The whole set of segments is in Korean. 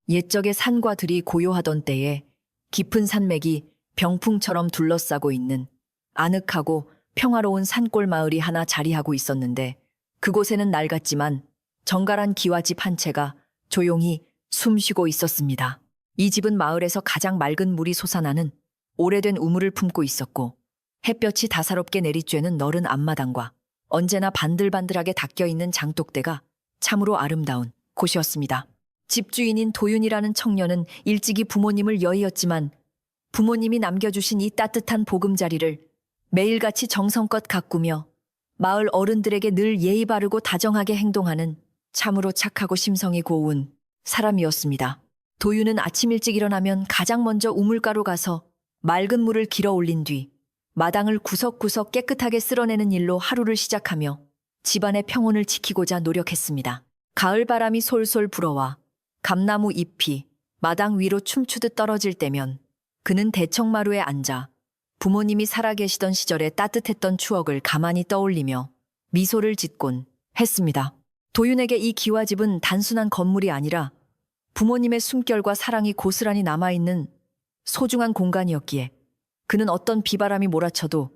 옛적의 산과 들이 고요하던 때에 깊은 산맥이 병풍처럼 둘러싸고 있는 아늑하고 평화로운 산골 마을이 하나 자리하고 있었는데 그곳에는 낡았지만 정갈한 기와집 한 채가 조용히 숨쉬고 있었습니다. 이 집은 마을에서 가장 맑은 물이 솟아나는 오래된 우물을 품고 있었고 햇볕이 다사롭게 내리쬐는 너른 앞마당과 언제나 반들반들하게 닦여있는 장독대가 참으로 아름다운 곳이었습니다. 집주인인 도윤이라는 청년은 일찍이 부모님을 여의었지만 부모님이 남겨주신 이 따뜻한 보금자리를 매일같이 정성껏 가꾸며 마을 어른들에게 늘 예의 바르고 다정하게 행동하는 참으로 착하고 심성이 고운 사람이었습니다. 도윤은 아침 일찍 일어나면 가장 먼저 우물가로 가서 맑은 물을 길어 올린 뒤 마당을 구석구석 깨끗하게 쓸어내는 일로 하루를 시작하며 집안의 평온을 지키고자 노력했습니다. 가을 바람이 솔솔 불어와 감나무 잎이 마당 위로 춤추듯 떨어질 때면 그는 대청마루에 앉아 부모님이 살아계시던 시절의 따뜻했던 추억을 가만히 떠올리며 미소를 짓곤 했습니다. 도윤에게 이 기와집은 단순한 건물이 아니라 부모님의 숨결과 사랑이 고스란히 남아있는 소중한 공간이었기에 그는 어떤 비바람이 몰아쳐도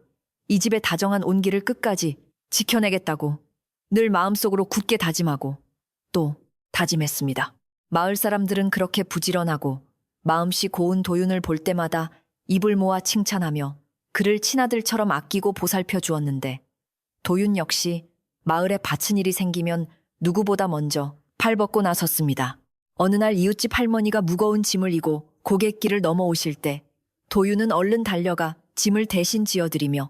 이 집의 다정한 온기를 끝까지 지켜내겠다고 늘 마음속으로 굳게 다짐하고 또 다짐했습니다. 마을 사람들은 그렇게 부지런하고 마음씨 고운 도윤을 볼 때마다 입을 모아 칭찬하며 그를 친아들처럼 아끼고 보살펴 주었는데 도윤 역시 마을에 바친 일이 생기면 누구보다 먼저 팔벗고 나섰습니다. 어느 날 이웃집 할머니가 무거운 짐을 이고 고갯길을 넘어오실 때 도윤은 얼른 달려가 짐을 대신 지어드리며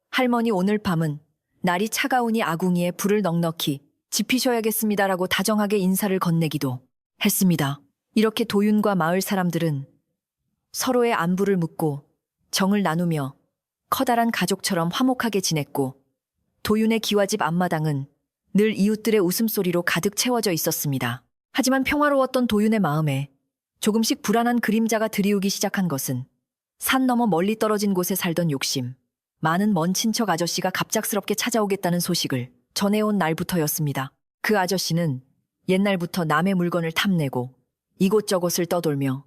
할머니 오늘 밤은 날이 차가우니 아궁이에 불을 넉넉히 지피셔야겠습니다라고 다정하게 인사를 건네기도 했습니다. 이렇게 도윤과 마을 사람들은 서로의 안부를 묻고 정을 나누며 커다란 가족처럼 화목하게 지냈고 도윤의 기와집 앞마당은 늘 이웃들의 웃음소리로 가득 채워져 있었습니다. 하지만 평화로웠던 도윤의 마음에 조금씩 불안한 그림자가 드리우기 시작한 것은 산 너머 멀리 떨어진 곳에 살던 욕심, 많은 먼 친척 아저씨가 갑작스럽게 찾아오겠다는 소식을 전해온 날부터였습니다. 그 아저씨는 옛날부터 남의 물건을 탐내고 이곳저곳을 떠돌며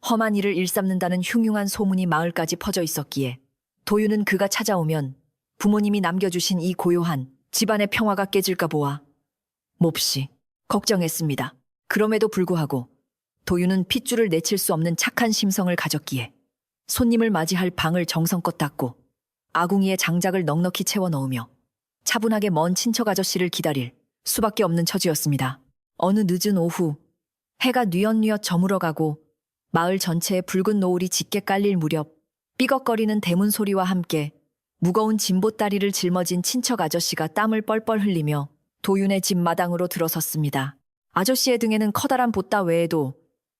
험한 일을 일삼는다는 흉흉한 소문이 마을까지 퍼져 있었기에 도윤은 그가 찾아오면 부모님이 남겨주신 이 고요한 집안의 평화가 깨질까 보아 몹시 걱정했습니다. 그럼에도 불구하고 도윤은 핏줄을 내칠 수 없는 착한 심성을 가졌기에 손님을 맞이할 방을 정성껏 닦고 아궁이에 장작을 넉넉히 채워 넣으며 차분하게 먼 친척 아저씨를 기다릴 수밖에 없는 처지였습니다. 어느 늦은 오후 해가 뉘엿뉘엿 저물어가고 마을 전체에 붉은 노을이 짙게 깔릴 무렵 삐걱거리는 대문 소리와 함께 무거운 짐보따리를 짊어진 친척 아저씨가 땀을 뻘뻘 흘리며 도윤의 집 마당으로 들어섰습니다. 아저씨의 등에는 커다란 보따 외에도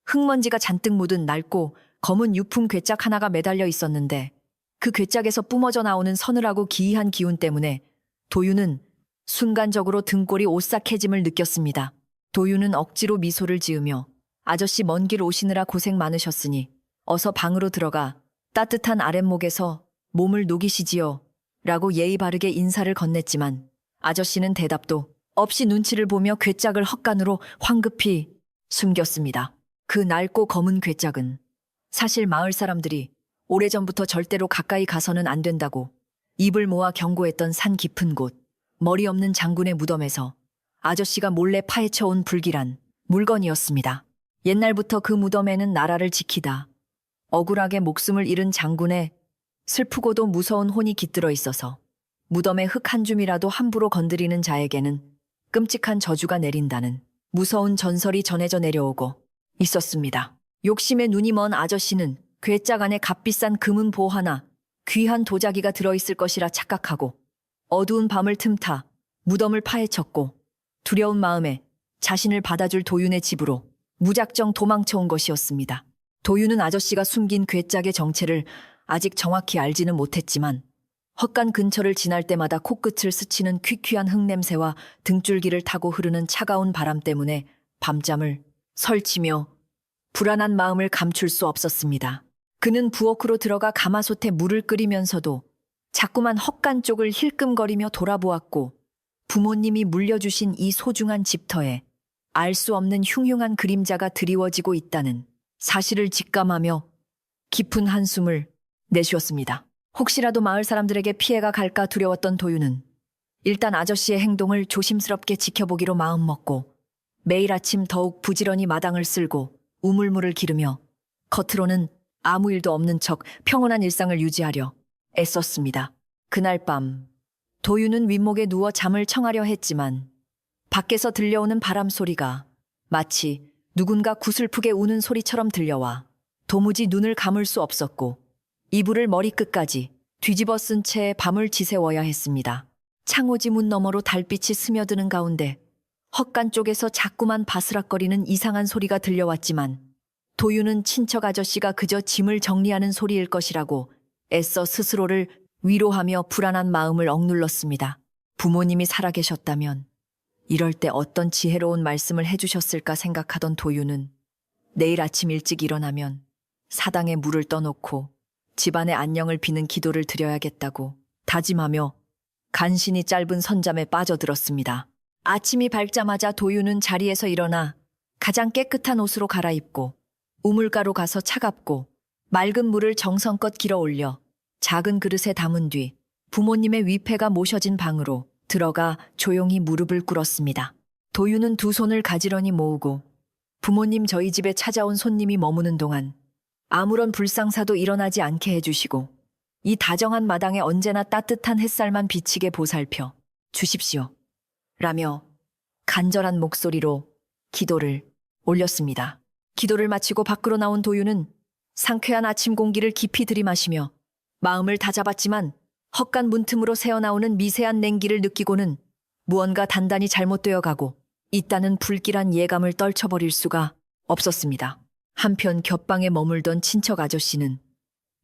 흙먼지가 잔뜩 묻은 낡고 검은 유품 괴짝 하나가 매달려 있었는데 그 괴짝에서 뿜어져 나오는 서늘하고 기이한 기운 때문에 도윤은 순간적으로 등골이 오싹해짐을 느꼈습니다. 도윤은 억지로 미소를 지으며 아저씨 먼 길 오시느라 고생 많으셨으니 어서 방으로 들어가 따뜻한 아랫목에서 몸을 녹이시지요 라고 예의 바르게 인사를 건넸지만 아저씨는 대답도 없이 눈치를 보며 괴짝을 헛간으로 황급히 숨겼습니다. 그 낡고 검은 괴짝은 사실 마을 사람들이 오래전부터 절대로 가까이 가서는 안 된다고 입을 모아 경고했던 산 깊은 곳 머리 없는 장군의 무덤에서 아저씨가 몰래 파헤쳐온 불길한 물건이었습니다. 옛날부터 그 무덤에는 나라를 지키다 억울하게 목숨을 잃은 장군의 슬프고도 무서운 혼이 깃들어 있어서 무덤의 흙 한 줌이라도 함부로 건드리는 자에게는 끔찍한 저주가 내린다는 무서운 전설이 전해져 내려오고 있었습니다. 욕심에 눈이 먼 아저씨는 괴짝 안에 값비싼 금은 보 하나, 귀한 도자기가 들어있을 것이라 착각하고 어두운 밤을 틈타 무덤을 파헤쳤고 두려운 마음에 자신을 받아줄 도윤의 집으로 무작정 도망쳐온 것이었습니다. 도윤은 아저씨가 숨긴 괴짝의 정체를 아직 정확히 알지는 못했지만 헛간 근처를 지날 때마다 코끝을 스치는 퀴퀴한 흙냄새와 등줄기를 타고 흐르는 차가운 바람 때문에 밤잠을 설치며 불안한 마음을 감출 수 없었습니다. 그는 부엌으로 들어가 가마솥에 물을 끓이면서도 자꾸만 헛간 쪽을 힐끔거리며 돌아보았고 부모님이 물려주신 이 소중한 집터에 알 수 없는 흉흉한 그림자가 드리워지고 있다는 사실을 직감하며 깊은 한숨을 내쉬었습니다. 혹시라도 마을 사람들에게 피해가 갈까 두려웠던 도윤은 일단 아저씨의 행동을 조심스럽게 지켜보기로 마음먹고 매일 아침 더욱 부지런히 마당을 쓸고 우물물을 기르며 겉으로는 아무 일도 없는 척 평온한 일상을 유지하려 애썼습니다. 그날 밤 도윤은 윗목에 누워 잠을 청하려 했지만 밖에서 들려오는 바람 소리가 마치 누군가 구슬프게 우는 소리처럼 들려와 도무지 눈을 감을 수 없었고 이불을 머리끝까지 뒤집어 쓴 채 밤을 지새워야 했습니다. 창호지 문 너머로 달빛이 스며드는 가운데 헛간 쪽에서 자꾸만 바스락거리는 이상한 소리가 들려왔지만 도윤은 친척 아저씨가 그저 짐을 정리하는 소리일 것이라고 애써 스스로를 위로하며 불안한 마음을 억눌렀습니다. 부모님이 살아계셨다면 이럴 때 어떤 지혜로운 말씀을 해주셨을까 생각하던 도윤은 내일 아침 일찍 일어나면 사당에 물을 떠놓고 집안의 안녕을 비는 기도를 드려야겠다고 다짐하며 간신히 짧은 선잠에 빠져들었습니다. 아침이 밝자마자 도윤은 자리에서 일어나 가장 깨끗한 옷으로 갈아입고 우물가로 가서 차갑고 맑은 물을 정성껏 길어 올려 작은 그릇에 담은 뒤 부모님의 위패가 모셔진 방으로 들어가 조용히 무릎을 꿇었습니다. 도윤은 두 손을 가지런히 모으고 부모님 저희 집에 찾아온 손님이 머무는 동안 아무런 불상사도 일어나지 않게 해주시고 이 다정한 마당에 언제나 따뜻한 햇살만 비치게 보살펴 주십시오. 라며 간절한 목소리로 기도를 올렸습니다. 기도를 마치고 밖으로 나온 도윤은 상쾌한 아침 공기를 깊이 들이마시며 마음을 다잡았지만 헛간 문틈으로 새어나오는 미세한 냉기를 느끼고는 무언가 단단히 잘못되어 가고 있다는 불길한 예감을 떨쳐버릴 수가 없었습니다. 한편 곁방에 머물던 친척 아저씨는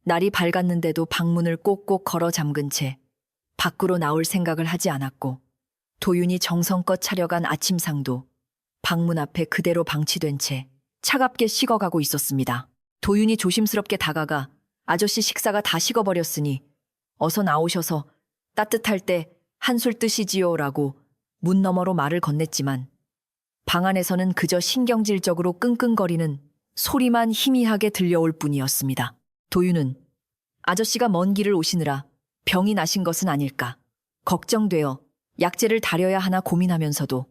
날이 밝았는데도 방문을 꼭꼭 걸어 잠근 채 밖으로 나올 생각을 하지 않았고 도윤이 정성껏 차려간 아침상도 방문 앞에 그대로 방치된 채 차갑게 식어가고 있었습니다. 도윤이 조심스럽게 다가가 아저씨 식사가 다 식어버렸으니 어서 나오셔서 따뜻할 때 한술 뜨시지요라고 문 너머로 말을 건넸지만 방 안에서는 그저 신경질적으로 끙끙거리는 소리만 희미하게 들려올 뿐이었습니다. 도윤은 아저씨가 먼 길을 오시느라 병이 나신 것은 아닐까 걱정되어 약재를 다려야 하나 고민하면서도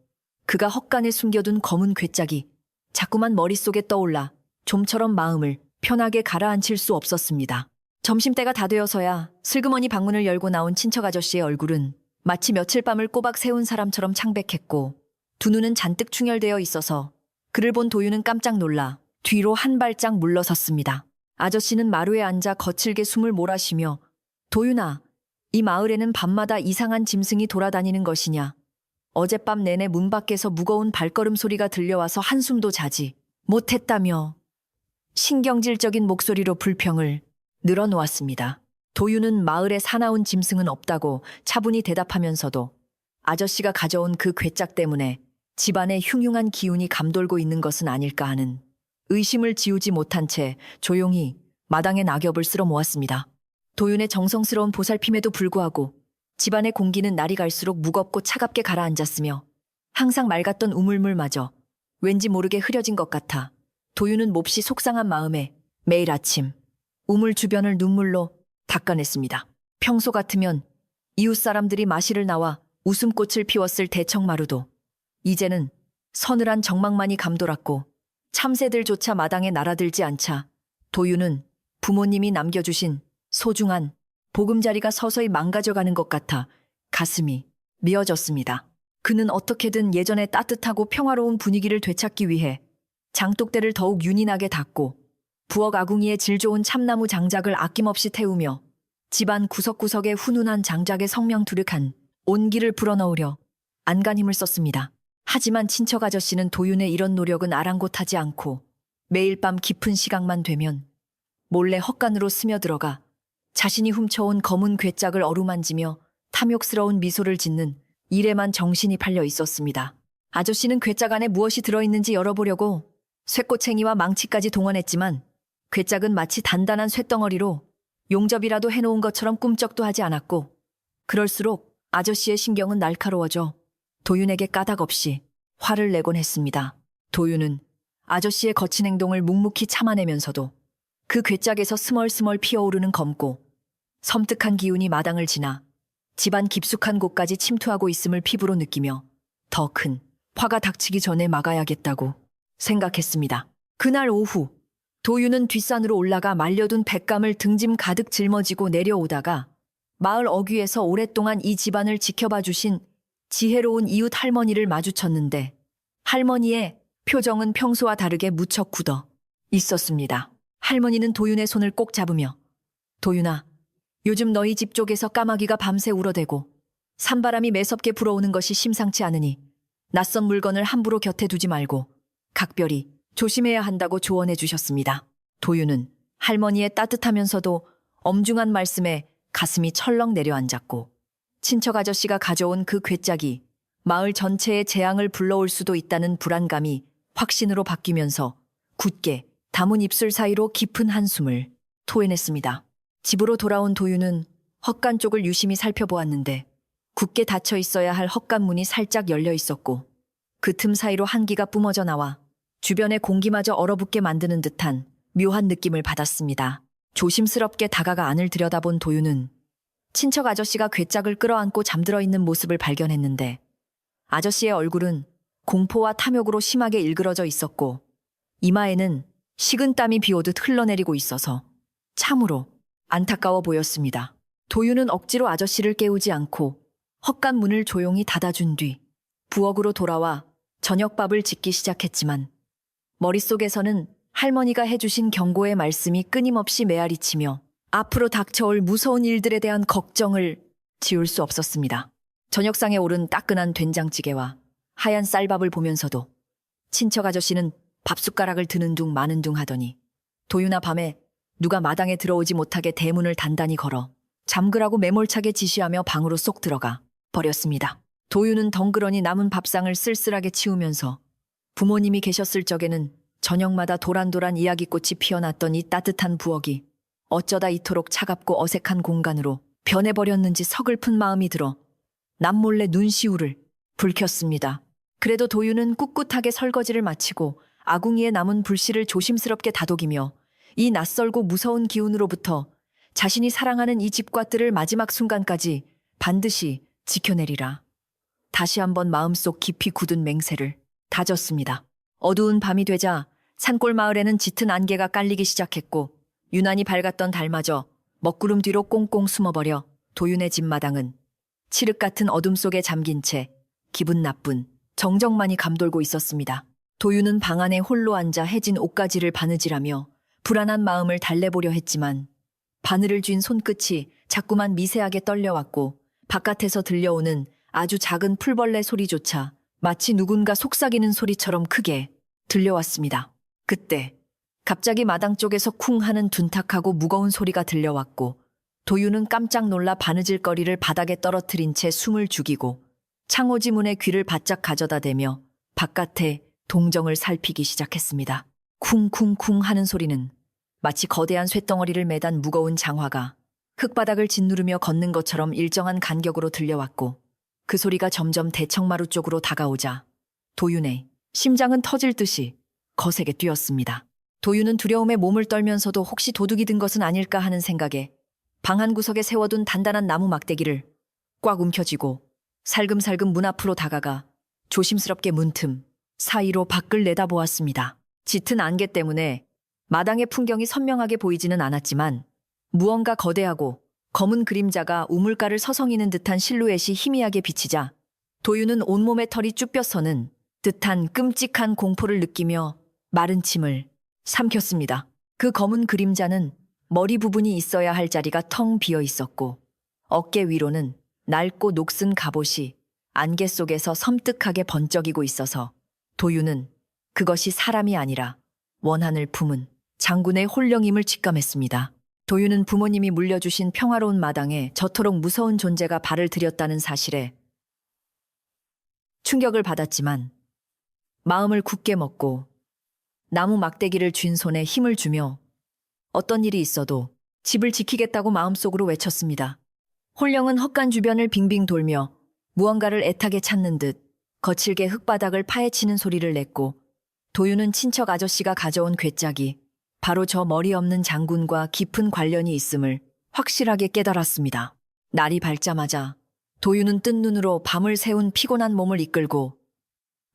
그가 헛간에 숨겨둔 검은 괴짝이 자꾸만 머릿속에 떠올라 좀처럼 마음을 편하게 가라앉힐 수 없었습니다. 점심때가 다 되어서야 슬그머니 방문을 열고 나온 친척 아저씨의 얼굴은 마치 며칠 밤을 꼬박 세운 사람처럼 창백했고 두 눈은 잔뜩 충혈되어 있어서 그를 본 도윤은 깜짝 놀라 뒤로 한 발짝 물러섰습니다. 아저씨는 마루에 앉아 거칠게 숨을 몰아쉬며 도윤아, 이 마을에는 밤마다 이상한 짐승이 돌아다니는 것이냐. 어젯밤 내내 문 밖에서 무거운 발걸음 소리가 들려와서 한숨도 자지 못했다며 신경질적인 목소리로 불평을 늘어놓았습니다. 도윤은 마을에 사나운 짐승은 없다고 차분히 대답하면서도 아저씨가 가져온 그 괴짝 때문에 집안에 흉흉한 기운이 감돌고 있는 것은 아닐까 하는 의심을 지우지 못한 채 조용히 마당에 낙엽을 쓸어 모았습니다. 도윤의 정성스러운 보살핌에도 불구하고 집안의 공기는 날이 갈수록 무겁고 차갑게 가라앉았으며 항상 맑았던 우물물마저 왠지 모르게 흐려진 것 같아 도윤은 몹시 속상한 마음에 매일 아침 우물 주변을 눈물로 닦아냈습니다. 평소 같으면 이웃 사람들이 마시를 나와 웃음꽃을 피웠을 대청마루도 이제는 서늘한 정막만이 감돌았고 참새들조차 마당에 날아들지 않자 도윤은 부모님이 남겨주신 소중한 보금자리가 서서히 망가져가는 것 같아 가슴이 미어졌습니다. 그는 어떻게든 예전의 따뜻하고 평화로운 분위기를 되찾기 위해 장독대를 더욱 윤인하게 닦고 부엌 아궁이에 질 좋은 참나무 장작을 아낌없이 태우며 집안 구석구석에 훈훈한 장작의 성명두력한 온기를 불어넣으려 안간 힘을 썼습니다. 하지만 친척 아저씨는 도윤의 이런 노력은 아랑곳하지 않고 매일 밤 깊은 시각만 되면 몰래 헛간으로 스며들어가 자신이 훔쳐온 검은 괴짝을 어루만지며 탐욕스러운 미소를 짓는 일에만 정신이 팔려 있었습니다. 아저씨는 괴짝 안에 무엇이 들어있는지 열어보려고 쇠꼬챙이와 망치까지 동원했지만 괴짝은 마치 단단한 쇳덩어리로 용접이라도 해놓은 것처럼 꿈쩍도 하지 않았고 그럴수록 아저씨의 신경은 날카로워져 도윤에게 까닭없이 화를 내곤 했습니다. 도윤은 아저씨의 거친 행동을 묵묵히 참아내면서도 그 괴짝에서 스멀스멀 피어오르는 검고 섬뜩한 기운이 마당을 지나 집안 깊숙한 곳까지 침투하고 있음을 피부로 느끼며 더 큰 화가 닥치기 전에 막아야겠다고 생각했습니다. 그날 오후 도윤은 뒷산으로 올라가 말려둔 백감을 등짐 가득 짊어지고 내려오다가 마을 어귀에서 오랫동안 이 집안을 지켜봐 주신 지혜로운 이웃 할머니를 마주쳤는데 할머니의 표정은 평소와 다르게 무척 굳어 있었습니다. 할머니는 도윤의 손을 꼭 잡으며 도윤아, 요즘 너희 집 쪽에서 까마귀가 밤새 울어대고 산바람이 매섭게 불어오는 것이 심상치 않으니 낯선 물건을 함부로 곁에 두지 말고 각별히 조심해야 한다고 조언해 주셨습니다. 도윤은 할머니의 따뜻하면서도 엄중한 말씀에 가슴이 철렁 내려앉았고 친척 아저씨가 가져온 그 괴짝이 마을 전체에 재앙을 불러올 수도 있다는 불안감이 확신으로 바뀌면서 굳게 담은 입술 사이로 깊은 한숨을 토해냈습니다. 집으로 돌아온 도윤은 헛간 쪽을 유심히 살펴보았는데 굳게 닫혀 있어야 할 헛간 문이 살짝 열려 있었고 그 틈 사이로 한기가 뿜어져 나와 주변의 공기마저 얼어붙게 만드는 듯한 묘한 느낌을 받았습니다. 조심스럽게 다가가 안을 들여다본 도윤은 친척 아저씨가 괴짝을 끌어안고 잠들어 있는 모습을 발견했는데 아저씨의 얼굴은 공포와 탐욕으로 심하게 일그러져 있었고 이마에는 식은땀이 비오듯 흘러내리고 있어서 참으로 안타까워 보였습니다. 도윤은 억지로 아저씨를 깨우지 않고 헛간 문을 조용히 닫아준 뒤 부엌으로 돌아와 저녁밥을 짓기 시작했지만 머릿속에서는 할머니가 해주신 경고의 말씀이 끊임없이 메아리치며 앞으로 닥쳐올 무서운 일들에 대한 걱정을 지울 수 없었습니다. 저녁상에 오른 따끈한 된장찌개와 하얀 쌀밥을 보면서도 친척 아저씨는 밥숟가락을 드는 둥 마는 둥 하더니 도윤아, 밤에 누가 마당에 들어오지 못하게 대문을 단단히 걸어 잠그라고 매몰차게 지시하며 방으로 쏙 들어가 버렸습니다. 도윤은 덩그러니 남은 밥상을 쓸쓸하게 치우면서 부모님이 계셨을 적에는 저녁마다 도란도란 이야기꽃이 피어났던 이 따뜻한 부엌이 어쩌다 이토록 차갑고 어색한 공간으로 변해버렸는지 서글픈 마음이 들어 남몰래 눈시울을 붉혔습니다. 그래도 도윤은 꿋꿋하게 설거지를 마치고 아궁이에 남은 불씨를 조심스럽게 다독이며 이 낯설고 무서운 기운으로부터 자신이 사랑하는 이 집과 뜰을 마지막 순간까지 반드시 지켜내리라. 다시 한번 마음속 깊이 굳은 맹세를 다졌습니다. 어두운 밤이 되자 산골 마을에는 짙은 안개가 깔리기 시작했고 유난히 밝았던 달마저 먹구름 뒤로 꽁꽁 숨어버려 도윤의 집마당은 칠흑 같은 어둠 속에 잠긴 채 기분 나쁜 정적만이 감돌고 있었습니다. 도윤은 방 안에 홀로 앉아 해진 옷가지를 바느질하며 불안한 마음을 달래보려 했지만 바늘을 쥔 손끝이 자꾸만 미세하게 떨려왔고 바깥에서 들려오는 아주 작은 풀벌레 소리조차 마치 누군가 속삭이는 소리처럼 크게 들려왔습니다. 그때 갑자기 마당 쪽에서 쿵 하는 둔탁하고 무거운 소리가 들려왔고 도윤은 깜짝 놀라 바느질거리를 바닥에 떨어뜨린 채 숨을 죽이고 창호지 문에 귀를 바짝 가져다 대며 바깥에 동정을 살피기 시작했습니다. 쿵쿵쿵 하는 소리는 마치 거대한 쇳덩어리를 매단 무거운 장화가 흙바닥을 짓누르며 걷는 것처럼 일정한 간격으로 들려왔고 그 소리가 점점 대청마루 쪽으로 다가오자 도윤의 심장은 터질 듯이 거세게 뛰었습니다. 도윤은 두려움에 몸을 떨면서도 혹시 도둑이 든 것은 아닐까 하는 생각에 방 한 구석에 세워둔 단단한 나무 막대기를 꽉 움켜쥐고 살금살금 문 앞으로 다가가 조심스럽게 문틈 사이로 밖을 내다보았습니다. 짙은 안개 때문에 마당의 풍경이 선명하게 보이지는 않았지만 무언가 거대하고 검은 그림자가 우물가를 서성이는 듯한 실루엣이 희미하게 비치자 도윤은 온몸에 털이 쭈뼛서는 듯한 끔찍한 공포를 느끼며 마른 침을 삼켰습니다. 그 검은 그림자는 머리 부분이 있어야 할 자리가 텅 비어 있었고 어깨 위로는 낡고 녹슨 갑옷이 안개 속에서 섬뜩하게 번쩍이고 있어서 도윤은 그것이 사람이 아니라 원한을 품은 장군의 홀령임을 직감했습니다. 도윤은 부모님이 물려주신 평화로운 마당에 저토록 무서운 존재가 발을 들였다는 사실에 충격을 받았지만 마음을 굳게 먹고 나무 막대기를 쥔 손에 힘을 주며 어떤 일이 있어도 집을 지키겠다고 마음속으로 외쳤습니다. 홀령은 헛간 주변을 빙빙 돌며 무언가를 애타게 찾는 듯 거칠게 흙바닥을 파헤치는 소리를 냈고 도윤은 친척 아저씨가 가져온 괴짝이 바로 저 머리 없는 장군과 깊은 관련이 있음을 확실하게 깨달았습니다. 날이 밝자마자 도윤은 뜬 눈으로 밤을 새운 피곤한 몸을 이끌고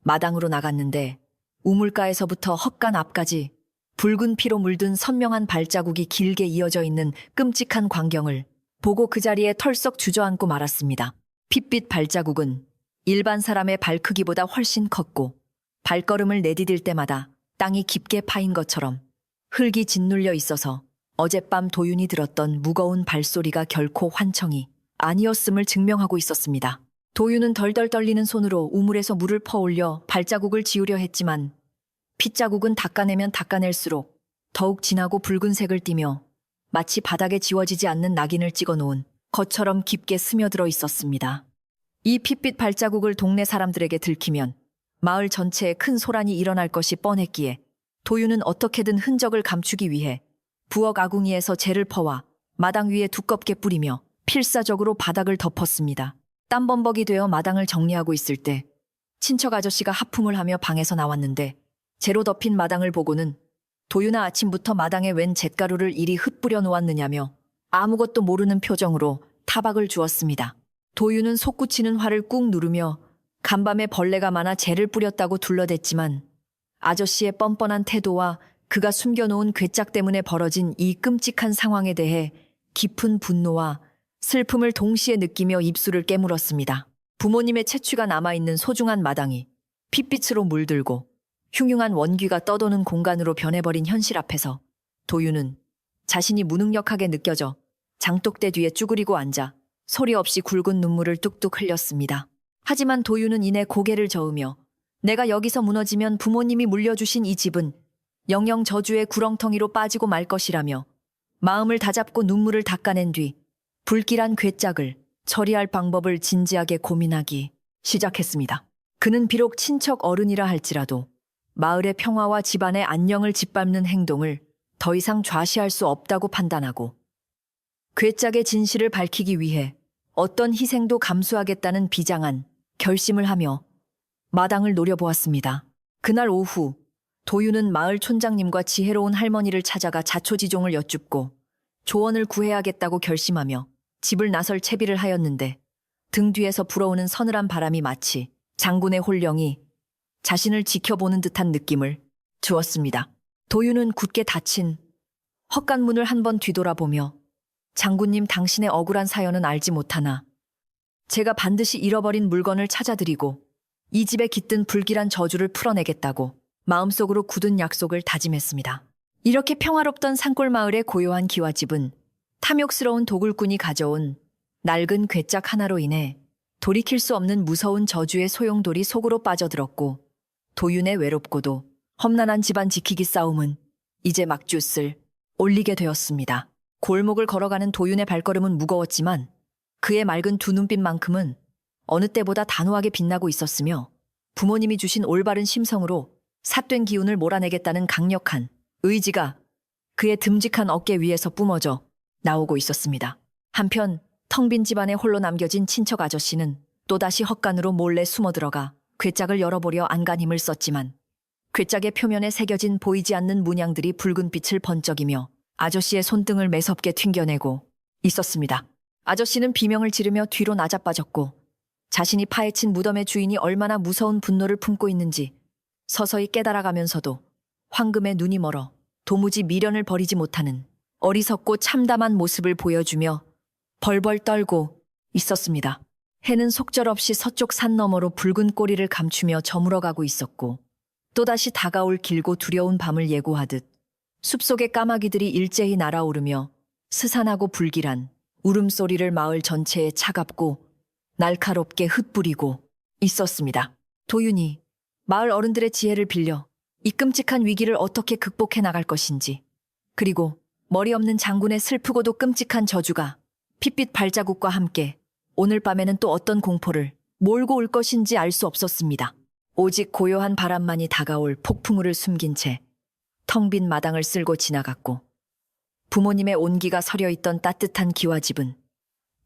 마당으로 나갔는데 우물가에서부터 헛간 앞까지 붉은 피로 물든 선명한 발자국이 길게 이어져 있는 끔찍한 광경을 보고 그 자리에 털썩 주저앉고 말았습니다. 핏빛 발자국은 일반 사람의 발 크기보다 훨씬 컸고 발걸음을 내디딜 때마다 땅이 깊게 파인 것처럼 흙이 짓눌려 있어서 어젯밤 도윤이 들었던 무거운 발소리가 결코 환청이 아니었음을 증명하고 있었습니다. 도윤은 덜덜 떨리는 손으로 우물에서 물을 퍼올려 발자국을 지우려 했지만 핏자국은 닦아내면 닦아낼수록 더욱 진하고 붉은색을 띠며 마치 바닥에 지워지지 않는 낙인을 찍어놓은 것처럼 깊게 스며들어 있었습니다. 이 핏빛 발자국을 동네 사람들에게 들키면 마을 전체에 큰 소란이 일어날 것이 뻔했기에 도윤은 어떻게든 흔적을 감추기 위해 부엌 아궁이에서 재를 퍼와 마당 위에 두껍게 뿌리며 필사적으로 바닥을 덮었습니다. 땀범벅이 되어 마당을 정리하고 있을 때 친척 아저씨가 하품을 하며 방에서 나왔는데 재로 덮인 마당을 보고는 도윤아 아침부터 마당에 웬 잿가루를 이리 흩뿌려 놓았느냐며 아무것도 모르는 표정으로 타박을 주었습니다. 도윤은 솟구치는 화를 꾹 누르며 간밤에 벌레가 많아 재를 뿌렸다고 둘러댔지만 아저씨의 뻔뻔한 태도와 그가 숨겨놓은 괴짝 때문에 벌어진 이 끔찍한 상황에 대해 깊은 분노와 슬픔을 동시에 느끼며 입술을 깨물었습니다. 부모님의 채취가 남아있는 소중한 마당이 핏빛으로 물들고 흉흉한 원귀가 떠도는 공간으로 변해버린 현실 앞에서 도윤은 자신이 무능력하게 느껴져 장독대 뒤에 쭈그리고 앉아 소리 없이 굵은 눈물을 뚝뚝 흘렸습니다. 하지만 도윤은 이내 고개를 저으며 내가 여기서 무너지면 부모님이 물려주신 이 집은 영영 저주의 구렁텅이로 빠지고 말 것이라며 마음을 다잡고 눈물을 닦아낸 뒤 불길한 괴짝을 처리할 방법을 진지하게 고민하기 시작했습니다. 그는 비록 친척 어른이라 할지라도 마을의 평화와 집안의 안녕을 짓밟는 행동을 더 이상 좌시할 수 없다고 판단하고 괴짝의 진실을 밝히기 위해 어떤 희생도 감수하겠다는 비장한 결심을 하며 마당을 노려보았습니다. 그날 오후 도윤은 마을 촌장님과 지혜로운 할머니를 찾아가 자초지종을 여쭙고 조언을 구해야겠다고 결심하며 집을 나설 채비를 하였는데 등 뒤에서 불어오는 서늘한 바람이 마치 장군의 홀령이 자신을 지켜보는 듯한 느낌을 주었습니다. 도윤은 굳게 닫힌 헛간문을 한번 뒤돌아보며 장군님 당신의 억울한 사연은 알지 못하나 제가 반드시 잃어버린 물건을 찾아드리고 이 집에 깃든 불길한 저주를 풀어내겠다고 마음속으로 굳은 약속을 다짐했습니다. 이렇게 평화롭던 산골 마을의 고요한 기와집은 탐욕스러운 도굴꾼이 가져온 낡은 괴짝 하나로 인해 돌이킬 수 없는 무서운 저주의 소용돌이 속으로 빠져들었고 도윤의 외롭고도 험난한 집안 지키기 싸움은 이제 막주슬 올리게 되었습니다. 골목을 걸어가는 도윤의 발걸음은 무거웠지만 그의 맑은 두 눈빛만큼은 어느 때보다 단호하게 빛나고 있었으며 부모님이 주신 올바른 심성으로 삿된 기운을 몰아내겠다는 강력한 의지가 그의 듬직한 어깨 위에서 뿜어져 나오고 있었습니다. 한편 텅 빈 집안에 홀로 남겨진 친척 아저씨는 또다시 헛간으로 몰래 숨어들어가 괴짝을 열어보려 안간 힘을 썼지만 괴짝의 표면에 새겨진 보이지 않는 문양들이 붉은 빛을 번쩍이며 아저씨의 손등을 매섭게 튕겨내고 있었습니다. 아저씨는 비명을 지르며 뒤로 나자빠졌고 자신이 파헤친 무덤의 주인이 얼마나 무서운 분노를 품고 있는지 서서히 깨달아가면서도 황금의 눈이 멀어 도무지 미련을 버리지 못하는 어리석고 참담한 모습을 보여주며 벌벌 떨고 있었습니다. 해는 속절없이 서쪽 산 너머로 붉은 꼬리를 감추며 저물어가고 있었고 또다시 다가올 길고 두려운 밤을 예고하듯 숲속의 까마귀들이 일제히 날아오르며 스산하고 불길한 울음소리를 마을 전체에 차갑고 날카롭게 흩뿌리고 있었습니다. 도윤이 마을 어른들의 지혜를 빌려 이 끔찍한 위기를 어떻게 극복해 나갈 것인지, 그리고 머리 없는 장군의 슬프고도 끔찍한 저주가 핏빛 발자국과 함께 오늘 밤에는 또 어떤 공포를 몰고 올 것인지 알 수 없었습니다. 오직 고요한 바람만이 다가올 폭풍우를 숨긴 채 텅 빈 마당을 쓸고 지나갔고 부모님의 온기가 서려있던 따뜻한 기와집은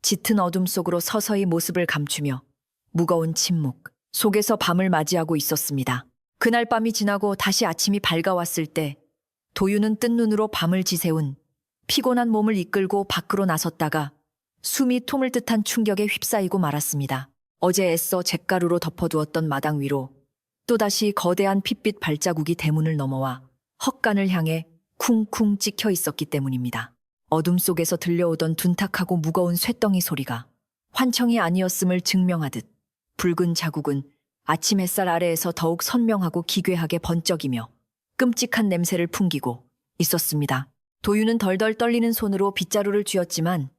짙은 어둠 속으로 서서히 모습을 감추며 무거운 침묵 속에서 밤을 맞이하고 있었습니다. 그날 밤이 지나고 다시 아침이 밝아왔을 때 도윤은 뜬 눈으로 밤을 지새운 피곤한 몸을 이끌고 밖으로 나섰다가 숨이 톰을 듯한 충격에 휩싸이고 말았습니다. 어제 애써 잿가루로 덮어두었던 마당 위로 또다시 거대한 핏빛 발자국이 대문을 넘어와 헛간을 향해 쿵쿵 찍혀 있었기 때문입니다. 어둠 속에서 들려오던 둔탁하고 무거운 쇳덩이 소리가 환청이 아니었음을 증명하듯 붉은 자국은 아침 햇살 아래에서 더욱 선명하고 기괴하게 번쩍이며 끔찍한 냄새를 풍기고 있었습니다. 도윤은 덜덜 떨리는 손으로 빗자루를 쥐었지만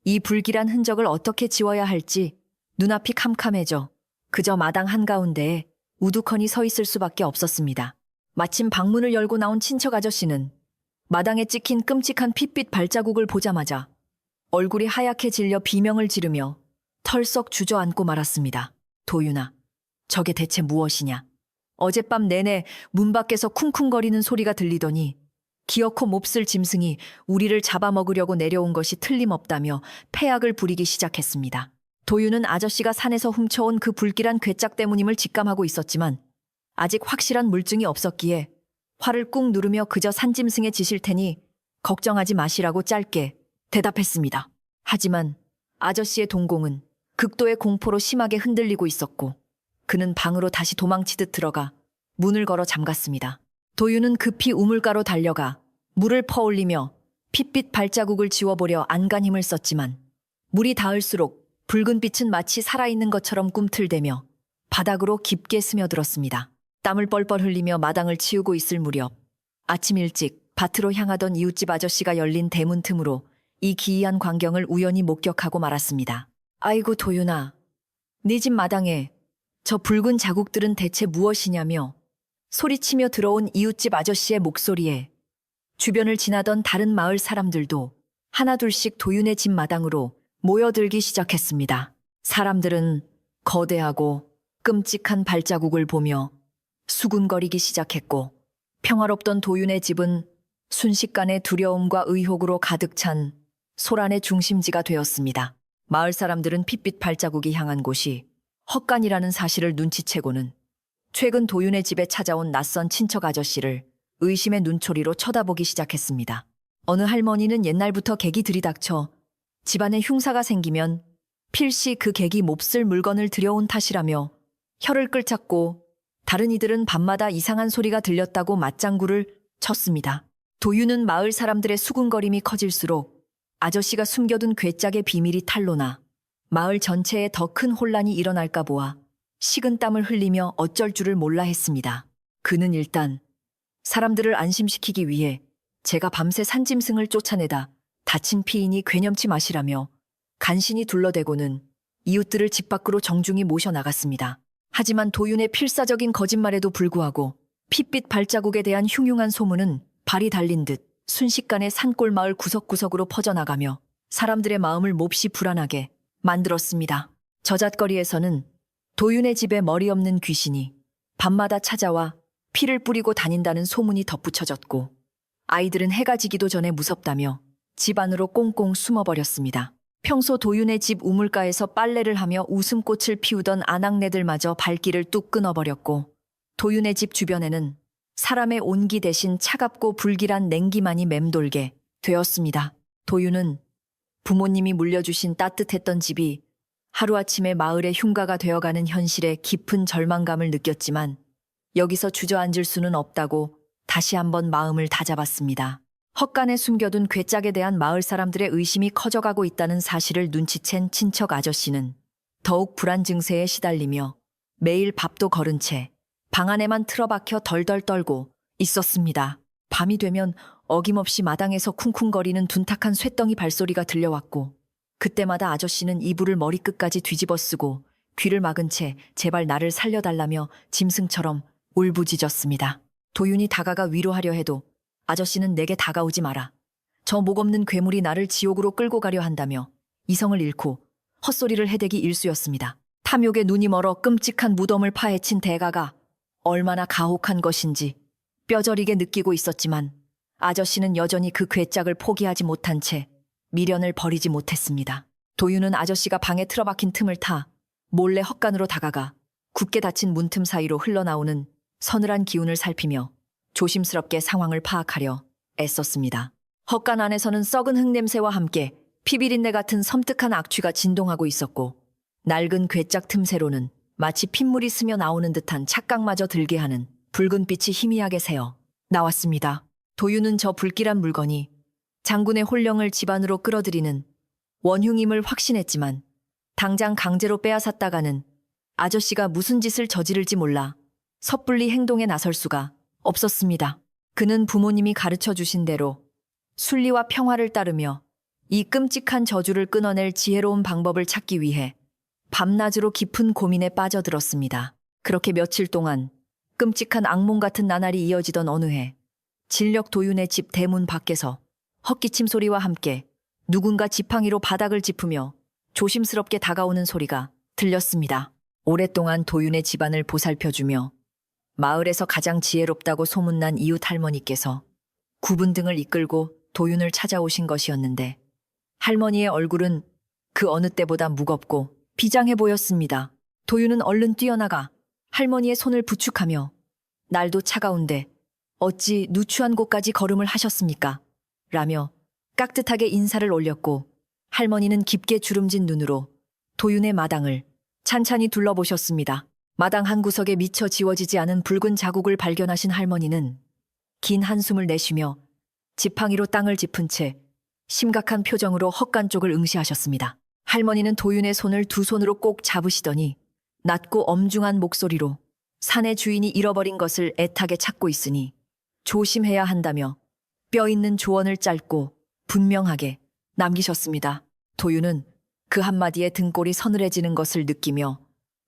이 불길한 흔적을 어떻게 지워야 할지 눈앞이 캄캄해져 그저 마당 한가운데에 우두커니 서 있을 수밖에 없었습니다. 마침 방문을 열고 나온 친척 아저씨는 마당에 찍힌 끔찍한 핏빛 발자국을 보자마자 얼굴이 하얗게 질려 비명을 지르며 털썩 주저앉고 말았습니다. 도윤아, 저게 대체 무엇이냐? 어젯밤 내내 문 밖에서 쿵쿵거리는 소리가 들리더니 기어코 몹쓸 짐승이 우리를 잡아먹으려고 내려온 것이 틀림없다며 패악을 부리기 시작했습니다. 도윤은 아저씨가 산에서 훔쳐온 그 불길한 괴짝 때문임을 직감하고 있었지만 아직 확실한 물증이 없었기에 화를 꾹 누르며 그저 산짐승의 짓일 테니 걱정하지 마시라고 짧게 대답했습니다. 하지만 아저씨의 동공은 극도의 공포로 심하게 흔들리고 있었고 그는 방으로 다시 도망치듯 들어가 문을 걸어 잠갔습니다. 도윤은 급히 우물가로 달려가 물을 퍼올리며 핏빛 발자국을 지워보려 안간 힘을 썼지만 물이 닿을수록 붉은 빛은 마치 살아있는 것처럼 꿈틀대며 바닥으로 깊게 스며들었습니다. 땀을 뻘뻘 흘리며 마당을 치우고 있을 무렵 아침 일찍 밭으로 향하던 이웃집 아저씨가 열린 대문 틈으로 이 기이한 광경을 우연히 목격하고 말았습니다. 아이고 도윤아, 네 집 마당에 저 붉은 자국들은 대체 무엇이냐며 소리치며 들어온 이웃집 아저씨의 목소리에 주변을 지나던 다른 마을 사람들도 하나둘씩 도윤의 집 마당으로 모여들기 시작했습니다. 사람들은 거대하고 끔찍한 발자국을 보며 수군거리기 시작했고 평화롭던 도윤의 집은 순식간에 두려움과 의혹으로 가득 찬 소란의 중심지가 되었습니다. 마을 사람들은 핏빛 발자국이 향한 곳이 헛간이라는 사실을 눈치채고는 최근 도윤의 집에 찾아온 낯선 친척 아저씨를 의심의 눈초리로 쳐다보기 시작했습니다. 어느 할머니는 옛날부터 객이 들이닥쳐 집안에 흉사가 생기면 필시 그 객이 몹쓸 물건을 들여온 탓이라며 혀를 끌찼고 다른 이들은 밤마다 이상한 소리가 들렸다고 맞장구를 쳤습니다. 도윤은 마을 사람들의 수군거림이 커질수록 아저씨가 숨겨둔 괴짝의 비밀이 탄로나 마을 전체에 더 큰 혼란이 일어날까 보아 식은땀을 흘리며 어쩔 줄을 몰라 했습니다. 그는 일단 사람들을 안심시키기 위해 제가 밤새 산짐승을 쫓아내다 다친 피인이 괴념치 마시라며 간신히 둘러대고는 이웃들을 집 밖으로 정중히 모셔나갔습니다. 하지만 도윤의 필사적인 거짓말에도 불구하고 핏빛 발자국에 대한 흉흉한 소문은 발이 달린 듯 순식간에 산골 마을 구석구석으로 퍼져나가며 사람들의 마음을 몹시 불안하게 만들었습니다. 저잣거리에서는 도윤의 집에 머리 없는 귀신이 밤마다 찾아와 피를 뿌리고 다닌다는 소문이 덧붙여졌고 아이들은 해가 지기도 전에 무섭다며 집 안으로 꽁꽁 숨어버렸습니다. 평소 도윤의 집 우물가에서 빨래를 하며 웃음꽃을 피우던 아낙네들마저 발길을 뚝 끊어버렸고 도윤의 집 주변에는 사람의 온기 대신 차갑고 불길한 냉기만이 맴돌게 되었습니다. 도윤은 부모님이 물려주신 따뜻했던 집이 하루아침에 마을의 흉가가 되어가는 현실에 깊은 절망감을 느꼈지만 여기서 주저앉을 수는 없다고 다시 한번 마음을 다잡았습니다. 헛간에 숨겨둔 괴짝에 대한 마을 사람들의 의심이 커져가고 있다는 사실을 눈치챈 친척 아저씨는 더욱 불안 증세에 시달리며 매일 밥도 거른 채 방 안에만 틀어박혀 덜덜 떨고 있었습니다. 밤이 되면 어김없이 마당에서 쿵쿵거리는 둔탁한 쇳덩이 발소리가 들려왔고 그때마다 아저씨는 이불을 머리끝까지 뒤집어 쓰고 귀를 막은 채 제발 나를 살려달라며 짐승처럼 울부짖었습니다. 도윤이 다가가 위로하려 해도 아저씨는 내게 다가오지 마라. 저 목없는 괴물이 나를 지옥으로 끌고 가려 한다며 이성을 잃고 헛소리를 해대기 일쑤였습니다. 탐욕에 눈이 멀어 끔찍한 무덤을 파헤친 대가가 얼마나 가혹한 것인지 뼈저리게 느끼고 있었지만 아저씨는 여전히 그 괴짝을 포기하지 못한 채 미련을 버리지 못했습니다. 도윤은 아저씨가 방에 틀어박힌 틈을 타 몰래 헛간으로 다가가 굳게 닫힌 문틈 사이로 흘러나오는 서늘한 기운을 살피며 조심스럽게 상황을 파악하려 애썼습니다. 헛간 안에서는 썩은 흙냄새와 함께 피비린내 같은 섬뜩한 악취가 진동하고 있었고, 낡은 괴짝 틈새로는 마치 핏물이 스며 나오는 듯한 착각마저 들게 하는 붉은 빛이 희미하게 새어 나왔습니다. 도유는 저 불길한 물건이 장군의 혼령을 집안으로 끌어들이는 원흉임을 확신했지만, 당장 강제로 빼앗았다가는 아저씨가 무슨 짓을 저지를지 몰라 섣불리 행동에 나설 수가 없었습니다. 그는 부모님이 가르쳐 주신 대로 순리와 평화를 따르며 이 끔찍한 저주를 끊어낼 지혜로운 방법을 찾기 위해 밤낮으로 깊은 고민에 빠져들었습니다. 그렇게 며칠 동안 끔찍한 악몽 같은 나날이 이어지던 어느 해, 진력 도윤의 집 대문 밖에서 헛기침 소리와 함께 누군가 지팡이로 바닥을 짚으며 조심스럽게 다가오는 소리가 들렸습니다. 오랫동안 도윤의 집안을 보살펴주며 마을에서 가장 지혜롭다고 소문난 이웃 할머니께서 구분등을 이끌고 도윤을 찾아오신 것이었는데, 할머니의 얼굴은 그 어느 때보다 무겁고 비장해 보였습니다. 도윤은 얼른 뛰어나가 할머니의 손을 부축하며 날도 차가운데 어찌 누추한 곳까지 걸음을 하셨습니까? 라며 깍듯하게 인사를 올렸고, 할머니는 깊게 주름진 눈으로 도윤의 마당을 찬찬히 둘러보셨습니다. 마당 한 구석에 미처 지워지지 않은 붉은 자국을 발견하신 할머니는 긴 한숨을 내쉬며 지팡이로 땅을 짚은 채 심각한 표정으로 헛간 쪽을 응시하셨습니다. 할머니는 도윤의 손을 두 손으로 꼭 잡으시더니 낮고 엄중한 목소리로 산의 주인이 잃어버린 것을 애타게 찾고 있으니 조심해야 한다며 뼈 있는 조언을 짧고 분명하게 남기셨습니다. 도윤은 그 한마디에 등골이 서늘해지는 것을 느끼며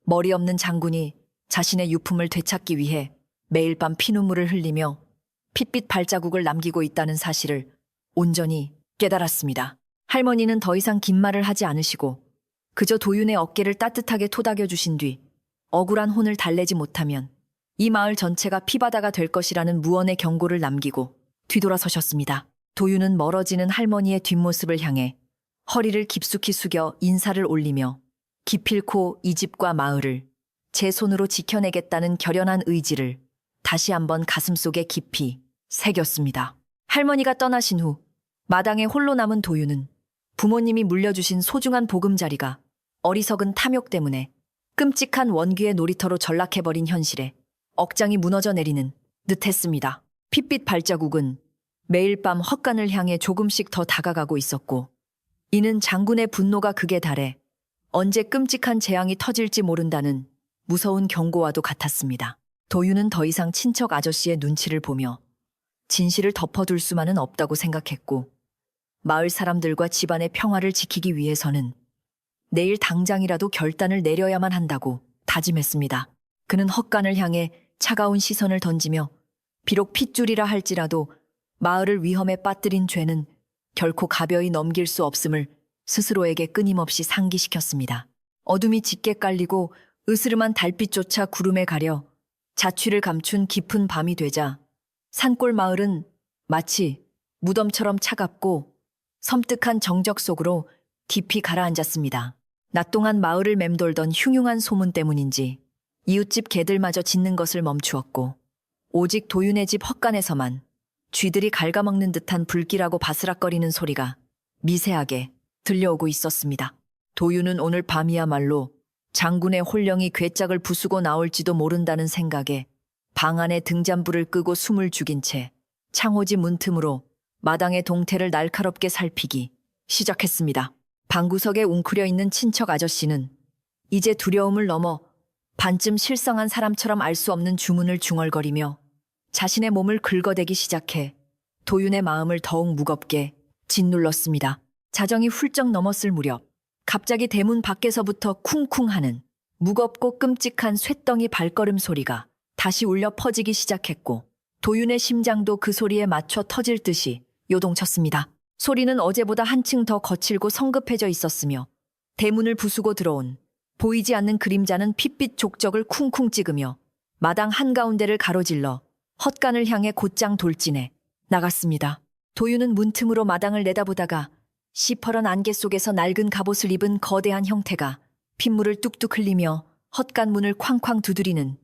머리 없는 장군이 자신의 유품을 되찾기 위해 매일 밤 피눈물을 흘리며 핏빛 발자국을 남기고 있다는 사실을 온전히 깨달았습니다. 할머니는 더 이상 긴 말을 하지 않으시고 그저 도윤의 어깨를 따뜻하게 토닥여 주신 뒤 억울한 혼을 달래지 못하면 이 마을 전체가 피바다가 될 것이라는 무언의 경고를 남기고 뒤돌아서셨습니다. 도윤은 멀어지는 할머니의 뒷모습을 향해 허리를 깊숙이 숙여 인사를 올리며 기필코 이 집과 마을을 제 손으로 지켜내겠다는 결연한 의지를 다시 한번 가슴속에 깊이 새겼습니다. 할머니가 떠나신 후 마당에 홀로 남은 도윤은 부모님이 물려주신 소중한 보금자리가 어리석은 탐욕 때문에 끔찍한 원귀의 놀이터로 전락해버린 현실에 억장이 무너져 내리는 듯했습니다. 핏빛 발자국은 매일 밤 헛간을 향해 조금씩 더 다가가고 있었고, 이는 장군의 분노가 극에 달해 언제 끔찍한 재앙이 터질지 모른다는 무서운 경고와도 같았습니다. 도윤은 더 이상 친척 아저씨의 눈치를 보며 진실을 덮어둘 수만은 없다고 생각했고, 마을 사람들과 집안의 평화를 지키기 위해서는 내일 당장이라도 결단을 내려야만 한다고 다짐했습니다. 그는 헛간을 향해 차가운 시선을 던지며 비록 핏줄이라 할지라도 마을을 위험에 빠뜨린 죄는 결코 가벼이 넘길 수 없음을 스스로에게 끊임없이 상기시켰습니다. 어둠이 짙게 깔리고 으스름한 달빛조차 구름에 가려 자취를 감춘 깊은 밤이 되자 산골 마을은 마치 무덤처럼 차갑고 섬뜩한 정적 속으로 깊이 가라앉았습니다. 낮 동안 마을을 맴돌던 흉흉한 소문 때문인지 이웃집 개들마저 짖는 것을 멈추었고, 오직 도윤의 집 헛간에서만 쥐들이 갉아먹는 듯한 불길하고 바스락거리는 소리가 미세하게 들려오고 있었습니다. 도윤은 오늘 밤이야말로 장군의 혼령이 괴짝을 부수고 나올지도 모른다는 생각에 방 안에 등잔불을 끄고 숨을 죽인 채 창호지 문틈으로 마당의 동태를 날카롭게 살피기 시작했습니다. 방구석에 웅크려 있는 친척 아저씨는 이제 두려움을 넘어 반쯤 실성한 사람처럼 알 수 없는 주문을 중얼거리며 자신의 몸을 긁어대기 시작해 도윤의 마음을 더욱 무겁게 짓눌렀습니다. 자정이 훌쩍 넘었을 무렵 갑자기 대문 밖에서부터 쿵쿵하는 무겁고 끔찍한 쇳덩이 발걸음 소리가 다시 울려 퍼지기 시작했고, 도윤의 심장도 그 소리에 맞춰 터질 듯이 요동쳤습니다. 소리는 어제보다 한층 더 거칠고 성급해져 있었으며 대문을 부수고 들어온 보이지 않는 그림자는 핏빛 족적을 쿵쿵 찍으며 마당 한가운데를 가로질러 헛간을 향해 곧장 돌진해 나갔습니다. 도윤은 문틈으로 마당을 내다보다가 시퍼런 안개 속에서 낡은 갑옷을 입은 거대한 형태가 핏물을 뚝뚝 흘리며 헛간 문을 쾅쾅 두드리는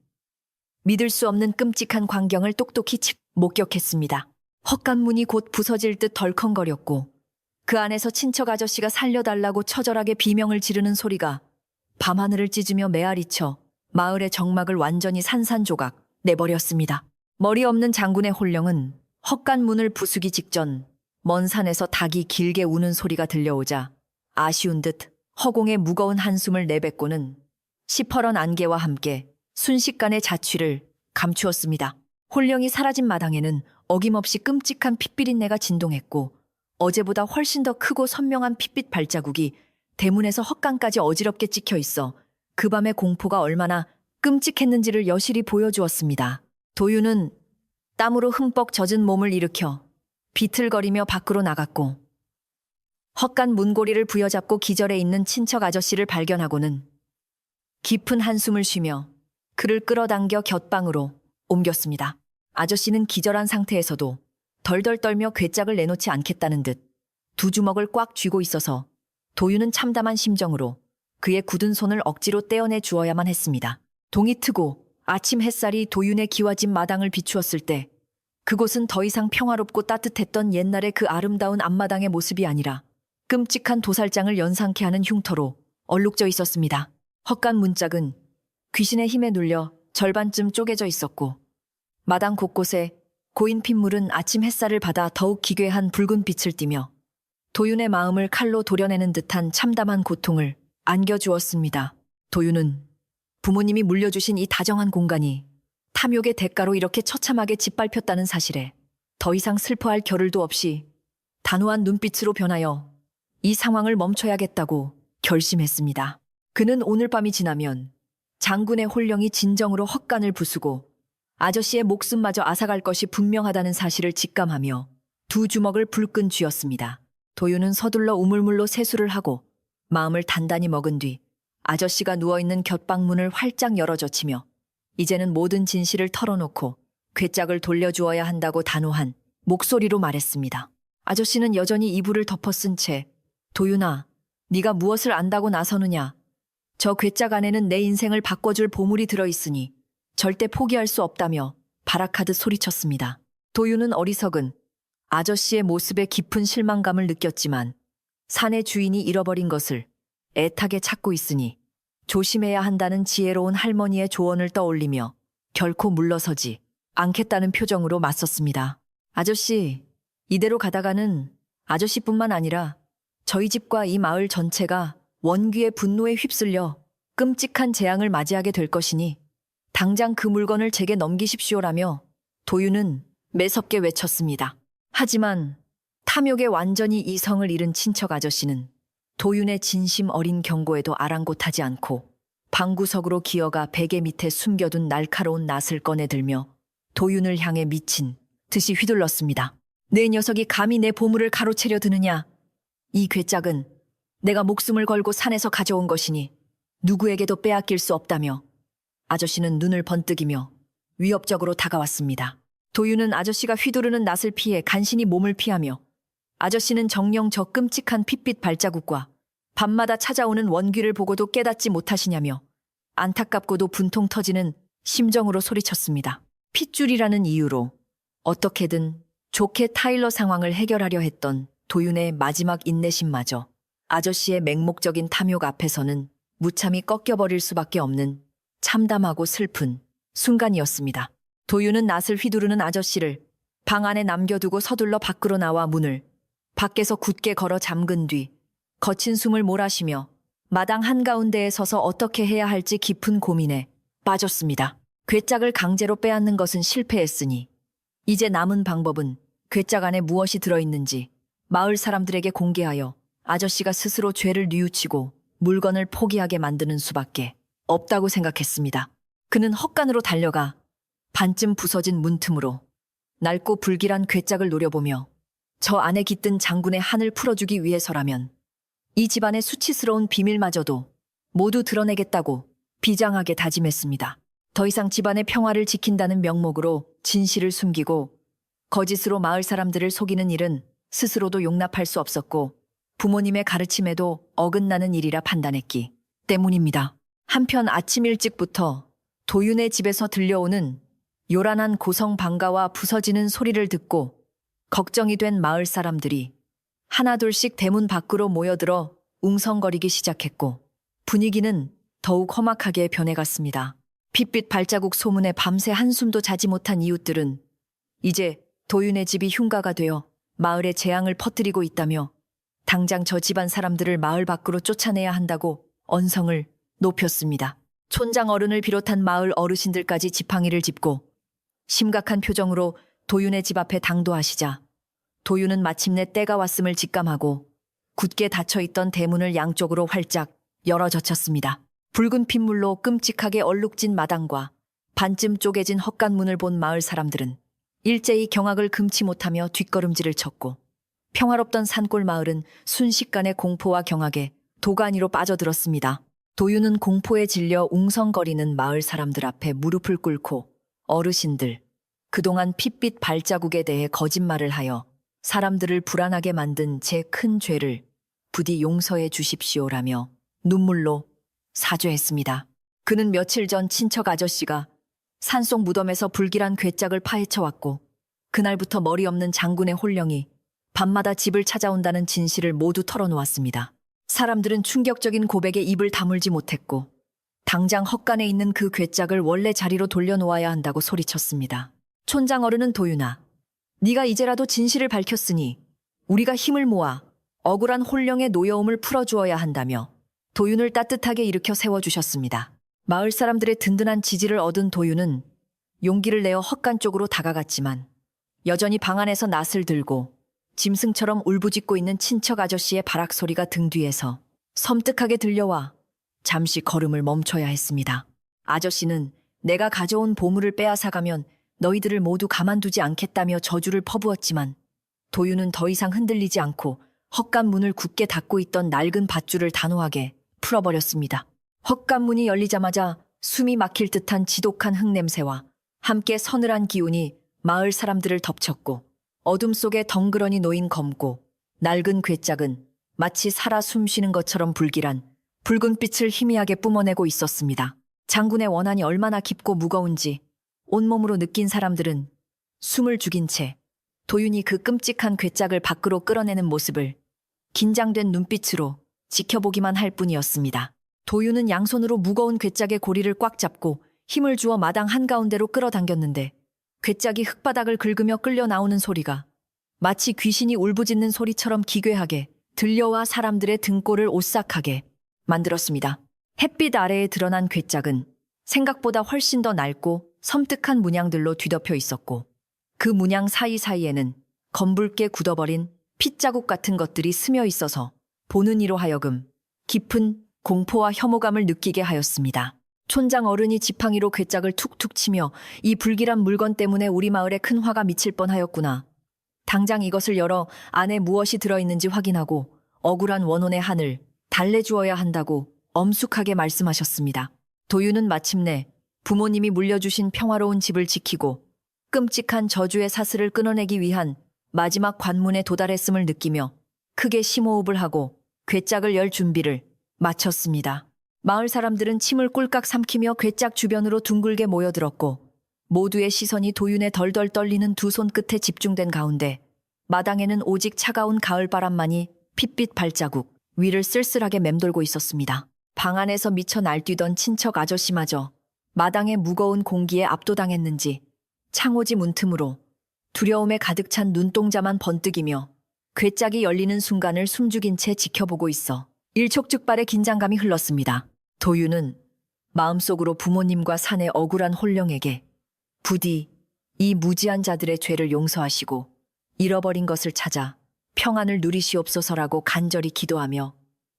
믿을 수 없는 끔찍한 광경을 똑똑히 목격했습니다. 헛간 문이 곧 부서질 듯 덜컹거렸고 그 안에서 친척 아저씨가 살려달라고 처절하게 비명을 지르는 소리가 밤하늘을 찢으며 메아리쳐 마을의 정막을 완전히 산산조각 내버렸습니다. 머리 없는 장군의 혼령은 헛간 문을 부수기 직전 먼 산에서 닭이 길게 우는 소리가 들려오자 아쉬운 듯 허공에 무거운 한숨을 내뱉고는 시퍼런 안개와 함께 순식간에 자취를 감추었습니다. 혼령이 사라진 마당에는 어김없이 끔찍한 핏비린내가 진동했고 어제보다 훨씬 더 크고 선명한 핏빛 발자국이 대문에서 헛간까지 어지럽게 찍혀 있어 그 밤의 공포가 얼마나 끔찍했는지를 여실히 보여주었습니다. 도윤은 땀으로 흠뻑 젖은 몸을 일으켜 비틀거리며 밖으로 나갔고 헛간 문고리를 부여잡고 기절해 있는 친척 아저씨를 발견하고는 깊은 한숨을 쉬며 그를 끌어당겨 곁방으로 옮겼습니다. 아저씨는 기절한 상태에서도 덜덜 떨며 괴짝을 내놓지 않겠다는 듯 두 주먹을 꽉 쥐고 있어서 도윤은 참담한 심정으로 그의 굳은 손을 억지로 떼어내 주어야만 했습니다. 동이 트고 아침 햇살이 도윤의 기와진 마당을 비추었을 때 그곳은 더 이상 평화롭고 따뜻했던 옛날의 그 아름다운 앞마당의 모습이 아니라 끔찍한 도살장을 연상케 하는 흉터로 얼룩져 있었습니다. 헛간 문짝은 귀신의 힘에 눌려 절반쯤 쪼개져 있었고 마당 곳곳에 고인 핏물은 아침 햇살을 받아 더욱 기괴한 붉은 빛을 띠며 도윤의 마음을 칼로 도려내는 듯한 참담한 고통을 안겨주었습니다. 도윤은 부모님이 물려주신 이 다정한 공간이 탐욕의 대가로 이렇게 처참하게 짓밟혔다는 사실에 더 이상 슬퍼할 겨를도 없이 단호한 눈빛으로 변하여 이 상황을 멈춰야겠다고 결심했습니다. 그는 오늘 밤이 지나면 장군의 혼령이 진정으로 헛간을 부수고 아저씨의 목숨마저 앗아갈 것이 분명하다는 사실을 직감하며 두 주먹을 불끈 쥐었습니다. 도윤은 서둘러 우물물로 세수를 하고 마음을 단단히 먹은 뒤 아저씨가 누워있는 곁방문을 활짝 열어젖히며 이제는 모든 진실을 털어놓고 괴짝을 돌려주어야 한다고 단호한 목소리로 말했습니다. 아저씨는 여전히 이불을 덮어쓴 채 도윤아, 네가 무엇을 안다고 나서느냐. 저 괴짝 안에는 내 인생을 바꿔줄 보물이 들어있으니 절대 포기할 수 없다며 발악하듯 소리쳤습니다. 도윤은 어리석은 아저씨의 모습에 깊은 실망감을 느꼈지만 산의 주인이 잃어버린 것을 애타게 찾고 있으니 조심해야 한다는 지혜로운 할머니의 조언을 떠올리며 결코 물러서지 않겠다는 표정으로 맞섰습니다. 아저씨, 이대로 가다가는 아저씨뿐만 아니라 저희 집과 이 마을 전체가 원귀의 분노에 휩쓸려 끔찍한 재앙을 맞이하게 될 것이니 당장 그 물건을 제게 넘기십시오라며 도윤은 매섭게 외쳤습니다. 하지만 탐욕에 완전히 이성을 잃은 친척 아저씨는 도윤의 진심 어린 경고에도 아랑곳하지 않고 방구석으로 기어가 베개 밑에 숨겨둔 날카로운 낫을 꺼내들며 도윤을 향해 미친 듯이 휘둘렀습니다. 내 녀석이 감히 내 보물을 가로채려 드느냐. 이 괴짝은 내가 목숨을 걸고 산에서 가져온 것이니 누구에게도 빼앗길 수 없다며 아저씨는 눈을 번뜩이며 위협적으로 다가왔습니다. 도윤은 아저씨가 휘두르는 낫을 피해 간신히 몸을 피하며 아저씨는 정녕 저 끔찍한 핏빛 발자국과 밤마다 찾아오는 원귀를 보고도 깨닫지 못하시냐며 안타깝고도 분통 터지는 심정으로 소리쳤습니다. 핏줄이라는 이유로 어떻게든 좋게 타일러 상황을 해결하려 했던 도윤의 마지막 인내심마저 아저씨의 맹목적인 탐욕 앞에서는 무참히 꺾여버릴 수밖에 없는 참담하고 슬픈 순간이었습니다. 도윤은 낫을 휘두르는 아저씨를 방 안에 남겨두고 서둘러 밖으로 나와 문을 밖에서 굳게 걸어 잠근 뒤 거친 숨을 몰아쉬며 마당 한가운데에 서서 어떻게 해야 할지 깊은 고민에 빠졌습니다. 괴짝을 강제로 빼앗는 것은 실패했으니 이제 남은 방법은 괴짝 안에 무엇이 들어있는지 마을 사람들에게 공개하여 아저씨가 스스로 죄를 뉘우치고 물건을 포기하게 만드는 수밖에 없다고 생각했습니다. 그는 헛간으로 달려가 반쯤 부서진 문틈으로 낡고 불길한 괴짝을 노려보며 저 안에 깃든 장군의 한을 풀어주기 위해서라면 이 집안의 수치스러운 비밀마저도 모두 드러내겠다고 비장하게 다짐했습니다. 더 이상 집안의 평화를 지킨다는 명목으로 진실을 숨기고 거짓으로 마을 사람들을 속이는 일은 스스로도 용납할 수 없었고 부모님의 가르침에도 어긋나는 일이라 판단했기 때문입니다. 한편 아침 일찍부터 도윤의 집에서 들려오는 요란한 고성 방가와 부서지는 소리를 듣고 걱정이 된 마을 사람들이 하나둘씩 대문 밖으로 모여들어 웅성거리기 시작했고 분위기는 더욱 험악하게 변해갔습니다. 핏빛 발자국 소문에 밤새 한숨도 자지 못한 이웃들은 이제 도윤의 집이 흉가가 되어 마을에 재앙을 퍼뜨리고 있다며 당장 저 집안 사람들을 마을 밖으로 쫓아내야 한다고 언성을 높였습니다. 촌장 어른을 비롯한 마을 어르신들까지 지팡이를 짚고 심각한 표정으로 도윤의 집 앞에 당도하시자 도윤은 마침내 때가 왔음을 직감하고 굳게 닫혀있던 대문을 양쪽으로 활짝 열어젖혔습니다. 붉은 핏물로 끔찍하게 얼룩진 마당과 반쯤 쪼개진 헛간문을 본 마을 사람들은 일제히 경악을 금치 못하며 뒷걸음질을 쳤고 평화롭던 산골 마을은 순식간에 공포와 경악에 도가니로 빠져들었습니다. 도윤은 공포에 질려 웅성거리는 마을 사람들 앞에 무릎을 꿇고 어르신들, 그동안 핏빛 발자국에 대해 거짓말을 하여 사람들을 불안하게 만든 제 큰 죄를 부디 용서해 주십시오라며 눈물로 사죄했습니다. 그는 며칠 전 친척 아저씨가 산속 무덤에서 불길한 괴짝을 파헤쳐왔고 그날부터 머리 없는 장군의 홀령이 밤마다 집을 찾아온다는 진실을 모두 털어놓았습니다. 사람들은 충격적인 고백에 입을 다물지 못했고 당장 헛간에 있는 그 괴짝을 원래 자리로 돌려놓아야 한다고 소리쳤습니다. 촌장 어른은 도윤아, 네가 이제라도 진실을 밝혔으니 우리가 힘을 모아 억울한 홀령의 노여움을 풀어주어야 한다며 도윤을 따뜻하게 일으켜 세워주셨습니다. 마을 사람들의 든든한 지지를 얻은 도윤은 용기를 내어 헛간 쪽으로 다가갔지만 여전히 방 안에서 낫을 들고 짐승처럼 울부짖고 있는 친척 아저씨의 바락 소리가 등 뒤에서 섬뜩하게 들려와 잠시 걸음을 멈춰야 했습니다. 아저씨는 내가 가져온 보물을 빼앗아가면 너희들을 모두 가만두지 않겠다며 저주를 퍼부었지만 도윤은 더 이상 흔들리지 않고 헛간 문을 굳게 닫고 있던 낡은 밧줄을 단호하게 풀어버렸습니다. 헛간 문이 열리자마자 숨이 막힐 듯한 지독한 흙냄새와 함께 서늘한 기운이 마을 사람들을 덮쳤고 어둠 속에 덩그러니 놓인 검고 낡은 괴짝은 마치 살아 숨쉬는 것처럼 불길한 붉은 빛을 희미하게 뿜어내고 있었습니다. 장군의 원한이 얼마나 깊고 무거운지 온몸으로 느낀 사람들은 숨을 죽인 채 도윤이 그 끔찍한 괴짝을 밖으로 끌어내는 모습을 긴장된 눈빛으로 지켜보기만 할 뿐이었습니다. 도윤은 양손으로 무거운 괴짝의 고리를 꽉 잡고 힘을 주어 마당 한가운데로 끌어당겼는데 괴짝이 흙바닥을 긁으며 끌려 나오는 소리가 마치 귀신이 울부짖는 소리처럼 기괴하게 들려와 사람들의 등골을 오싹하게 만들었습니다. 햇빛 아래에 드러난 괴짝은 생각보다 훨씬 더 낡고 섬뜩한 문양들로 뒤덮여 있었고 그 문양 사이사이에는 검붉게 굳어버린 핏자국 같은 것들이 스며 있어서 보는 이로 하여금 깊은 공포와 혐오감을 느끼게 하였습니다. 촌장 어른이 지팡이로 괴짝을 툭툭 치며 이 불길한 물건 때문에 우리 마을에 큰 화가 미칠 뻔하였구나. 당장 이것을 열어 안에 무엇이 들어있는지 확인하고 억울한 원혼의 한을 달래주어야 한다고 엄숙하게 말씀하셨습니다. 도윤은 마침내 부모님이 물려주신 평화로운 집을 지키고 끔찍한 저주의 사슬을 끊어내기 위한 마지막 관문에 도달했음을 느끼며 크게 심호흡을 하고 괴짝을 열 준비를 마쳤습니다. 마을 사람들은 침을 꿀깍 삼키며 괴짝 주변으로 둥글게 모여들었고 모두의 시선이 도윤의 덜덜 떨리는 두 손 끝에 집중된 가운데 마당에는 오직 차가운 가을바람만이 핏빛 발자국 위를 쓸쓸하게 맴돌고 있었습니다. 방 안에서 미쳐 날뛰던 친척 아저씨마저 마당의 무거운 공기에 압도당했는지 창호지 문틈으로 두려움에 가득 찬 눈동자만 번뜩이며 괴짝이 열리는 순간을 숨죽인 채 지켜보고 있어 일촉즉발의 긴장감이 흘렀습니다. 도윤은 마음속으로 부모님과 산의 억울한 홀령에게 부디 이 무지한 자들의 죄를 용서하시고 잃어버린 것을 찾아 평안을 누리시옵소서라고 간절히 기도하며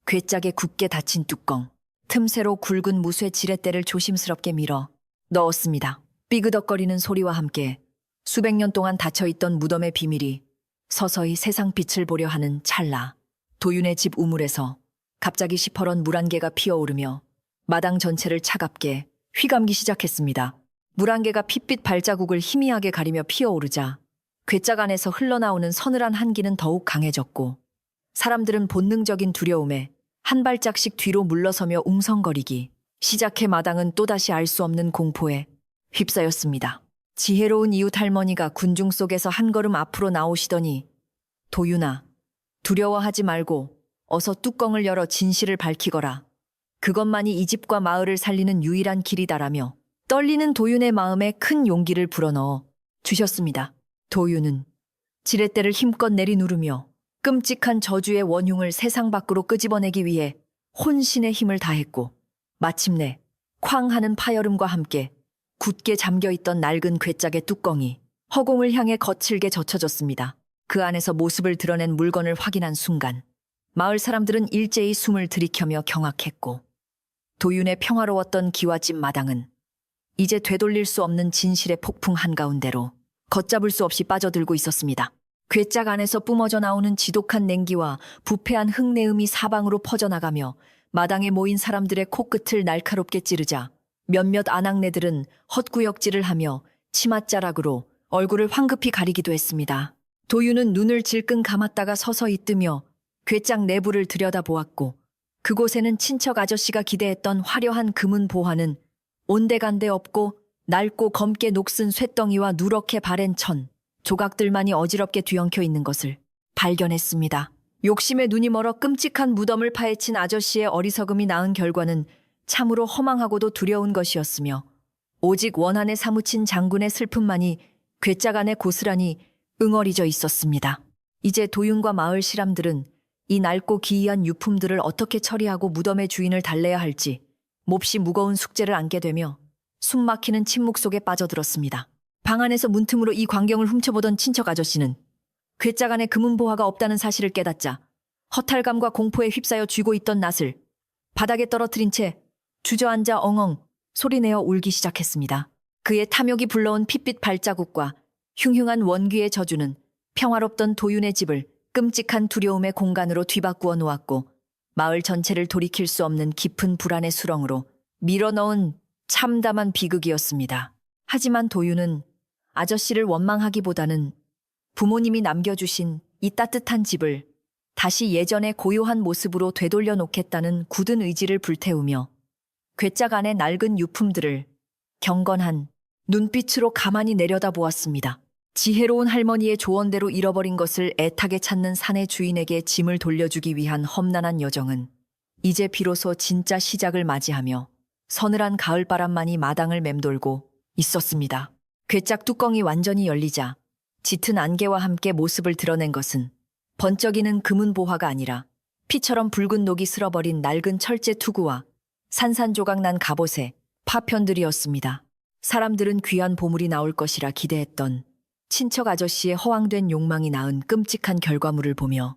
괴짝에 굳게 닫힌 뚜껑, 틈새로 굵은 무쇠 지렛대를 조심스럽게 밀어 넣었습니다. 삐그덕거리는 소리와 함께 수백 년 동안 닫혀있던 무덤의 비밀이 서서히 세상 빛을 보려 하는 찰나 도윤의 집 우물에서 갑자기 시퍼런 물 한 개가 피어오르며 마당 전체를 차갑게 휘감기 시작했습니다. 물 한 개가 핏빛 발자국을 희미하게 가리며 피어오르자 괴짝 안에서 흘러나오는 서늘한 한기는 더욱 강해졌고 사람들은 본능적인 두려움에 한 발짝씩 뒤로 물러서며 웅성거리기 시작해 마당은 또다시 알 수 없는 공포에 휩싸였습니다. 지혜로운 이웃 할머니가 군중 속에서 한 걸음 앞으로 나오시더니 도윤아, 두려워하지 말고 어서 뚜껑을 열어 진실을 밝히거라. 그것만이 이 집과 마을을 살리는 유일한 길이다라며 떨리는 도윤의 마음에 큰 용기를 불어넣어 주셨습니다. 도윤은 지렛대를 힘껏 내리누르며 끔찍한 저주의 원흉을 세상 밖으로 끄집어내기 위해 혼신의 힘을 다했고 마침내 쾅 하는 파열음과 함께 굳게 잠겨있던 낡은 괴짝의 뚜껑이 허공을 향해 거칠게 젖혀졌습니다. 그 안에서 모습을 드러낸 물건을 확인한 순간 마을 사람들은 일제히 숨을 들이켜며 경악했고 도윤의 평화로웠던 기와집 마당은 이제 되돌릴 수 없는 진실의 폭풍 한가운데로 걷잡을 수 없이 빠져들고 있었습니다. 괴짝 안에서 뿜어져 나오는 지독한 냉기와 부패한 흙내음이 사방으로 퍼져나가며 마당에 모인 사람들의 코끝을 날카롭게 찌르자 몇몇 아낙네들은 헛구역질을 하며 치맛자락으로 얼굴을 황급히 가리기도 했습니다. 도윤은 눈을 질끈 감았다가 서서히 뜨며 괴짝 내부를 들여다보았고 그곳에는 친척 아저씨가 기대했던 화려한 금은 보화는 온데간데 없고 낡고 검게 녹슨 쇳덩이와 누렇게 바랜 천, 조각들만이 어지럽게 뒤엉켜 있는 것을 발견했습니다. 욕심에 눈이 멀어 끔찍한 무덤을 파헤친 아저씨의 어리석음이 낳은 결과는 참으로 허망하고도 두려운 것이었으며 오직 원한에 사무친 장군의 슬픔만이 괴짝 안에 고스란히 응어리져 있었습니다. 이제 도윤과 마을 시람들은 이 낡고 기이한 유품들을 어떻게 처리하고 무덤의 주인을 달래야 할지 몹시 무거운 숙제를 안게 되며 숨막히는 침묵 속에 빠져들었습니다. 방 안에서 문틈으로 이 광경을 훔쳐보던 친척 아저씨는 괴짝 안에 금은보화가 없다는 사실을 깨닫자 허탈감과 공포에 휩싸여 쥐고 있던 낫을 바닥에 떨어뜨린 채 주저앉아 엉엉 소리내어 울기 시작했습니다. 그의 탐욕이 불러온 핏빛 발자국과 흉흉한 원귀의 저주는 평화롭던 도윤의 집을 끔찍한 두려움의 공간으로 뒤바꾸어 놓았고 마을 전체를 돌이킬 수 없는 깊은 불안의 수렁으로 밀어넣은 참담한 비극이었습니다. 하지만 도윤은 아저씨를 원망하기보다는 부모님이 남겨주신 이 따뜻한 집을 다시 예전의 고요한 모습으로 되돌려 놓겠다는 굳은 의지를 불태우며 괴짝 안의 낡은 유품들을 경건한 눈빛으로 가만히 내려다보았습니다. 지혜로운 할머니의 조언대로 잃어버린 것을 애타게 찾는 사내 주인에게 짐을 돌려주기 위한 험난한 여정은 이제 비로소 진짜 시작을 맞이하며 서늘한 가을바람만이 마당을 맴돌고 있었습니다. 괴짝 뚜껑이 완전히 열리자 짙은 안개와 함께 모습을 드러낸 것은 번쩍이는 금은보화가 아니라 피처럼 붉은 녹이 쓸어버린 낡은 철제 투구와 산산조각난 갑옷의 파편들이었습니다. 사람들은 귀한 보물이 나올 것이라 기대했던 친척 아저씨의 허황된 욕망이 낳은 끔찍한 결과물을 보며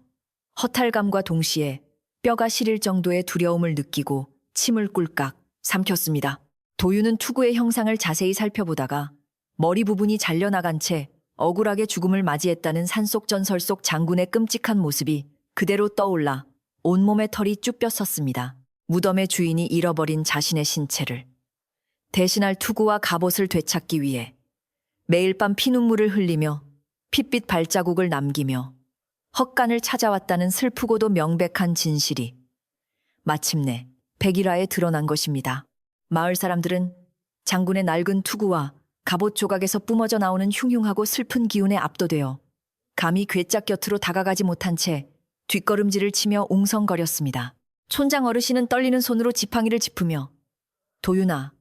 허탈감과 동시에 뼈가 시릴 정도의 두려움을 느끼고 침을 꿀깍 삼켰습니다. 도윤은 투구의 형상을 자세히 살펴보다가 머리 부분이 잘려나간 채 억울하게 죽음을 맞이했다는 산속전설 속 장군의 끔찍한 모습이 그대로 떠올라 온몸에 털이 쭉 뼈섰습니다. 무덤의 주인이 잃어버린 자신의 신체를 대신할 투구와 갑옷을 되찾기 위해 매일 밤 피눈물을 흘리며 핏빛 발자국을 남기며 헛간을 찾아왔다는 슬프고도 명백한 진실이 마침내 백일화에 드러난 것입니다. 마을 사람들은 장군의 낡은 투구와 갑옷 조각에서 뿜어져 나오는 흉흉하고 슬픈 기운에 압도되어 감히 괴짝 곁으로 다가가지 못한 채 뒷걸음질을 치며 웅성거렸습니다. 촌장 어르신은 떨리는 손으로 지팡이를 짚으며 도윤아,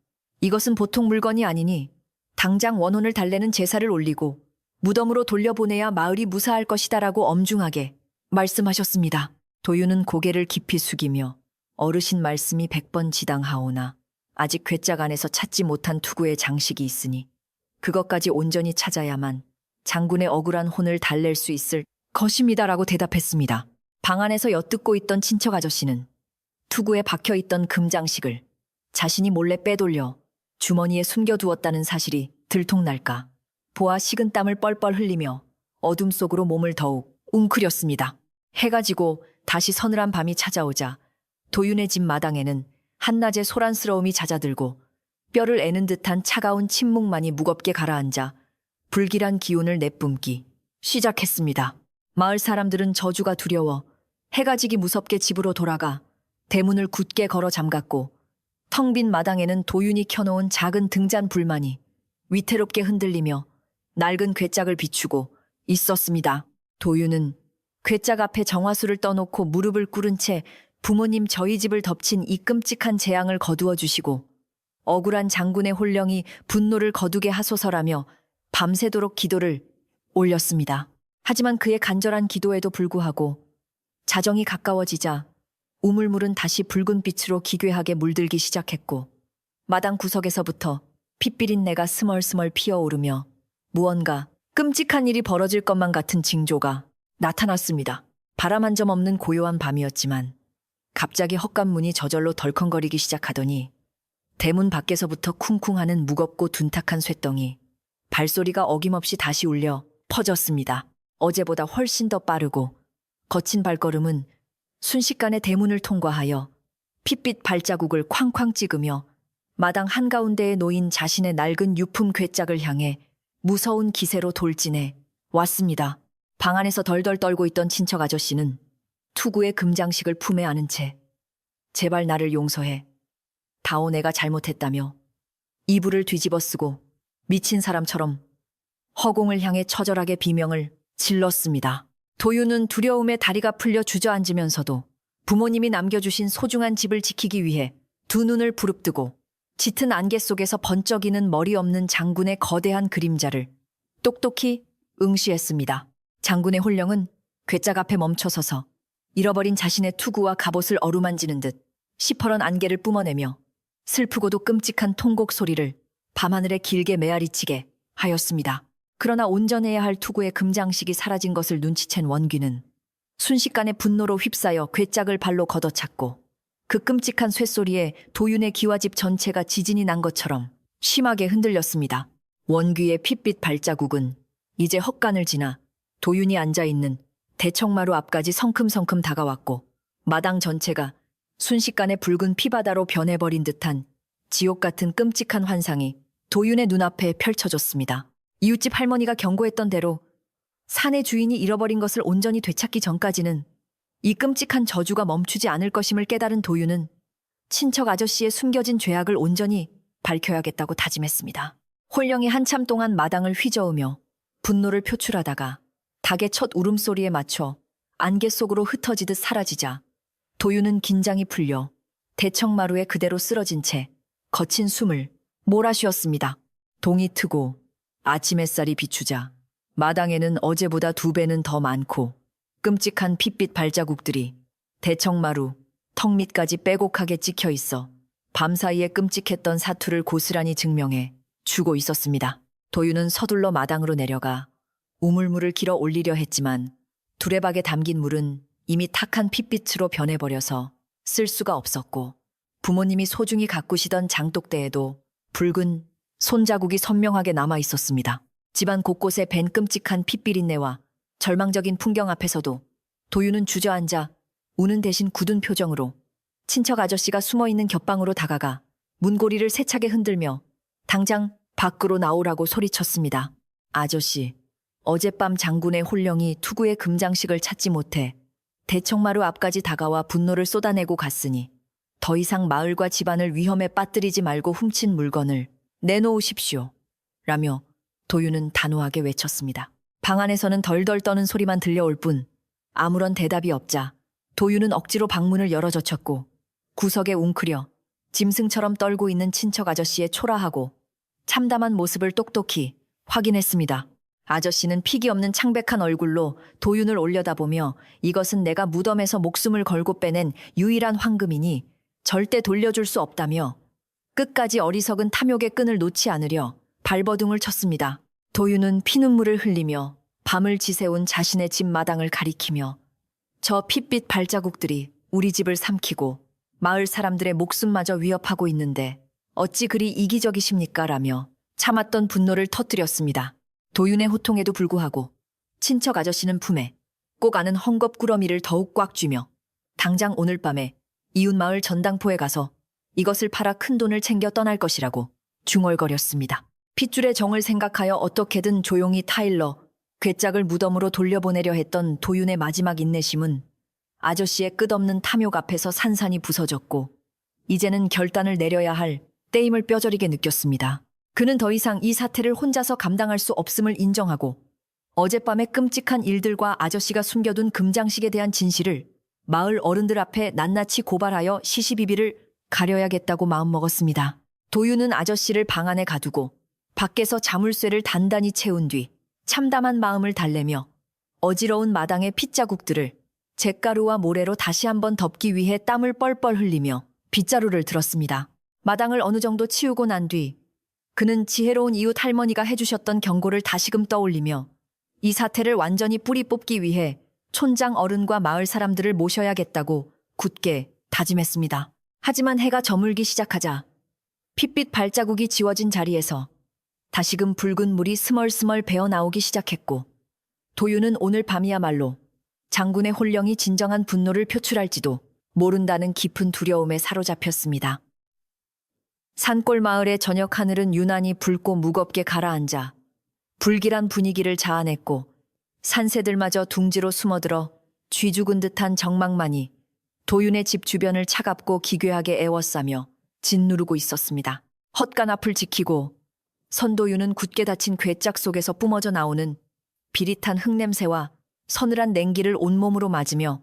이것은 보통 물건이 아니니 당장 원혼을 달래는 제사를 올리고 무덤으로 돌려보내야 마을이 무사할 것이다라고 엄중하게 말씀하셨습니다. 도윤은 고개를 깊이 숙이며 어르신 말씀이 100번 지당하오나 아직 괴짝 안에서 찾지 못한 투구의 장식이 있으니 그것까지 온전히 찾아야만 장군의 억울한 혼을 달랠 수 있을 것입니다라고 대답했습니다. 방 안에서 엿듣고 있던 친척 아저씨는 투구에 박혀있던 금장식을 자신이 몰래 빼돌려 주머니에 숨겨두었다는 사실이 들통날까 보아 식은 땀을 뻘뻘 흘리며 어둠 속으로 몸을 더욱 웅크렸습니다. 해가 지고 다시 서늘한 밤이 찾아오자 도윤의 집 마당에는 한낮의 소란스러움이 잦아들고 뼈를 애는 듯한 차가운 침묵만이 무겁게 가라앉아 불길한 기운을 내뿜기 시작했습니다. 마을 사람들은 저주가 두려워 해가 지기 무섭게 집으로 돌아가 대문을 굳게 걸어 잠갔고 텅 빈 마당에는 도윤이 켜놓은 작은 등잔 불만이 위태롭게 흔들리며 낡은 괴짝을 비추고 있었습니다. 도윤은 괴짝 앞에 정화수를 떠놓고 무릎을 꿇은 채 부모님 저희 집을 덮친 이 끔찍한 재앙을 거두어 주시고 억울한 장군의 혼령이 분노를 거두게 하소서라며 밤새도록 기도를 올렸습니다. 하지만 그의 간절한 기도에도 불구하고 자정이 가까워지자 우물물은 다시 붉은 빛으로 기괴하게 물들기 시작했고 마당 구석에서부터 핏비린내가 스멀스멀 피어오르며 무언가 끔찍한 일이 벌어질 것만 같은 징조가 나타났습니다. 바람 한 점 없는 고요한 밤이었지만 갑자기 헛간문이 저절로 덜컹거리기 시작하더니 대문 밖에서부터 쿵쿵하는 무겁고 둔탁한 쇳덩이, 발소리가 어김없이 다시 울려 퍼졌습니다. 어제보다 훨씬 더 빠르고 거친 발걸음은 순식간에 대문을 통과하여 핏빛 발자국을 쾅쾅 찍으며 마당 한가운데에 놓인 자신의 낡은 유품 괴짝을 향해 무서운 기세로 돌진해 왔습니다. 방 안에서 덜덜 떨고 있던 친척 아저씨는 투구의 금장식을 품에 안은 채 제발 나를 용서해. 다오 내가 잘못했다며 이불을 뒤집어 쓰고 미친 사람처럼 허공을 향해 처절하게 비명을 질렀습니다. 도윤은 두려움에 다리가 풀려 주저앉으면서도 부모님이 남겨주신 소중한 집을 지키기 위해 두 눈을 부릅뜨고 짙은 안개 속에서 번쩍이는 머리 없는 장군의 거대한 그림자를 똑똑히 응시했습니다. 장군의 혼령은 괴짝 앞에 멈춰서서 잃어버린 자신의 투구와 갑옷을 어루만지는 듯 시퍼런 안개를 뿜어내며 슬프고도 끔찍한 통곡 소리를 밤하늘에 길게 메아리치게 하였습니다. 그러나 온전해야 할 투구의 금장식이 사라진 것을 눈치챈 원귀는 순식간에 분노로 휩싸여 괴짝을 발로 걷어찼고 그 끔찍한 쇳소리에 도윤의 기와집 전체가 지진이 난 것처럼 심하게 흔들렸습니다. 원귀의 핏빛 발자국은 이제 헛간을 지나 도윤이 앉아있는 대청마루 앞까지 성큼성큼 다가왔고 마당 전체가 순식간에 붉은 피바다로 변해버린 듯한 지옥 같은 끔찍한 환상이 도윤의 눈앞에 펼쳐졌습니다. 이웃집 할머니가 경고했던 대로 산의 주인이 잃어버린 것을 온전히 되찾기 전까지는 이 끔찍한 저주가 멈추지 않을 것임을 깨달은 도윤은 친척 아저씨의 숨겨진 죄악을 온전히 밝혀야겠다고 다짐했습니다. 혼령이 한참 동안 마당을 휘저으며 분노를 표출하다가 닭의 첫 울음소리에 맞춰 안개 속으로 흩어지듯 사라지자 도윤은 긴장이 풀려 대청마루에 그대로 쓰러진 채 거친 숨을 몰아쉬었습니다. 동이 트고 아침 햇살이 비추자 마당에는 어제보다 2배는 더 많고 끔찍한 핏빛 발자국들이 대청마루 턱 밑까지 빼곡하게 찍혀 있어 밤사이에 끔찍했던 사투를 고스란히 증명해 주고 있었습니다. 도윤은 서둘러 마당으로 내려가 우물물을 길어 올리려 했지만 두레박에 담긴 물은 이미 탁한 핏빛으로 변해버려서 쓸 수가 없었고 부모님이 소중히 가꾸시던 장독대에도 붉은 손자국이 선명하게 남아 있었습니다. 집안 곳곳에 밴 끔찍한 핏비린내와 절망적인 풍경 앞에서도 도윤은 주저앉아 우는 대신 굳은 표정으로 친척 아저씨가 숨어있는 곁방으로 다가가 문고리를 세차게 흔들며 당장 밖으로 나오라고 소리쳤습니다. 아저씨, 어젯밤 장군의 혼령이 투구의 금장식을 찾지 못해 대청마루 앞까지 다가와 분노를 쏟아내고 갔으니 더 이상 마을과 집안을 위험에 빠뜨리지 말고 훔친 물건을 내놓으십시오. 라며 도윤은 단호하게 외쳤습니다. 방 안에서는 덜덜 떠는 소리만 들려올 뿐 아무런 대답이 없자 도윤은 억지로 방문을 열어젖혔고 구석에 웅크려 짐승처럼 떨고 있는 친척 아저씨의 초라하고 참담한 모습을 똑똑히 확인했습니다. 아저씨는 피기 없는 창백한 얼굴로 도윤을 올려다보며 이것은 내가 무덤에서 목숨을 걸고 빼낸 유일한 황금이니 절대 돌려줄 수 없다며 끝까지 어리석은 탐욕의 끈을 놓지 않으려 발버둥을 쳤습니다. 도윤은 피눈물을 흘리며 밤을 지새운 자신의 집 마당을 가리키며 저 핏빛 발자국들이 우리 집을 삼키고 마을 사람들의 목숨마저 위협하고 있는데 어찌 그리 이기적이십니까? 라며 참았던 분노를 터뜨렸습니다. 도윤의 호통에도 불구하고 친척 아저씨는 품에 꼭 안은 헝겊꾸러미를 더욱 꽉 쥐며 당장 오늘 밤에 이웃 마을 전당포에 가서 이것을 팔아 큰 돈을 챙겨 떠날 것이라고 중얼거렸습니다. 핏줄의 정을 생각하여 어떻게든 조용히 타일러 괴짝을 무덤으로 돌려보내려 했던 도윤의 마지막 인내심은 아저씨의 끝없는 탐욕 앞에서 산산이 부서졌고 이제는 결단을 내려야 할 때임을 뼈저리게 느꼈습니다. 그는 더 이상 이 사태를 혼자서 감당할 수 없음을 인정하고 어젯밤의 끔찍한 일들과 아저씨가 숨겨둔 금장식에 대한 진실을 마을 어른들 앞에 낱낱이 고발하여 시시비비를 가려야겠다고 마음먹었습니다. 도윤은 아저씨를 방 안에 가두고 밖에서 자물쇠를 단단히 채운 뒤 참담한 마음을 달래며 어지러운 마당의 핏자국들을 잿가루와 모래로 다시 한번 덮기 위해 땀을 뻘뻘 흘리며 빗자루를 들었습니다. 마당을 어느 정도 치우고 난 뒤 그는 지혜로운 이웃 할머니가 해주셨던 경고를 다시금 떠올리며 이 사태를 완전히 뿌리 뽑기 위해 촌장 어른과 마을 사람들을 모셔야겠다고 굳게 다짐했습니다. 하지만 해가 저물기 시작하자 핏빛 발자국이 지워진 자리에서 다시금 붉은 물이 스멀스멀 배어나오기 시작했고 도윤은 오늘 밤이야말로 장군의 혼령이 진정한 분노를 표출할지도 모른다는 깊은 두려움에 사로잡혔습니다. 산골 마을의 저녁 하늘은 유난히 붉고 무겁게 가라앉아 불길한 분위기를 자아냈고 산새들마저 둥지로 숨어들어 쥐 죽은 듯한 정막만이 도윤의 집 주변을 차갑고 기괴하게 에워싸며 짓누르고 있었습니다. 헛간 앞을 지키고 선도윤은 굳게 닫힌 괴짝 속에서 뿜어져 나오는 비릿한 흙냄새와 서늘한 냉기를 온몸으로 맞으며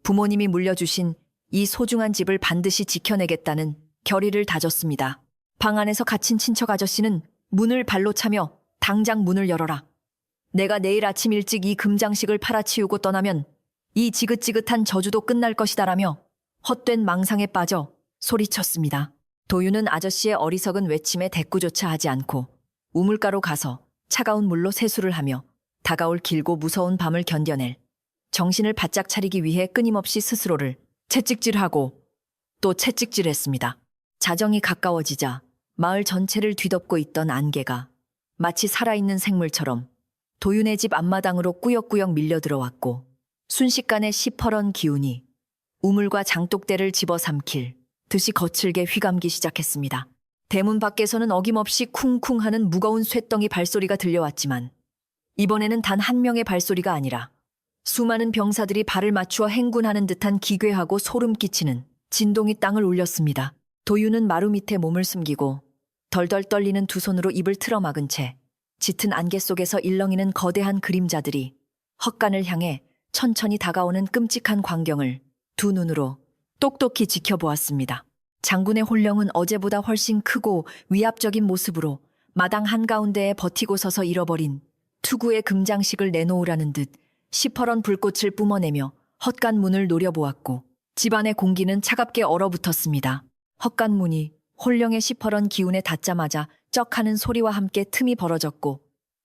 부모님이 물려주신 이 소중한 집을 반드시 지켜내겠다는 결의를 다졌습니다. 방 안에서 갇힌 친척 아저씨는 문을 발로 차며 당장 문을 열어라. 내가 내일 아침 일찍 이 금장식을 팔아치우고 떠나면 이 지긋지긋한 저주도 끝날 것이다라며 헛된 망상에 빠져 소리쳤습니다. 도윤은 아저씨의 어리석은 외침에 대꾸조차 하지 않고 우물가로 가서 차가운 물로 세수를 하며 다가올 길고 무서운 밤을 견뎌낼 정신을 바짝 차리기 위해 끊임없이 스스로를 채찍질하고 또 채찍질했습니다. 자정이 가까워지자 마을 전체를 뒤덮고 있던 안개가 마치 살아있는 생물처럼 도윤의 집 앞마당으로 꾸역꾸역 밀려들어왔고 순식간에 시퍼런 기운이 우물과 장독대를 집어삼킬 듯이 거칠게 휘감기 시작했습니다. 대문 밖에서는 어김없이 쿵쿵하는 무거운 쇳덩이 발소리가 들려왔지만 이번에는 단 한 명의 발소리가 아니라 수많은 병사들이 발을 맞추어 행군하는 듯한 기괴하고 소름 끼치는 진동이 땅을 울렸습니다. 도윤은 마루 밑에 몸을 숨기고 덜덜 떨리는 두 손으로 입을 틀어막은 채 짙은 안개 속에서 일렁이는 거대한 그림자들이 헛간을 향해 천천히 다가오는 끔찍한 광경을 두 눈으로 똑똑히 지켜보았습니다. 장군의 혼령은 어제보다 훨씬 크고 위압적인 모습으로 마당 한가운데에 버티고 서서 잃어버린 투구의 금장식을 내놓으라는 듯 시퍼런 불꽃을 뿜어내며 헛간 문을 노려보았고 집안의 공기는 차갑게 얼어붙었습니다. 헛간 문이 혼령의 시퍼런 기운에 닿자마자 쩍하는 소리와 함께 틈이 벌어졌고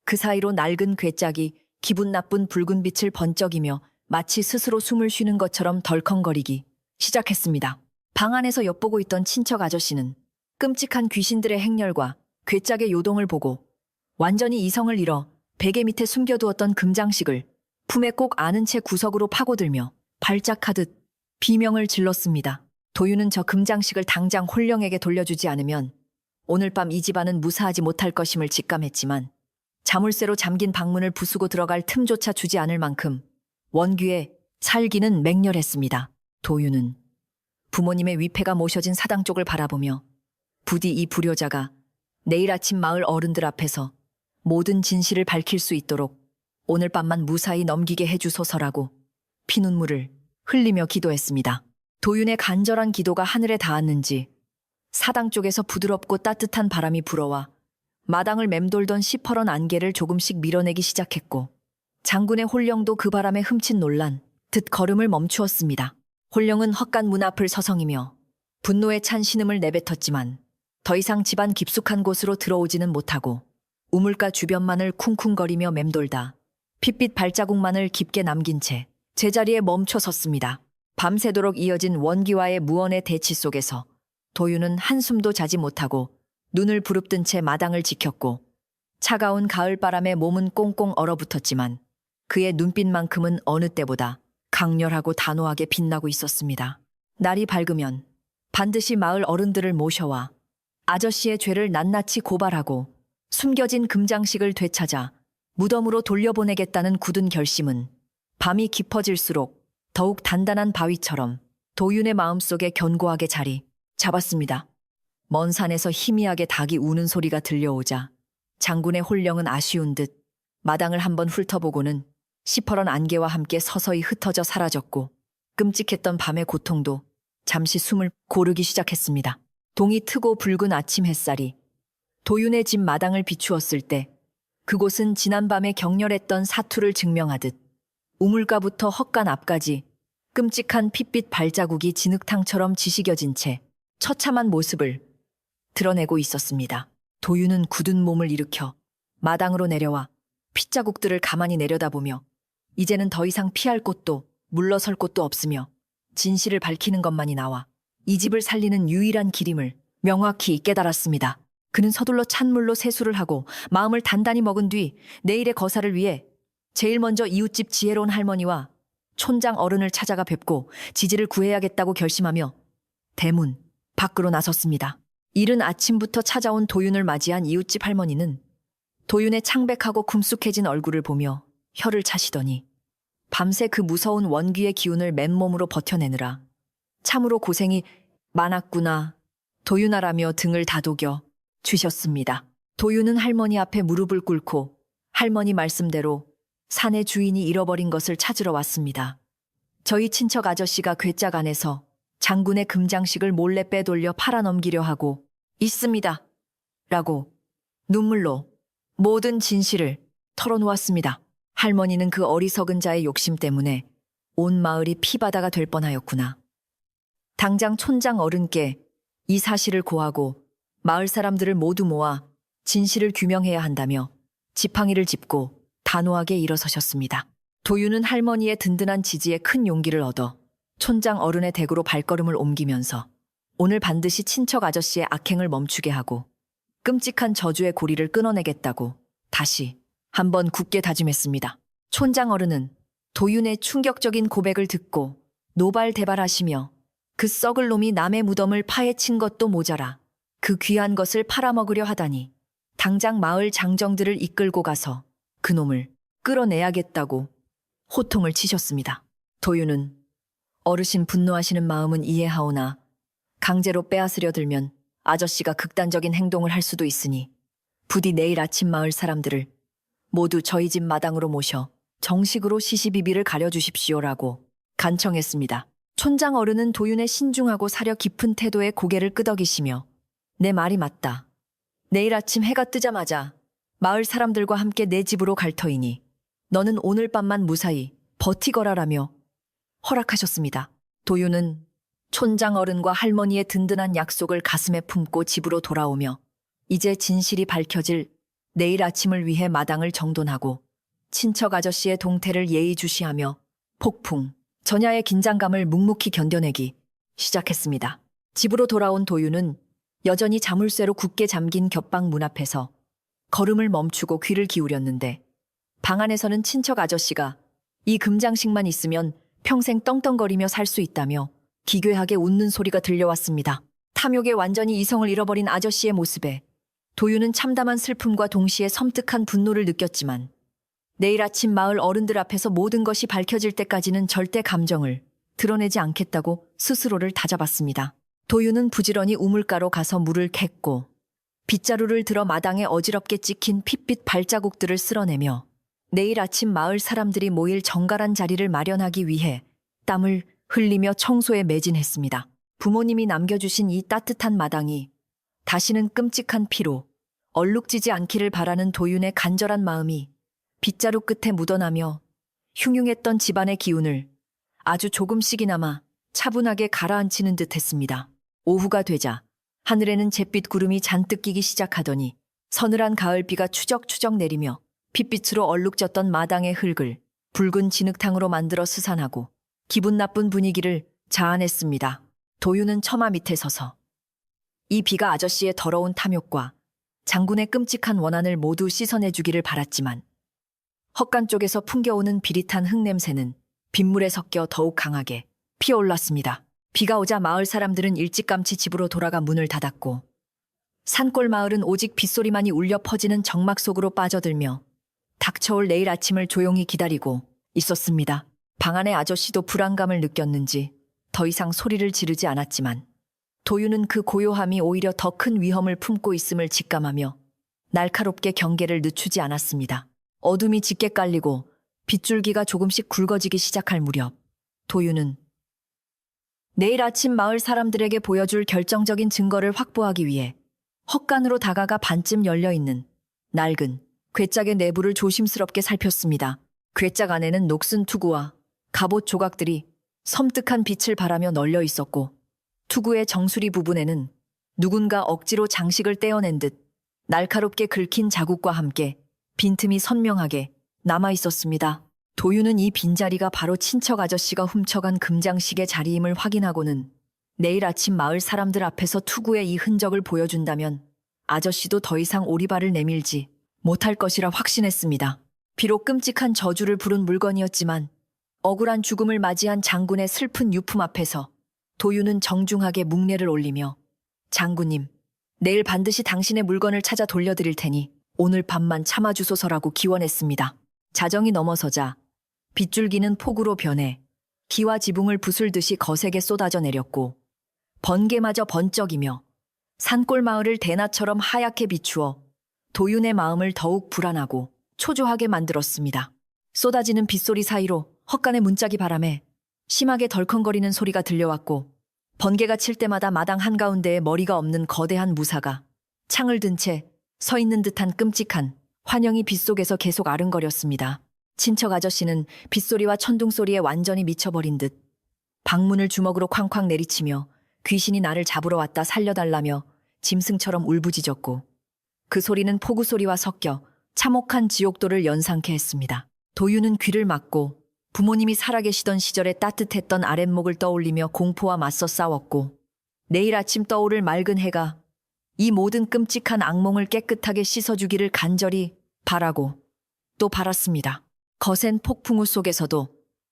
그 사이로 낡은 괴짝이 기분 나쁜 붉은 빛을 번쩍이며 마치 스스로 숨을 쉬는 것처럼 덜컹거리기 시작했습니다. 방 안에서 엿보고 있던 친척 아저씨는 끔찍한 귀신들의 행렬과 괴짝의 요동을 보고 완전히 이성을 잃어 베개 밑에 숨겨두었던 금장식을 품에 꼭 안은 채 구석으로 파고들며 발작하듯 비명을 질렀습니다. 도윤은 저 금장식을 당장 혼령에게 돌려주지 않으면 오늘 밤 이 집안은 무사하지 못할 것임을 직감했지만 자물쇠로 잠긴 방문을 부수고 들어갈 틈조차 주지 않을 만큼 원규의 살기는 맹렬했습니다. 도윤은 부모님의 위패가 모셔진 사당 쪽을 바라보며 부디 이 불효자가 내일 아침 마을 어른들 앞에서 모든 진실을 밝힐 수 있도록 오늘 밤만 무사히 넘기게 해주소서라고 피눈물을 흘리며 기도했습니다. 도윤의 간절한 기도가 하늘에 닿았는지 사당 쪽에서 부드럽고 따뜻한 바람이 불어와 마당을 맴돌던 시퍼런 안개를 조금씩 밀어내기 시작했고 장군의 혼령도 그 바람에 흠칫 놀란 듯 걸음을 멈추었습니다. 혼령은 헛간 문 앞을 서성이며 분노에 찬 신음을 내뱉었지만 더 이상 집안 깊숙한 곳으로 들어오지는 못하고 우물가 주변만을 쿵쿵거리며 맴돌다 핏빛 발자국만을 깊게 남긴 채 제자리에 멈춰 섰습니다. 밤새도록 이어진 원기와의 무언의 대치 속에서 도윤은 한숨도 자지 못하고 눈을 부릅뜬 채 마당을 지켰고 차가운 가을바람에 몸은 꽁꽁 얼어붙었지만 그의 눈빛만큼은 어느 때보다 강렬하고 단호하게 빛나고 있었습니다. 날이 밝으면 반드시 마을 어른들을 모셔와 아저씨의 죄를 낱낱이 고발하고 숨겨진 금장식을 되찾아 무덤으로 돌려보내겠다는 굳은 결심은 밤이 깊어질수록 더욱 단단한 바위처럼 도윤의 마음속에 견고하게 자리 잡았습니다. 먼 산에서 희미하게 닭이 우는 소리가 들려오자 장군의 혼령은 아쉬운 듯 마당을 한번 훑어보고는 시퍼런 안개와 함께 서서히 흩어져 사라졌고 끔찍했던 밤의 고통도 잠시 숨을 고르기 시작했습니다. 동이 트고 붉은 아침 햇살이 도윤의 집 마당을 비추었을 때 그곳은 지난밤에 격렬했던 사투를 증명하듯 우물가부터 헛간 앞까지 끔찍한 핏빛 발자국이 진흙탕처럼 지시겨진 채 처참한 모습을 드러내고 있었습니다. 도윤은 굳은 몸을 일으켜 마당으로 내려와 핏자국들을 가만히 내려다보며 이제는 더 이상 피할 곳도 물러설 곳도 없으며 진실을 밝히는 것만이 나와 이 집을 살리는 유일한 길임을 명확히 깨달았습니다. 그는 서둘러 찬물로 세수를 하고 마음을 단단히 먹은 뒤 내일의 거사를 위해 제일 먼저 이웃집 지혜로운 할머니와 촌장 어른을 찾아가 뵙고 지지를 구해야겠다고 결심하며 대문 밖으로 나섰습니다. 이른 아침부터 찾아온 도윤을 맞이한 이웃집 할머니는 도윤의 창백하고 굼쑥해진 얼굴을 보며 혀를 차시더니 밤새 그 무서운 원귀의 기운을 맨몸으로 버텨내느라 참으로 고생이 많았구나 도윤아라며 등을 다독여 주셨습니다. 도윤은 할머니 앞에 무릎을 꿇고 할머니 말씀대로 사내 주인이 잃어버린 것을 찾으러 왔습니다. 저희 친척 아저씨가 괴짝 안에서 장군의 금장식을 몰래 빼돌려 팔아넘기려 하고 있습니다. 라고 눈물로 모든 진실을 털어놓았습니다. 할머니는 그 어리석은 자의 욕심 때문에 온 마을이 피바다가 될 뻔하였구나. 당장 촌장 어른께 이 사실을 고하고 마을 사람들을 모두 모아 진실을 규명해야 한다며 지팡이를 짚고 단호하게 일어서셨습니다. 도윤은 할머니의 든든한 지지에 큰 용기를 얻어 촌장 어른의 댁으로 발걸음을 옮기면서 오늘 반드시 친척 아저씨의 악행을 멈추게 하고 끔찍한 저주의 고리를 끊어내겠다고 다시 한번 굳게 다짐했습니다. 촌장 어른은 도윤의 충격적인 고백을 듣고 노발대발하시며 그 썩을 놈이 남의 무덤을 파헤친 것도 모자라 그 귀한 것을 팔아먹으려 하다니 당장 마을 장정들을 이끌고 가서 그 놈을 끌어내야겠다고 호통을 치셨습니다. 도윤은 어르신 분노하시는 마음은 이해하오나 강제로 빼앗으려 들면 아저씨가 극단적인 행동을 할 수도 있으니 부디 내일 아침 마을 사람들을 모두 저희 집 마당으로 모셔 정식으로 시시비비를 가려주십시오라고 간청했습니다. 촌장 어른은 도윤의 신중하고 사려 깊은 태도에 고개를 끄덕이시며 내 말이 맞다. 내일 아침 해가 뜨자마자 마을 사람들과 함께 내 집으로 갈 터이니 너는 오늘 밤만 무사히 버티거라라며 허락하셨습니다. 도윤은 촌장 어른과 할머니의 든든한 약속을 가슴에 품고 집으로 돌아오며 이제 진실이 밝혀질 내일 아침을 위해 마당을 정돈하고 친척 아저씨의 동태를 예의주시하며 폭풍, 전야의 긴장감을 묵묵히 견뎌내기 시작했습니다. 집으로 돌아온 도윤은 여전히 자물쇠로 굳게 잠긴 겹방 문 앞에서 걸음을 멈추고 귀를 기울였는데 방 안에서는 친척 아저씨가 이 금장식만 있으면 평생 떵떵거리며 살 수 있다며 기괴하게 웃는 소리가 들려왔습니다. 탐욕에 완전히 이성을 잃어버린 아저씨의 모습에 도윤은 참담한 슬픔과 동시에 섬뜩한 분노를 느꼈지만 내일 아침 마을 어른들 앞에서 모든 것이 밝혀질 때까지는 절대 감정을 드러내지 않겠다고 스스로를 다잡았습니다. 도윤은 부지런히 우물가로 가서 물을 캤고 빗자루를 들어 마당에 어지럽게 찍힌 핏빛 발자국들을 쓸어내며 내일 아침 마을 사람들이 모일 정갈한 자리를 마련하기 위해 땀을 흘리며 청소에 매진했습니다. 부모님이 남겨주신 이 따뜻한 마당이 다시는 끔찍한 피로 얼룩지지 않기를 바라는 도윤의 간절한 마음이 빗자루 끝에 묻어나며 흉흉했던 집안의 기운을 아주 조금씩이나마 차분하게 가라앉히는 듯 했습니다. 오후가 되자 하늘에는 잿빛 구름이 잔뜩 끼기 시작하더니 서늘한 가을비가 추적추적 내리며 핏빛으로 얼룩졌던 마당의 흙을 붉은 진흙탕으로 만들어 스산하고 기분 나쁜 분위기를 자아냈습니다. 도윤은 처마 밑에 서서 이 비가 아저씨의 더러운 탐욕과 장군의 끔찍한 원한을 모두 씻어내주기를 바랐지만 헛간 쪽에서 풍겨오는 비릿한 흙냄새는 빗물에 섞여 더욱 강하게 피어올랐습니다. 비가 오자 마을 사람들은 일찌감치 집으로 돌아가 문을 닫았고 산골 마을은 오직 빗소리만이 울려 퍼지는 정막 속으로 빠져들며 닥쳐올 내일 아침을 조용히 기다리고 있었습니다. 방 안의 아저씨도 불안감을 느꼈는지 더 이상 소리를 지르지 않았지만 도윤은 그 고요함이 오히려 더 큰 위험을 품고 있음을 직감하며 날카롭게 경계를 늦추지 않았습니다. 어둠이 짙게 깔리고 빗줄기가 조금씩 굵어지기 시작할 무렵 도윤은 내일 아침 마을 사람들에게 보여줄 결정적인 증거를 확보하기 위해 헛간으로 다가가 반쯤 열려있는 낡은 괴짝의 내부를 조심스럽게 살폈습니다. 괴짝 안에는 녹슨 투구와 갑옷 조각들이 섬뜩한 빛을 발하며 널려 있었고 투구의 정수리 부분에는 누군가 억지로 장식을 떼어낸 듯 날카롭게 긁힌 자국과 함께 빈틈이 선명하게 남아 있었습니다. 도윤은 이 빈자리가 바로 친척 아저씨가 훔쳐간 금장식의 자리임을 확인하고는 내일 아침 마을 사람들 앞에서 투구의 이 흔적을 보여준다면 아저씨도 더 이상 오리발을 내밀지 못할 것이라 확신했습니다. 비록 끔찍한 저주를 부른 물건이었지만 억울한 죽음을 맞이한 장군의 슬픈 유품 앞에서 도윤은 정중하게 묵례를 올리며 장군님, 내일 반드시 당신의 물건을 찾아 돌려드릴 테니 오늘 밤만 참아주소서라고 기원했습니다. 자정이 넘어서자 빗줄기는 폭우로 변해 비와 지붕을 부술듯이 거세게 쏟아져 내렸고 번개마저 번쩍이며 산골 마을을 대낮처럼 하얗게 비추어 도윤의 마음을 더욱 불안하고 초조하게 만들었습니다. 쏟아지는 빗소리 사이로 헛간의 문짝이 바람에 심하게 덜컹거리는 소리가 들려왔고 번개가 칠 때마다 마당 한가운데에 머리가 없는 거대한 무사가 창을 든 채 서 있는 듯한 끔찍한 환영이 빗속에서 계속 아른거렸습니다. 친척 아저씨는 빗소리와 천둥소리에 완전히 미쳐버린 듯 방문을 주먹으로 쾅쾅 내리치며 귀신이 나를 잡으러 왔다 살려달라며 짐승처럼 울부짖었고 그 소리는 폭우 소리와 섞여 참혹한 지옥도를 연상케 했습니다. 도윤은 귀를 막고 부모님이 살아계시던 시절에 따뜻했던 아랫목을 떠올리며 공포와 맞서 싸웠고 내일 아침 떠오를 맑은 해가 이 모든 끔찍한 악몽을 깨끗하게 씻어주기를 간절히 바라고 또 바랐습니다. 거센 폭풍우 속에서도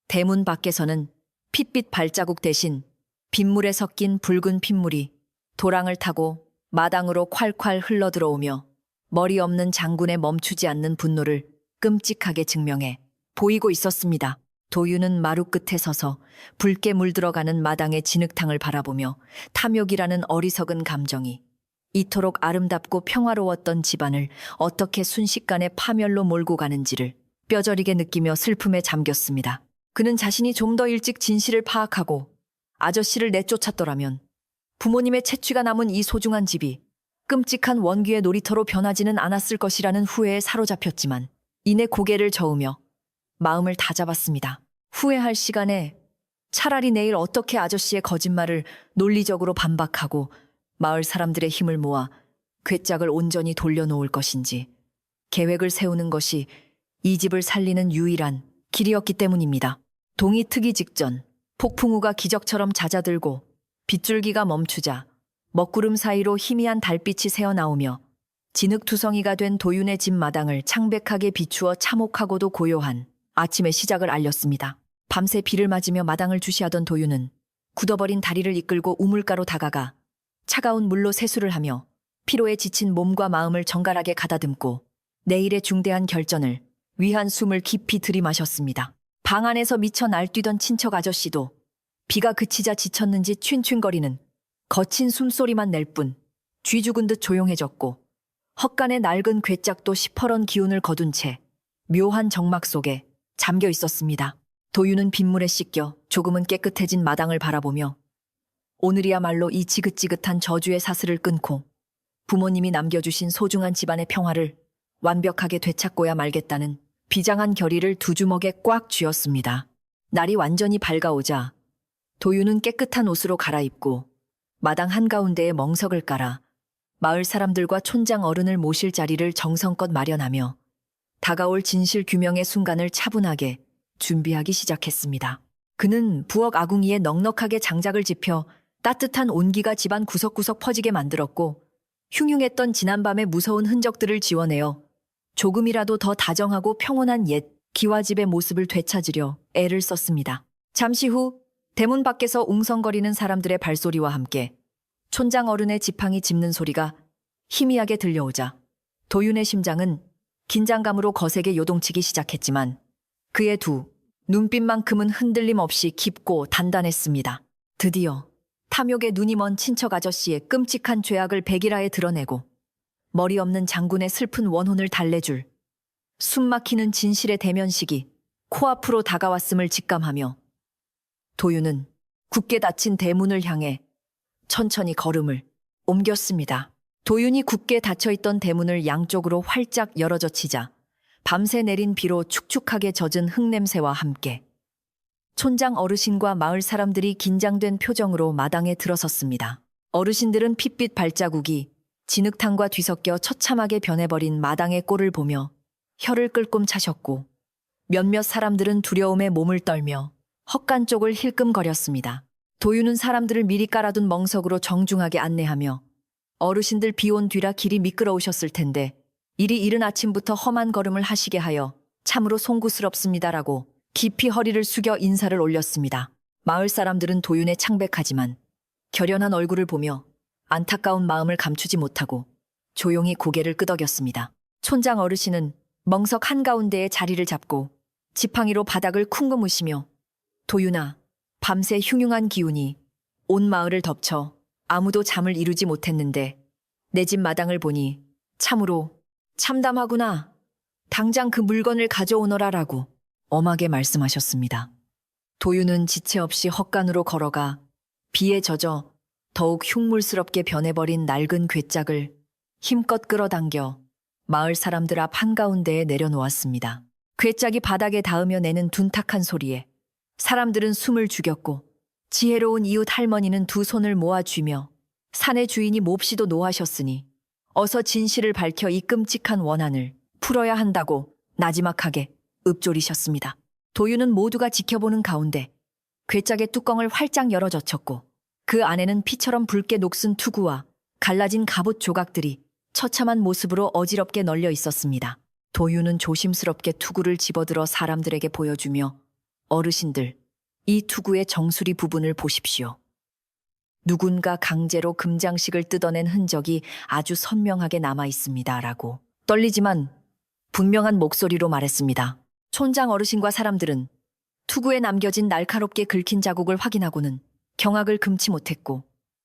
대문 밖에서는 핏빛 발자국 대신 빗물에 섞인 붉은 핏물이 도랑을 타고 마당으로 콸콸 흘러들어오며 머리 없는 장군의 멈추지 않는 분노를 끔찍하게 증명해 보이고 있었습니다. 도윤은 마루 끝에 서서 붉게 물들어가는 마당의 진흙탕을 바라보며 탐욕이라는 어리석은 감정이 이토록 아름답고 평화로웠던 집안을 어떻게 순식간에 파멸로 몰고 가는지를 뼈저리게 느끼며 슬픔에 잠겼습니다. 그는 자신이 좀 더 일찍 진실을 파악하고 아저씨를 내쫓았더라면 부모님의 채취가 남은 이 소중한 집이 끔찍한 원귀의 놀이터로 변하지는 않았을 것이라는 후회에 사로잡혔지만 이내 고개를 저으며 마음을 다잡았습니다. 후회할 시간에 차라리 내일 어떻게 아저씨의 거짓말을 논리적으로 반박하고 마을 사람들의 힘을 모아 괴짝을 온전히 돌려놓을 것인지 계획을 세우는 것이 이 집을 살리는 유일한 길이었기 때문입니다. 동이 트기 직전 폭풍우가 기적처럼 잦아들고 빗줄기가 멈추자 먹구름 사이로 희미한 달빛이 새어나오며 진흙투성이가 된 도윤의 집 마당을 창백하게 비추어 참혹하고도 고요한 아침의 시작을 알렸습니다. 밤새 비를 맞으며 마당을 주시하던 도윤은 굳어버린 다리를 이끌고 우물가로 다가가 차가운 물로 세수를 하며 피로에 지친 몸과 마음을 정갈하게 가다듬고 내일의 중대한 결전을 위한 숨을 깊이 들이마셨습니다. 방 안에서 미쳐 날뛰던 친척 아저씨도 비가 그치자 지쳤는지 튠튠거리는 거친 숨소리만 낼 뿐 쥐 죽은 듯 조용해졌고 헛간의 낡은 괴짝도 시퍼런 기운을 거둔 채 묘한 정막 속에 잠겨 있었습니다. 도윤은 빗물에 씻겨 조금은 깨끗해진 마당을 바라보며 오늘이야말로 이 지긋지긋한 저주의 사슬을 끊고 부모님이 남겨주신 소중한 집안의 평화를 완벽하게 되찾고야 말겠다는 비장한 결의를 두 주먹에 꽉 쥐었습니다. 날이 완전히 밝아오자 도윤은 깨끗한 옷으로 갈아입고 마당 한가운데에 멍석을 깔아 마을 사람들과 촌장 어른을 모실 자리를 정성껏 마련하며 다가올 진실 규명의 순간을 차분하게 준비하기 시작했습니다. 그는 부엌 아궁이에 넉넉하게 장작을 지펴 따뜻한 온기가 집안 구석구석 퍼지게 만들었고 흉흉했던 지난밤의 무서운 흔적들을 지워내어 조금이라도 더 다정하고 평온한 옛 기와집의 모습을 되찾으려 애를 썼습니다. 잠시 후 대문 밖에서 웅성거리는 사람들의 발소리와 함께 촌장 어른의 지팡이 짚는 소리가 희미하게 들려오자 도윤의 심장은 긴장감으로 거세게 요동치기 시작했지만 그의 두 눈빛만큼은 흔들림 없이 깊고 단단했습니다. 드디어 탐욕에 눈이 먼 친척 아저씨의 끔찍한 죄악을 백일하에 드러내고 머리 없는 장군의 슬픈 원혼을 달래줄 숨막히는 진실의 대면식이 코앞으로 다가왔음을 직감하며 도윤은 굳게 닫힌 대문을 향해 천천히 걸음을 옮겼습니다. 도윤이 굳게 닫혀있던 대문을 양쪽으로 활짝 열어젖히자 밤새 내린 비로 축축하게 젖은 흙냄새와 함께 촌장 어르신과 마을 사람들이 긴장된 표정으로 마당에 들어섰습니다. 어르신들은 핏빛 발자국이 진흙탕과 뒤섞여 처참하게 변해버린 마당의 꼴을 보며 혀를 끌끔 차셨고 몇몇 사람들은 두려움에 몸을 떨며 헛간 쪽을 힐끔거렸습니다. 도윤은 사람들을 미리 깔아둔 멍석으로 정중하게 안내하며 어르신들 비온 뒤라 길이 미끄러우셨을 텐데 이리 이른 아침부터 험한 걸음을 하시게 하여 참으로 송구스럽습니다라고 깊이 허리를 숙여 인사를 올렸습니다. 마을 사람들은 도윤의 창백하지만 결연한 얼굴을 보며 안타까운 마음을 감추지 못하고 조용히 고개를 끄덕였습니다. 촌장 어르신은 멍석 한가운데에 자리를 잡고 지팡이로 바닥을 쿵금으시며 도윤아, 밤새 흉흉한 기운이 온 마을을 덮쳐 아무도 잠을 이루지 못했는데 내 집 마당을 보니 참으로 참담하구나. 당장 그 물건을 가져오너라라고 엄하게 말씀하셨습니다. 도윤은 지체 없이 헛간으로 걸어가 비에 젖어 더욱 흉물스럽게 변해버린 낡은 괴짝을 힘껏 끌어당겨 마을 사람들 앞 한가운데에 내려놓았습니다. 괴짝이 바닥에 닿으며 내는 둔탁한 소리에 사람들은 숨을 죽였고 지혜로운 이웃 할머니는 두 손을 모아쥐며 산의 주인이 몹시도 노하셨으니 어서 진실을 밝혀 이 끔찍한 원한을 풀어야 한다고 나지막하게 읊조리셨습니다. 도윤은 모두가 지켜보는 가운데 괴짝의 뚜껑을 활짝 열어젖혔고 그 안에는 피처럼 붉게 녹슨 투구와 갈라진 갑옷 조각들이 처참한 모습으로 어지럽게 널려 있었습니다. 도윤은 조심스럽게 투구를 집어들어 사람들에게 보여주며 어르신들, 이 투구의 정수리 부분을 보십시오. 누군가 강제로 금장식을 뜯어낸 흔적이 아주 선명하게 남아 있습니다. 라고 떨리지만 분명한 목소리로 말했습니다. 촌장 어르신과 사람들은 투구에 남겨진 날카롭게 긁힌 자국을 확인하고는 경악을 금치 못했고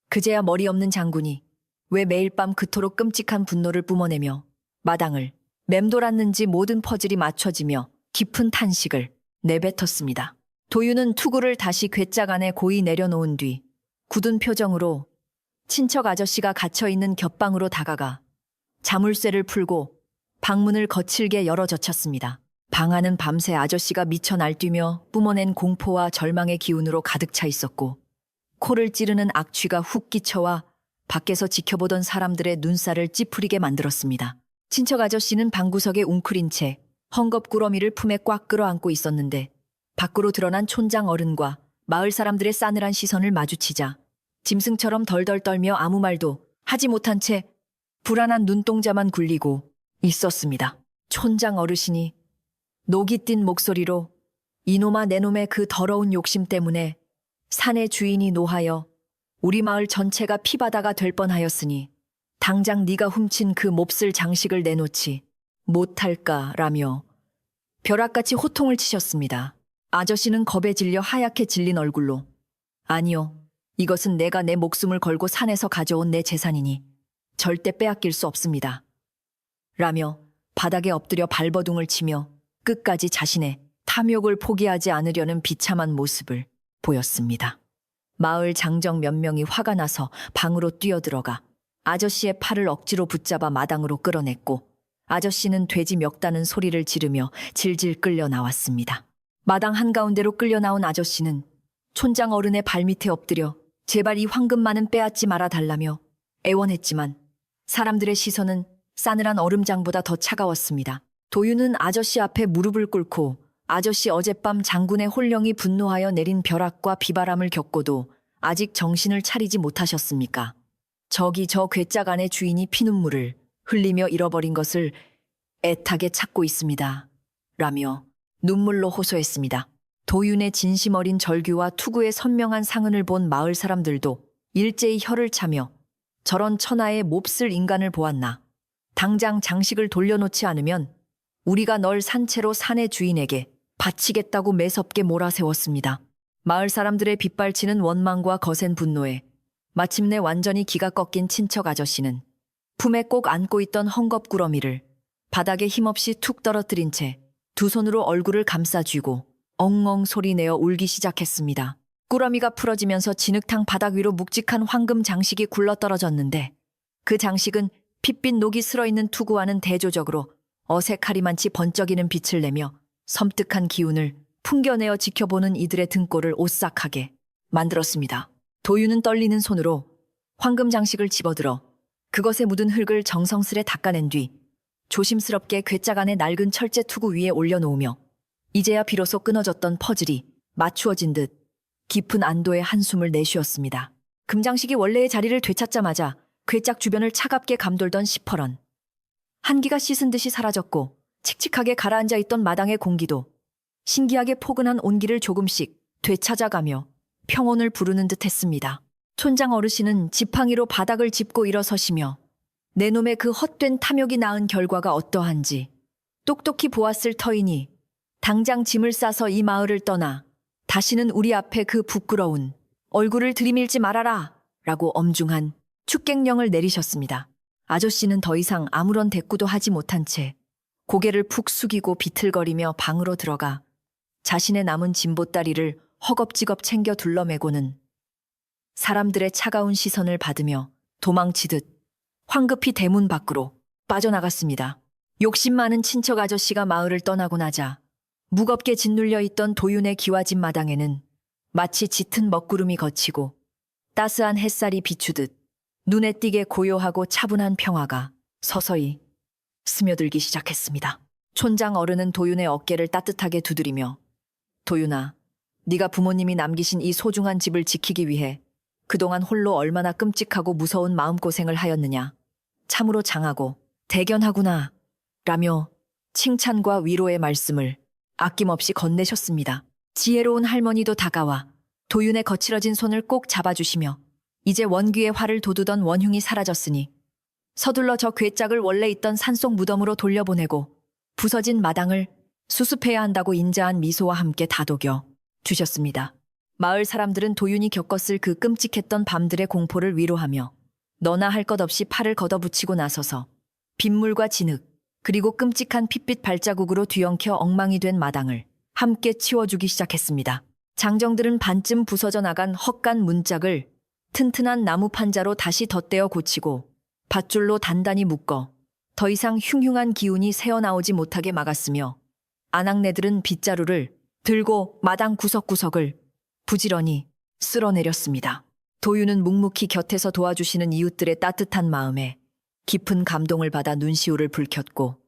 그제야 머리 없는 장군이 왜 매일 밤 그토록 끔찍한 분노를 뿜어내며 마당을 맴돌았는지 모든 퍼즐이 맞춰지며 깊은 탄식을 내뱉었습니다. 도윤은 투구를 다시 괴짝 안에 고이 내려놓은 뒤 굳은 표정으로 친척 아저씨가 갇혀있는 곁방으로 다가가 자물쇠를 풀고 방문을 거칠게 열어젖혔습니다. 방 안은 밤새 아저씨가 미쳐 날뛰며 뿜어낸 공포와 절망의 기운으로 가득 차 있었고 코를 찌르는 악취가 훅 끼쳐와 밖에서 지켜보던 사람들의 눈살을 찌푸리게 만들었습니다. 친척 아저씨는 방구석에 웅크린 채 헝겊꾸러미를 품에 꽉 끌어안고 있었는데 밖으로 드러난 촌장 어른과 마을 사람들의 싸늘한 시선을 마주치자 짐승처럼 덜덜 떨며 아무 말도 하지 못한 채 불안한 눈동자만 굴리고 있었습니다. 촌장 어르신이 녹이 띤 목소리로 이놈아 내놈의 그 더러운 욕심 때문에 산의 주인이 노하여 우리 마을 전체가 피바다가 될 뻔하였으니 당장 네가 훔친 그 몹쓸 장식을 내놓지 못할까라며 벼락같이 호통을 치셨습니다. 아저씨는 겁에 질려 하얗게 질린 얼굴로 아니요, 이것은 내가 내 목숨을 걸고 산에서 가져온 내 재산이니 절대 빼앗길 수 없습니다. 라며 바닥에 엎드려 발버둥을 치며 끝까지 자신의 탐욕을 포기하지 않으려는 비참한 모습을 보였습니다. 마을 장정 몇 명이 화가 나서 방으로 뛰어들어가 아저씨의 팔을 억지로 붙잡아 마당으로 끌어냈고 아저씨는 돼지 멱다는 소리를 지르며 질질 끌려 나왔습니다. 마당 한가운데로 끌려 나온 아저씨는 촌장 어른의 발밑에 엎드려 제발 이 황금만은 빼앗지 말아 달라며 애원했지만 사람들의 시선은 싸늘한 얼음장보다 더 차가웠습니다. 도윤은 아저씨 앞에 무릎을 꿇고 아저씨 어젯밤 장군의 홀령이 분노하여 내린 벼락과 비바람을 겪고도 아직 정신을 차리지 못하셨습니까? 저기 저 괴짝 안의 주인이 피눈물을 흘리며 잃어버린 것을 애타게 찾고 있습니다. 라며 눈물로 호소했습니다. 도윤의 진심 어린 절규와 투구의 선명한 상흔을 본 마을 사람들도 일제히 혀를 차며 저런 천하의 몹쓸 인간을 보았나. 당장 장식을 돌려놓지 않으면 우리가 널 산채로 산의 주인에게 바치겠다고 매섭게 몰아세웠습니다. 마을 사람들의 빗발치는 원망과 거센 분노에 마침내 완전히 기가 꺾인 친척 아저씨는 품에 꼭 안고 있던 헝겊꾸러미를 바닥에 힘없이 툭 떨어뜨린 채 두 손으로 얼굴을 감싸 쥐고 엉엉 소리내어 울기 시작했습니다. 꾸러미가 풀어지면서 진흙탕 바닥 위로 묵직한 황금 장식이 굴러떨어졌는데 그 장식은 핏빛 녹이 슬어있는 투구와는 대조적으로 어색하리만치 번쩍이는 빛을 내며 섬뜩한 기운을 풍겨내어 지켜보는 이들의 등골을 오싹하게 만들었습니다. 도유는 떨리는 손으로 황금 장식을 집어들어 그것에 묻은 흙을 정성스레 닦아낸 뒤 조심스럽게 괴짝 안에 낡은 철제 투구 위에 올려놓으며 이제야 비로소 끊어졌던 퍼즐이 맞추어진 듯 깊은 안도의 한숨을 내쉬었습니다. 금장식이 원래의 자리를 되찾자마자 괴짝 주변을 차갑게 감돌던 시퍼런 한기가 씻은 듯이 사라졌고 칙칙하게 가라앉아 있던 마당의 공기도 신기하게 포근한 온기를 조금씩 되찾아가며 평온을 부르는 듯 했습니다. 촌장 어르신은 지팡이로 바닥을 짚고 일어서시며 내 놈의 그 헛된 탐욕이 낳은 결과가 어떠한지 똑똑히 보았을 터이니 당장 짐을 싸서 이 마을을 떠나 다시는 우리 앞에 그 부끄러운 얼굴을 들이밀지 말아라 라고 엄중한 축객령을 내리셨습니다. 아저씨는 더 이상 아무런 대꾸도 하지 못한 채 고개를 푹 숙이고 비틀거리며 방으로 들어가 자신의 남은 진보다리를 허겁지겁 챙겨 둘러매고는 사람들의 차가운 시선을 받으며 도망치듯 황급히 대문 밖으로 빠져나갔습니다. 욕심 많은 친척 아저씨가 마을을 떠나고 나자 무겁게 짓눌려 있던 도윤의 기와집 마당에는 마치 짙은 먹구름이 걷히고 따스한 햇살이 비추듯 눈에 띄게 고요하고 차분한 평화가 서서히 스며들기 시작했습니다. 촌장 어른은 도윤의 어깨를 따뜻하게 두드리며 도윤아, 네가 부모님이 남기신 이 소중한 집을 지키기 위해 그동안 홀로 얼마나 끔찍하고 무서운 마음고생을 하였느냐. 참으로 장하고 대견하구나. 라며 칭찬과 위로의 말씀을 아낌없이 건네셨습니다. 지혜로운 할머니도 다가와 도윤의 거칠어진 손을 꼭 잡아주시며 이제 원귀의 화를 돋우던 원흉이 사라졌으니 서둘러 저 괴짝을 원래 있던 산속 무덤으로 돌려보내고 부서진 마당을 수습해야 한다고 인자한 미소와 함께 다독여 주셨습니다. 마을 사람들은 도윤이 겪었을 그 끔찍했던 밤들의 공포를 위로하며 너나 할 것 없이 팔을 걷어붙이고 나서서 빗물과 진흙 그리고 끔찍한 핏빛 발자국으로 뒤엉켜 엉망이 된 마당을 함께 치워주기 시작했습니다. 장정들은 반쯤 부서져 나간 헛간 문짝을 튼튼한 나무 판자로 다시 덧대어 고치고 밧줄로 단단히 묶어 더 이상 흉흉한 기운이 새어나오지 못하게 막았으며 아낙네들은 빗자루를 들고 마당 구석구석을 부지런히 쓸어내렸습니다. 도윤은 묵묵히 곁에서 도와주시는 이웃들의 따뜻한 마음에 깊은 감동을 받아 눈시울을 붉혔고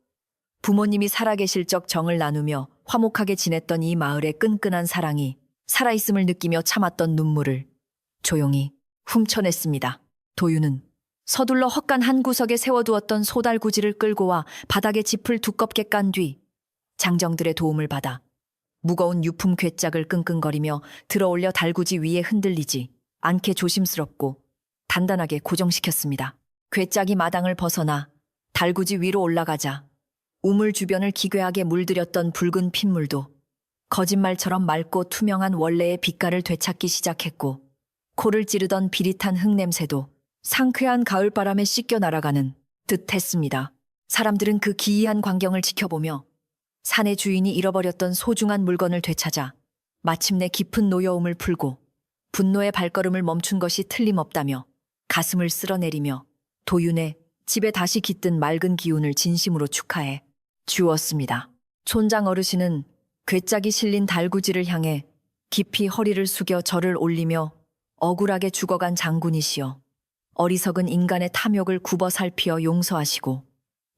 부모님이 살아계실 적 정을 나누며 화목하게 지냈던 이 마을의 끈끈한 사랑이 살아있음을 느끼며 참았던 눈물을 조용히 훔쳐냈습니다. 도윤은 서둘러 헛간 한 구석에 세워두었던 소달구지를 끌고 와 바닥에 짚을 두껍게 깐 뒤 장정들의 도움을 받아 무거운 유품 괴짝을 끙끙거리며 들어올려 달구지 위에 흔들리지 않게 조심스럽고 단단하게 고정시켰습니다. 괴짝이 마당을 벗어나 달구지 위로 올라가자 우물 주변을 기괴하게 물들였던 붉은 핏물도 거짓말처럼 맑고 투명한 원래의 빛깔을 되찾기 시작했고 코를 찌르던 비릿한 흙냄새도 상쾌한 가을바람에 씻겨 날아가는 듯 했습니다. 사람들은 그 기이한 광경을 지켜보며 산의 주인이 잃어버렸던 소중한 물건을 되찾아 마침내 깊은 노여움을 풀고 분노의 발걸음을 멈춘 것이 틀림없다며 가슴을 쓸어내리며 도윤의 집에 다시 깃든 맑은 기운을 진심으로 축하해 주었습니다. 촌장 어르신은 괴짝이 실린 달구지를 향해 깊이 허리를 숙여 절을 올리며 억울하게 죽어간 장군이시여 어리석은 인간의 탐욕을 굽어 살피어 용서하시고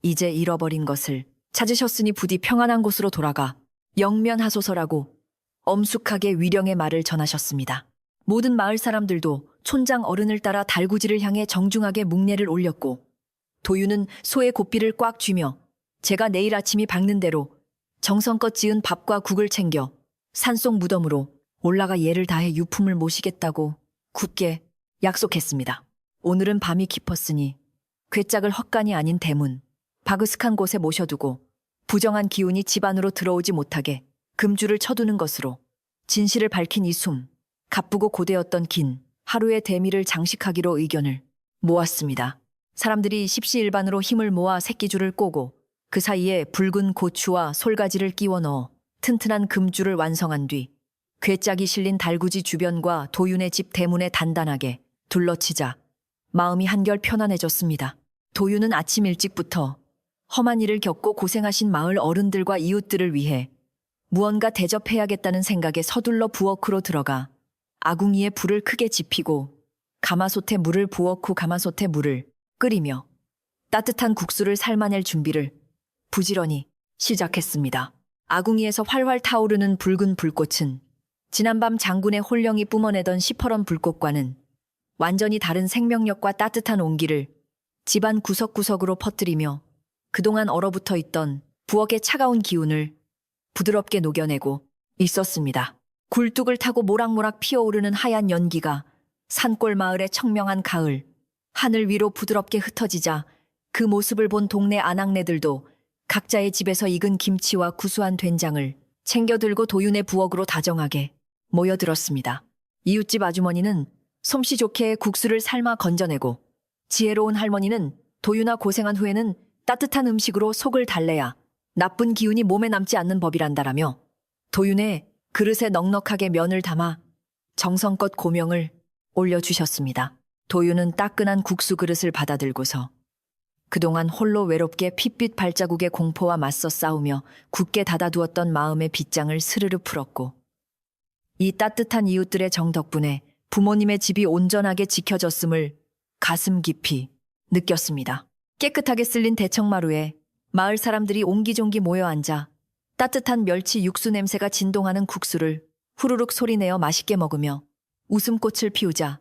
이제 잃어버린 것을 찾으셨으니 부디 평안한 곳으로 돌아가 영면하소서라고 엄숙하게 위령의 말을 전하셨습니다. 모든 마을 사람들도 촌장 어른을 따라 달구지를 향해 정중하게 묵례를 올렸고 도윤은 소의 고삐를 꽉 쥐며 제가 내일 아침이 밝는 대로 정성껏 지은 밥과 국을 챙겨 산속 무덤으로 올라가 예를 다해 유품을 모시겠다고 굳게 약속했습니다. 오늘은 밤이 깊었으니 괴짝을 헛간이 아닌 대문, 바그스한 곳에 모셔두고 부정한 기운이 집 안으로 들어오지 못하게 금줄을 쳐두는 것으로 진실을 밝힌 이 숨, 가쁘고 고되었던 긴 하루의 대미를 장식하기로 의견을 모았습니다. 사람들이 십시일반으로 힘을 모아 새끼줄을 꼬고 그 사이에 붉은 고추와 솔가지를 끼워 넣어 튼튼한 금줄을 완성한 뒤 괴짝이 실린 달구지 주변과 도윤의 집 대문에 단단하게 둘러치자 마음이 한결 편안해졌습니다. 도윤은 아침 일찍부터 험한 일을 겪고 고생하신 마을 어른들과 이웃들을 위해 무언가 대접해야겠다는 생각에 서둘러 부엌으로 들어가 아궁이에 불을 크게 지피고 가마솥에 물을 부었고 가마솥에 물을 끓이며 따뜻한 국수를 삶아낼 준비를 부지런히 시작했습니다. 아궁이에서 활활 타오르는 붉은 불꽃은 지난밤 장군의 홀령이 뿜어내던 시퍼런 불꽃과는 완전히 다른 생명력과 따뜻한 온기를 집안 구석구석으로 퍼뜨리며 그동안 얼어붙어 있던 부엌의 차가운 기운을 부드럽게 녹여내고 있었습니다. 굴뚝을 타고 모락모락 피어오르는 하얀 연기가 산골 마을의 청명한 가을 하늘 위로 부드럽게 흩어지자 그 모습을 본 동네 아낙네들도 각자의 집에서 익은 김치와 구수한 된장을 챙겨 들고 도윤의 부엌으로 다정하게 모여들었습니다. 이웃집 아주머니는 솜씨 좋게 국수를 삶아 건져내고 지혜로운 할머니는 도윤아 고생한 후에는 따뜻한 음식으로 속을 달래야 나쁜 기운이 몸에 남지 않는 법이란다라며 도윤의 그릇에 넉넉하게 면을 담아 정성껏 고명을 올려주셨습니다. 도윤은 따끈한 국수 그릇을 받아들고서 그동안 홀로 외롭게 핏빛 발자국의 공포와 맞서 싸우며 굳게 닫아두었던 마음의 빗장을 스르르 풀었고 이 따뜻한 이웃들의 정 덕분에 부모님의 집이 온전하게 지켜졌음을 가슴 깊이 느꼈습니다. 깨끗하게 쓸린 대청마루에 마을 사람들이 옹기종기 모여 앉아 따뜻한 멸치 육수 냄새가 진동하는 국수를 후루룩 소리내어 맛있게 먹으며 웃음꽃을 피우자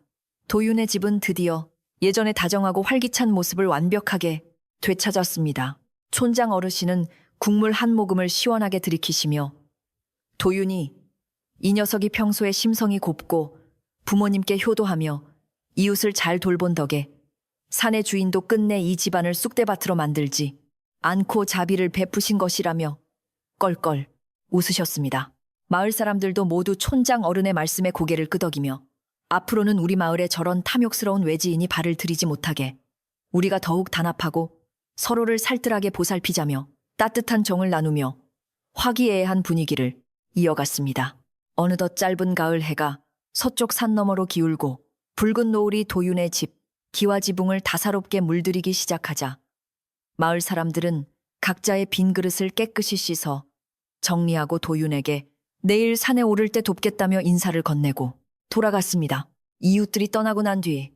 도윤의 집은 드디어 예전의 다정하고 활기찬 모습을 완벽하게 되찾았습니다. 촌장 어르신은 국물 한 모금을 시원하게 들이키시며 도윤이 이 녀석이 평소에 심성이 곱고 부모님께 효도하며 이웃을 잘 돌본 덕에 사내 주인도 끝내 이 집안을 쑥대밭으로 만들지 않고 자비를 베푸신 것이라며 껄껄 웃으셨습니다. 마을 사람들도 모두 촌장 어른의 말씀에 고개를 끄덕이며 앞으로는 우리 마을에 저런 탐욕스러운 외지인이 발을 들이지 못하게 우리가 더욱 단합하고 서로를 살뜰하게 보살피자며 따뜻한 정을 나누며 화기애애한 분위기를 이어갔습니다. 어느덧 짧은 가을 해가 서쪽 산 너머로 기울고 붉은 노을이 도윤의 집 기와지붕을 다사롭게 물들이기 시작하자 마을 사람들은 각자의 빈 그릇을 깨끗이 씻어 정리하고 도윤에게 내일 산에 오를 때 돕겠다며 인사를 건네고 돌아갔습니다. 이웃들이 떠나고 난 뒤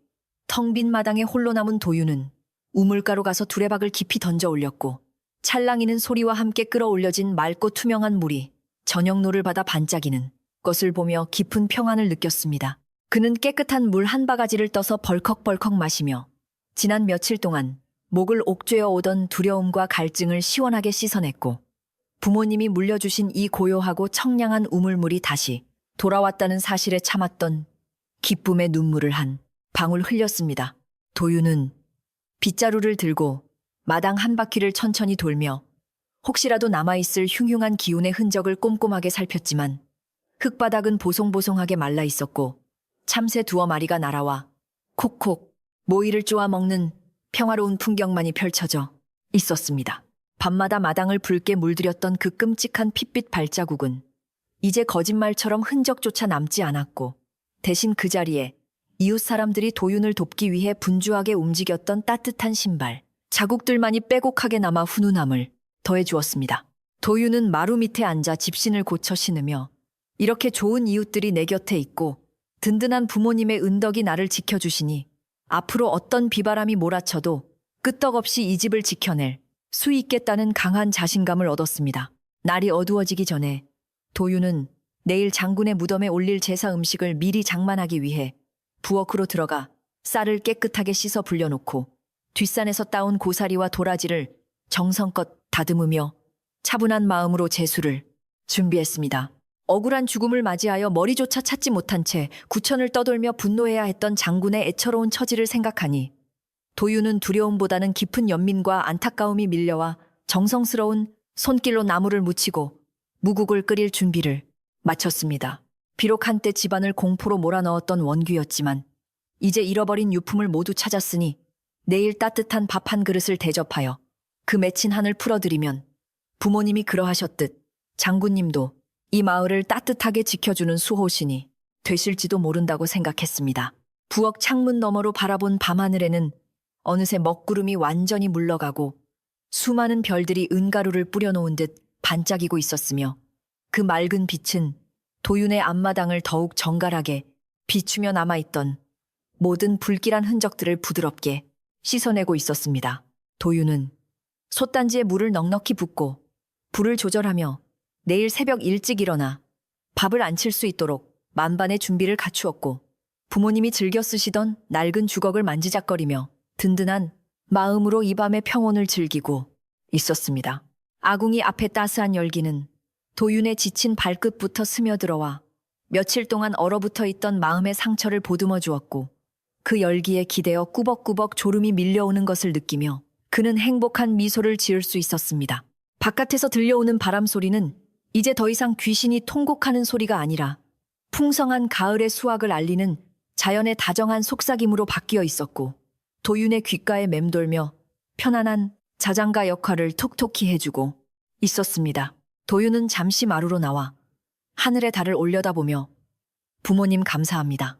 텅 빈 마당에 홀로 남은 도윤은 우물가로 가서 두레박을 깊이 던져 올렸고 찰랑이는 소리와 함께 끌어올려진 맑고 투명한 물이 저녁노를 받아 반짝이는 것을 보며 깊은 평안을 느꼈습니다. 그는 깨끗한 물 한 바가지를 떠서 벌컥벌컥 마시며 지난 며칠 동안 목을 옥죄어 오던 두려움과 갈증을 시원하게 씻어냈고 부모님이 물려주신 이 고요하고 청량한 우물물이 다시 돌아왔다는 사실에 참았던 기쁨의 눈물을 한 방울 흘렸습니다. 도윤은 빗자루를 들고 마당 한 바퀴를 천천히 돌며 혹시라도 남아있을 흉흉한 기운의 흔적을 꼼꼼하게 살폈지만 흙바닥은 보송보송하게 말라 있었고 참새 두어 마리가 날아와 콕콕 모이를 쪼아 먹는 평화로운 풍경만이 펼쳐져 있었습니다. 밤마다 마당을 붉게 물들였던 그 끔찍한 핏빛 발자국은 이제 거짓말처럼 흔적조차 남지 않았고 대신 그 자리에 이웃 사람들이 도윤을 돕기 위해 분주하게 움직였던 따뜻한 신발 자국들만이 빼곡하게 남아 훈훈함을 더해주었습니다. 도윤은 마루 밑에 앉아 집신을 고쳐 신으며 이렇게 좋은 이웃들이 내 곁에 있고 든든한 부모님의 은덕이 나를 지켜주시니 앞으로 어떤 비바람이 몰아쳐도 끄떡없이 이 집을 지켜낼 수 있겠다는 강한 자신감을 얻었습니다. 날이 어두워지기 전에 도윤은 내일 장군의 무덤에 올릴 제사 음식을 미리 장만하기 위해 부엌으로 들어가 쌀을 깨끗하게 씻어 불려놓고 뒷산에서 따온 고사리와 도라지를 정성껏 다듬으며 차분한 마음으로 제수를 준비했습니다. 억울한 죽음을 맞이하여 머리조차 찾지 못한 채 구천을 떠돌며 분노해야 했던 장군의 애처로운 처지를 생각하니 도윤은 두려움보다는 깊은 연민과 안타까움이 밀려와 정성스러운 손길로 나무를 묻히고 무국을 끓일 준비를 마쳤습니다. 비록 한때 집안을 공포로 몰아넣었던 원규였지만 이제 잃어버린 유품을 모두 찾았으니 내일 따뜻한 밥 한 그릇을 대접하여 그 맺힌 한을 풀어드리면 부모님이 그러하셨듯 장군님도 이 마을을 따뜻하게 지켜주는 수호신이 되실지도 모른다고 생각했습니다. 부엌 창문 너머로 바라본 밤하늘에는 어느새 먹구름이 완전히 물러가고 수많은 별들이 은가루를 뿌려놓은 듯 반짝이고 있었으며 그 맑은 빛은 도윤의 앞마당을 더욱 정갈하게 비추며 남아있던 모든 불길한 흔적들을 부드럽게 씻어내고 있었습니다. 도윤은 솥단지에 물을 넉넉히 붓고 불을 조절하며 내일 새벽 일찍 일어나 밥을 안칠 수 있도록 만반의 준비를 갖추었고 부모님이 즐겨 쓰시던 낡은 주걱을 만지작거리며 든든한 마음으로 이 밤의 평온을 즐기고 있었습니다. 아궁이 앞에 따스한 열기는 도윤의 지친 발끝부터 스며들어와 며칠 동안 얼어붙어 있던 마음의 상처를 보듬어 주었고 그 열기에 기대어 꾸벅꾸벅 졸음이 밀려오는 것을 느끼며 그는 행복한 미소를 지을 수 있었습니다. 바깥에서 들려오는 바람 소리는 이제 더 이상 귀신이 통곡하는 소리가 아니라 풍성한 가을의 수확을 알리는 자연의 다정한 속삭임으로 바뀌어 있었고 도윤의 귓가에 맴돌며 편안한 자장가 역할을 톡톡히 해주고 있었습니다. 도윤은 잠시 마루로 나와 하늘의 달을 올려다보며 부모님 감사합니다.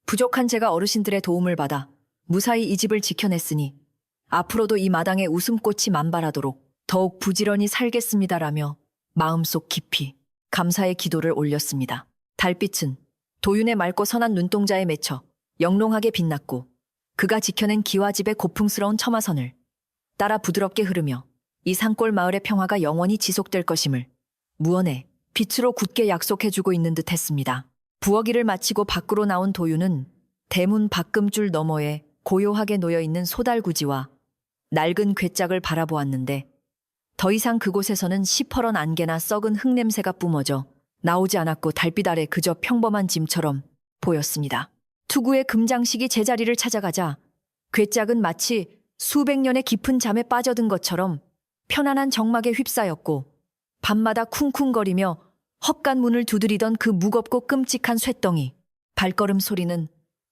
부족한 제가 어르신들의 도움을 받아 무사히 이 집을 지켜냈으니 앞으로도 이 마당에 웃음꽃이 만발하도록 더욱 부지런히 살겠습니다라며 마음속 깊이 감사의 기도를 올렸습니다. 달빛은 도윤의 맑고 선한 눈동자에 맺혀 영롱하게 빛났고 그가 지켜낸 기와집의 고풍스러운 처마선을 따라 부드럽게 흐르며 이 산골 마을의 평화가 영원히 지속될 것임을 무언의 빛으로 굳게 약속해주고 있는 듯 했습니다. 부엌 일을 마치고 밖으로 나온 도윤은 대문 밖금줄 너머에 고요하게 놓여있는 소달구지와 낡은 괴짝을 바라보았는데 더 이상 그곳에서는 시퍼런 안개나 썩은 흙냄새가 뿜어져 나오지 않았고 달빛 아래 그저 평범한 짐처럼 보였습니다. 투구의 금장식이 제자리를 찾아가자 괴짝은 마치 수백 년의 깊은 잠에 빠져든 것처럼 편안한 정막에 휩싸였고 밤마다 쿵쿵거리며 헛간 문을 두드리던 그 무겁고 끔찍한 쇠덩이 발걸음 소리는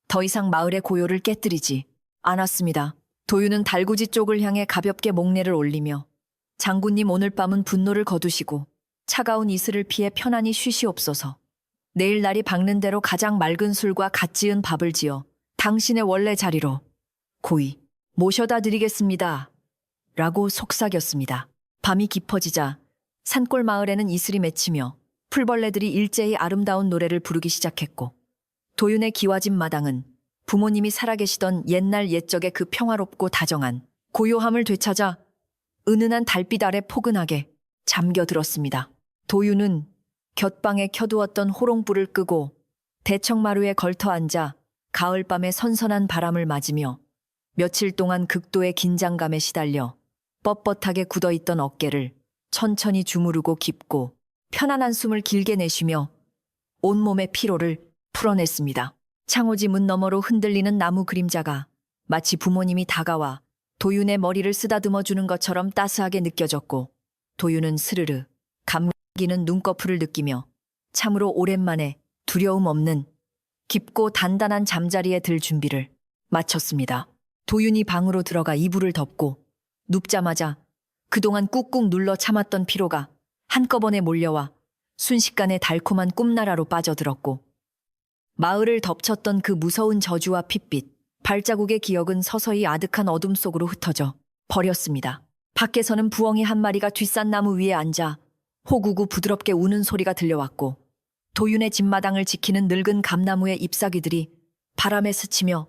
더 이상 마을의 고요를 깨뜨리지 않았습니다. 도윤은 달구지 쪽을 향해 가볍게 목례를 올리며 장군님 오늘 밤은 분노를 거두시고 차가운 이슬을 피해 편안히 쉬시옵소서. 내일 날이 밝는 대로 가장 맑은 술과 갓 지은 밥을 지어 당신의 원래 자리로 고이 모셔다 드리겠습니다. 라고 속삭였습니다. 밤이 깊어지자 산골 마을에는 이슬이 맺히며 풀벌레들이 일제히 아름다운 노래를 부르기 시작했고 도윤의 기와집 마당은 부모님이 살아계시던 옛날 옛적의 그 평화롭고 다정한 고요함을 되찾아 은은한 달빛 아래 포근하게 잠겨들었습니다. 도윤은 곁방에 켜두었던 호롱불을 끄고 대청마루에 걸터 앉아 가을밤의 선선한 바람을 맞으며 며칠 동안 극도의 긴장감에 시달려 뻣뻣하게 굳어있던 어깨를 천천히 주무르고 깊고 편안한 숨을 길게 내쉬며 온몸의 피로를 풀어냈습니다. 창호지 문 너머로 흔들리는 나무 그림자가 마치 부모님이 다가와 도윤의 머리를 쓰다듬어 주는 것처럼 따스하게 느껴졌고 도윤은 스르르 감기는 눈꺼풀을 느끼며 참으로 오랜만에 두려움 없는 깊고 단단한 잠자리에 들 준비를 마쳤습니다. 도윤이 방으로 들어가 이불을 덮고 눕자마자 그동안 꾹꾹 눌러 참았던 피로가 한꺼번에 몰려와 순식간에 달콤한 꿈나라로 빠져들었고 마을을 덮쳤던 그 무서운 저주와 핏빛, 발자국의 기억은 서서히 아득한 어둠 속으로 흩어져 버렸습니다. 밖에서는 부엉이 한 마리가 뒷산나무 위에 앉아 호구구 부드럽게 우는 소리가 들려왔고 도윤의 집마당을 지키는 늙은 감나무의 잎사귀들이 바람에 스치며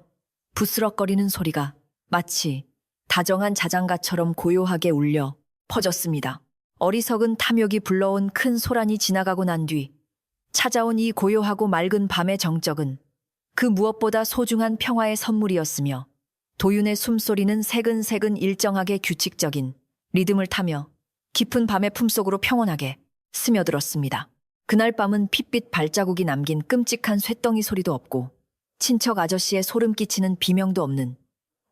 부스럭거리는 소리가 마치 다정한 자장가처럼 고요하게 울려 퍼졌습니다. 어리석은 탐욕이 불러온 큰 소란이 지나가고 난 뒤 찾아온 이 고요하고 맑은 밤의 정적은 그 무엇보다 소중한 평화의 선물이었으며 도윤의 숨소리는 새근새근 일정하게 규칙적인 리듬을 타며 깊은 밤의 품속으로 평온하게 스며들었습니다. 그날 밤은 핏빛 발자국이 남긴 끔찍한 쇳덩이 소리도 없고 친척 아저씨의 소름 끼치는 비명도 없는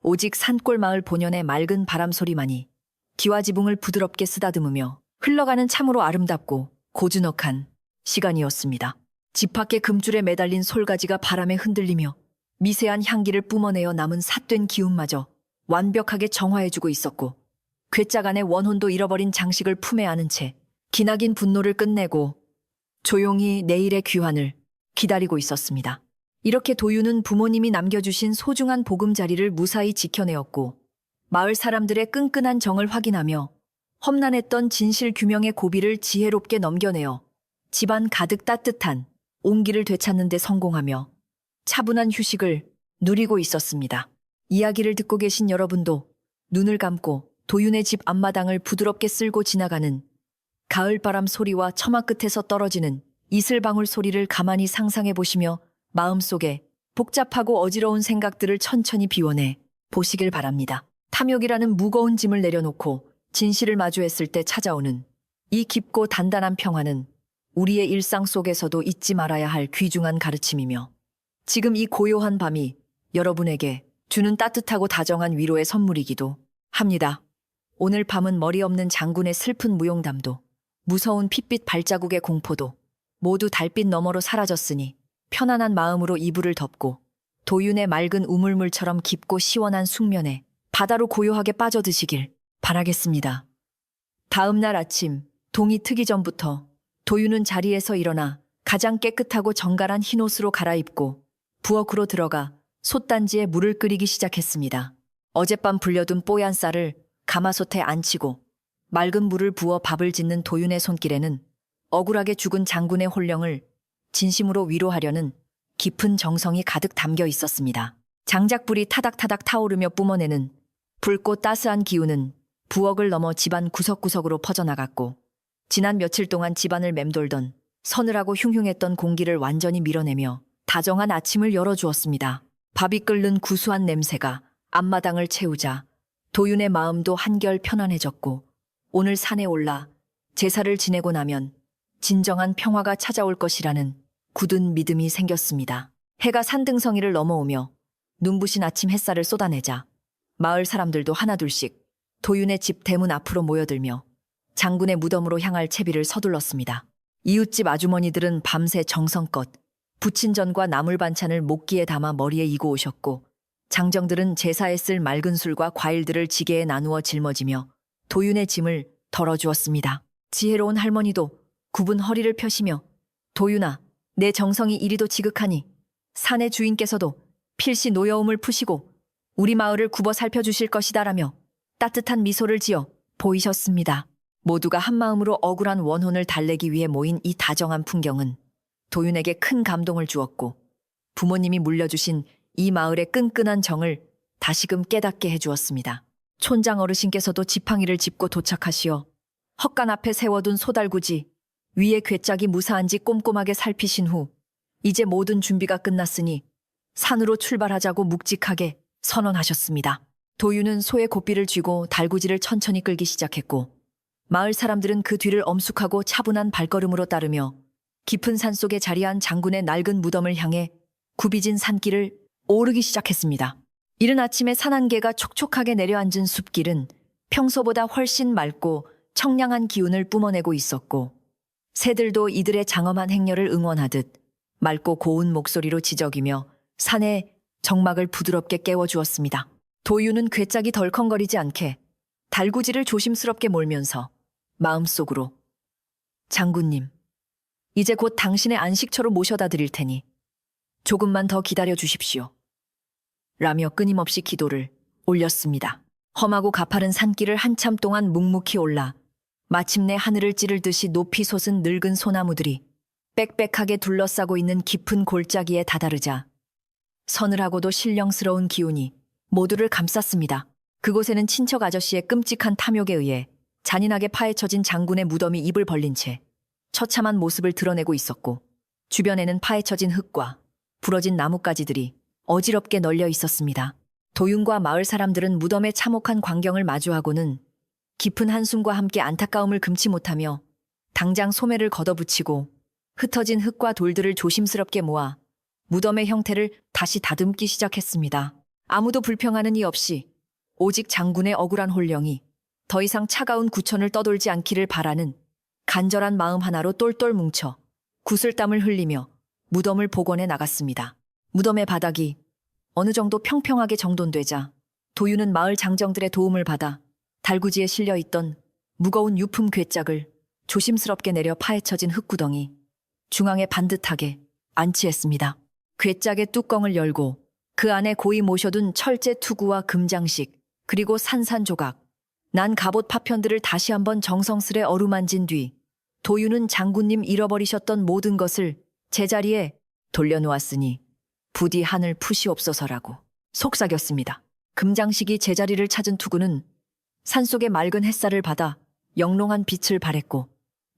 오직 산골 마을 본연의 맑은 바람 소리만이 기와지붕을 부드럽게 쓰다듬으며 흘러가는 참으로 아름답고 고즈넉한 시간이었습니다. 집 밖의 금줄에 매달린 솔가지가 바람에 흔들리며 미세한 향기를 뿜어내어 남은 삿된 기운마저 완벽하게 정화해주고 있었고 괴짝 안의 원혼도 잃어버린 장식을 품에 안은 채 기나긴 분노를 끝내고 조용히 내일의 귀환을 기다리고 있었습니다. 이렇게 도윤은 부모님이 남겨주신 소중한 보금자리를 무사히 지켜내었고 마을 사람들의 끈끈한 정을 확인하며 험난했던 진실 규명의 고비를 지혜롭게 넘겨내어 집안 가득 따뜻한 온기를 되찾는 데 성공하며 차분한 휴식을 누리고 있었습니다. 이야기를 듣고 계신 여러분도 눈을 감고 도윤의 집 앞마당을 부드럽게 쓸고 지나가는 가을바람 소리와 처마 끝에서 떨어지는 이슬방울 소리를 가만히 상상해 보시며 마음속에 복잡하고 어지러운 생각들을 천천히 비워내 보시길 바랍니다. 탐욕이라는 무거운 짐을 내려놓고 진실을 마주했을 때 찾아오는 이 깊고 단단한 평화는 우리의 일상 속에서도 잊지 말아야 할 귀중한 가르침이며 지금 이 고요한 밤이 여러분에게 주는 따뜻하고 다정한 위로의 선물이기도 합니다. 오늘 밤은 머리 없는 장군의 슬픈 무용담도 무서운 핏빛 발자국의 공포도 모두 달빛 너머로 사라졌으니 편안한 마음으로 이불을 덮고 도윤의 맑은 우물물처럼 깊고 시원한 숙면에 바다로 고요하게 빠져드시길 바라겠습니다. 다음 날 아침 동이 트기 전부터 도윤은 자리에서 일어나 가장 깨끗하고 정갈한 흰옷으로 갈아입고 부엌으로 들어가 솥단지에 물을 끓이기 시작했습니다. 어젯밤 불려둔 뽀얀 쌀을 가마솥에 안치고 맑은 물을 부어 밥을 짓는 도윤의 손길에는 억울하게 죽은 장군의 혼령을 진심으로 위로하려는 깊은 정성이 가득 담겨 있었습니다. 장작불이 타닥타닥 타오르며 뿜어내는 붉고 따스한 기운은 부엌을 넘어 집안 구석구석으로 퍼져나갔고 지난 며칠 동안 집안을 맴돌던 서늘하고 흉흉했던 공기를 완전히 밀어내며 다정한 아침을 열어주었습니다. 밥이 끓는 구수한 냄새가 앞마당을 채우자 도윤의 마음도 한결 편안해졌고 오늘 산에 올라 제사를 지내고 나면 진정한 평화가 찾아올 것이라는 굳은 믿음이 생겼습니다. 해가 산등성이를 넘어오며 눈부신 아침 햇살을 쏟아내자 마을 사람들도 하나둘씩 도윤의 집 대문 앞으로 모여들며 장군의 무덤으로 향할 채비를 서둘렀습니다. 이웃집 아주머니들은 밤새 정성껏 부친전과 나물 반찬을 목기에 담아 머리에 이고 오셨고 장정들은 제사에 쓸 맑은 술과 과일들을 지게에 나누어 짊어지며 도윤의 짐을 덜어주었습니다. 지혜로운 할머니도 굽은 허리를 펴시며 도윤아, 내 정성이 이리도 지극하니 산의 주인께서도 필시 노여움을 푸시고 우리 마을을 굽어 살펴주실 것이다라며 따뜻한 미소를 지어 보이셨습니다. 모두가 한마음으로 억울한 원혼을 달래기 위해 모인 이 다정한 풍경은 도윤에게 큰 감동을 주었고 부모님이 물려주신 이 마을의 끈끈한 정을 다시금 깨닫게 해주었습니다. 촌장 어르신께서도 지팡이를 짚고 도착하시어 헛간 앞에 세워둔 소달구지 위에 괴짝이 무사한지 꼼꼼하게 살피신 후 이제 모든 준비가 끝났으니 산으로 출발하자고 묵직하게 선언하셨습니다. 도윤은 소의 고삐를 쥐고 달구지를 천천히 끌기 시작했고 마을 사람들은 그 뒤를 엄숙하고 차분한 발걸음으로 따르며 깊은 산속에 자리한 장군의 낡은 무덤을 향해 굽이진 산길을 오르기 시작했습니다. 이른 아침에 산안개가 촉촉하게 내려앉은 숲길은 평소보다 훨씬 맑고 청량한 기운을 뿜어내고 있었고 새들도 이들의 장엄한 행렬을 응원하듯 맑고 고운 목소리로 지저귀며 산의 정막을 부드럽게 깨워주었습니다. 도윤은 괴짝이 덜컹거리지 않게 달구지를 조심스럽게 몰면서 마음속으로 장군님, 이제 곧 당신의 안식처로 모셔다 드릴 테니 조금만 더 기다려 주십시오. 라며 끊임없이 기도를 올렸습니다. 험하고 가파른 산길을 한참 동안 묵묵히 올라 마침내 하늘을 찌를 듯이 높이 솟은 늙은 소나무들이 빽빽하게 둘러싸고 있는 깊은 골짜기에 다다르자 서늘하고도 신령스러운 기운이 모두를 감쌌습니다. 그곳에는 친척 아저씨의 끔찍한 탐욕에 의해 잔인하게 파헤쳐진 장군의 무덤이 입을 벌린 채 처참한 모습을 드러내고 있었고 주변에는 파헤쳐진 흙과 부러진 나뭇가지들이 어지럽게 널려 있었습니다. 도윤과 마을 사람들은 무덤의 참혹한 광경을 마주하고는 깊은 한숨과 함께 안타까움을 금치 못하며 당장 소매를 걷어붙이고 흩어진 흙과 돌들을 조심스럽게 모아 무덤의 형태를 다시 다듬기 시작했습니다. 아무도 불평하는 이 없이 오직 장군의 억울한 혼령이 더 이상 차가운 구천을 떠돌지 않기를 바라는 간절한 마음 하나로 똘똘 뭉쳐 구슬땀을 흘리며 무덤을 복원해 나갔습니다. 무덤의 바닥이 어느 정도 평평하게 정돈되자 도유는 마을 장정들의 도움을 받아 달구지에 실려 있던 무거운 유품 궤짝을 조심스럽게 내려 파헤쳐진 흙구덩이 중앙에 반듯하게 안치했습니다. 궤짝의 뚜껑을 열고 그 안에 고이 모셔둔 철제 투구와 금장식 그리고 산산조각, 난 갑옷 파편들을 다시 한번 정성스레 어루만진 뒤 도유는 장군님 잃어버리셨던 모든 것을 제자리에 돌려놓았으니 부디 하늘 푸시옵소서라고 속삭였습니다. 금장식이 제자리를 찾은 투구는 산속의 맑은 햇살을 받아 영롱한 빛을 발했고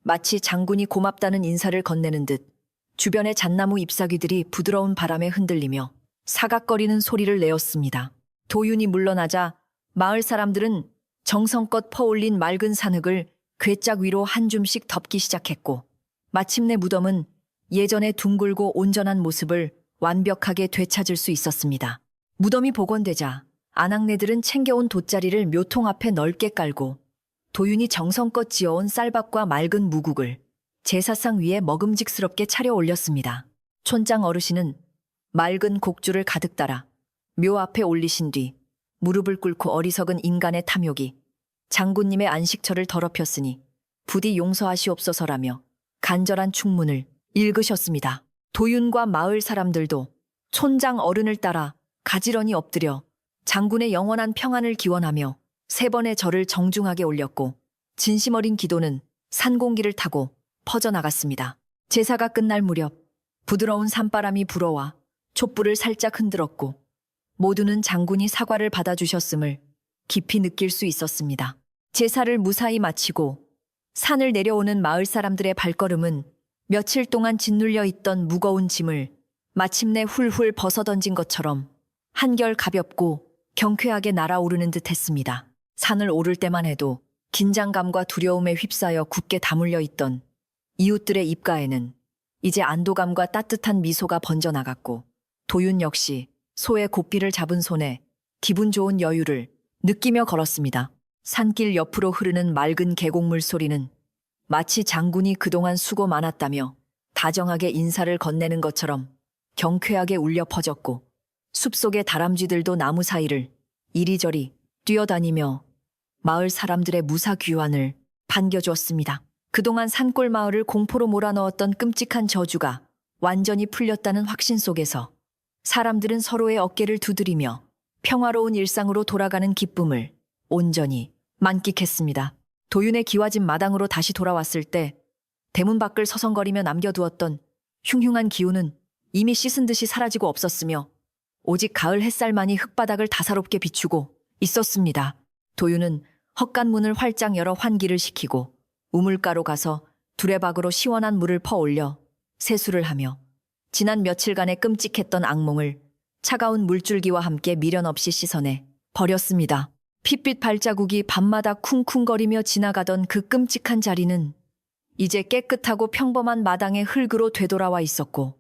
마치 장군이 고맙다는 인사를 건네는 듯 주변의 잣나무 잎사귀들이 부드러운 바람에 흔들리며 사각거리는 소리를 내었습니다. 도윤이 물러나자 마을 사람들은 정성껏 퍼올린 맑은 산흙을 궤짝 위로 한 줌씩 덮기 시작했고 마침내 무덤은 예전의 둥글고 온전한 모습을 완벽하게 되찾을 수 있었습니다. 무덤이 복원되자 아낙네들은 챙겨온 돗자리를 묘통 앞에 넓게 깔고 도윤이 정성껏 지어온 쌀밥과 맑은 무국을 제사상 위에 먹음직스럽게 차려 올렸습니다. 촌장 어르신은 맑은 곡주를 가득 따라 묘 앞에 올리신 뒤 무릎을 꿇고 어리석은 인간의 탐욕이 장군님의 안식처를 더럽혔으니 부디 용서하시옵소서라며 간절한 충문을 읽으셨습니다. 도윤과 마을 사람들도 촌장 어른을 따라 가지런히 엎드려 장군의 영원한 평안을 기원하며 3번의 절을 정중하게 올렸고 진심 어린 기도는 산공기를 타고 퍼져나갔습니다. 제사가 끝날 무렵 부드러운 산바람이 불어와 촛불을 살짝 흔들었고 모두는 장군이 사과를 받아주셨음을 깊이 느낄 수 있었습니다. 제사를 무사히 마치고 산을 내려오는 마을 사람들의 발걸음은 며칠 동안 짓눌려 있던 무거운 짐을 마침내 훌훌 벗어던진 것처럼 한결 가볍고 경쾌하게 날아오르는 듯 했습니다. 산을 오를 때만 해도 긴장감과 두려움에 휩싸여 굳게 다물려 있던 이웃들의 입가에는 이제 안도감과 따뜻한 미소가 번져나갔고 도윤 역시 소의 고삐를 잡은 손에 기분 좋은 여유를 느끼며 걸었습니다. 산길 옆으로 흐르는 맑은 계곡물 소리는 마치 장군이 그동안 수고 많았다며 다정하게 인사를 건네는 것처럼 경쾌하게 울려 퍼졌고 숲속의 다람쥐들도 나무 사이를 이리저리 뛰어다니며 마을 사람들의 무사귀환을 반겨주었습니다. 그동안 산골 마을을 공포로 몰아넣었던 끔찍한 저주가 완전히 풀렸다는 확신 속에서 사람들은 서로의 어깨를 두드리며 평화로운 일상으로 돌아가는 기쁨을 온전히 만끽했습니다. 도윤의 기와집 마당으로 다시 돌아왔을 때 대문 밖을 서성거리며 남겨두었던 흉흉한 기운은 이미 씻은 듯이 사라지고 없었으며 오직 가을 햇살만이 흙바닥을 다사롭게 비추고 있었습니다. 도윤은 헛간문을 활짝 열어 환기를 시키고 우물가로 가서 두레박으로 시원한 물을 퍼올려 세수를 하며 지난 며칠간의 끔찍했던 악몽을 차가운 물줄기와 함께 미련 없이 씻어내 버렸습니다. 핏빛 발자국이 밤마다 쿵쿵거리며 지나가던 그 끔찍한 자리는 이제 깨끗하고 평범한 마당의 흙으로 되돌아와 있었고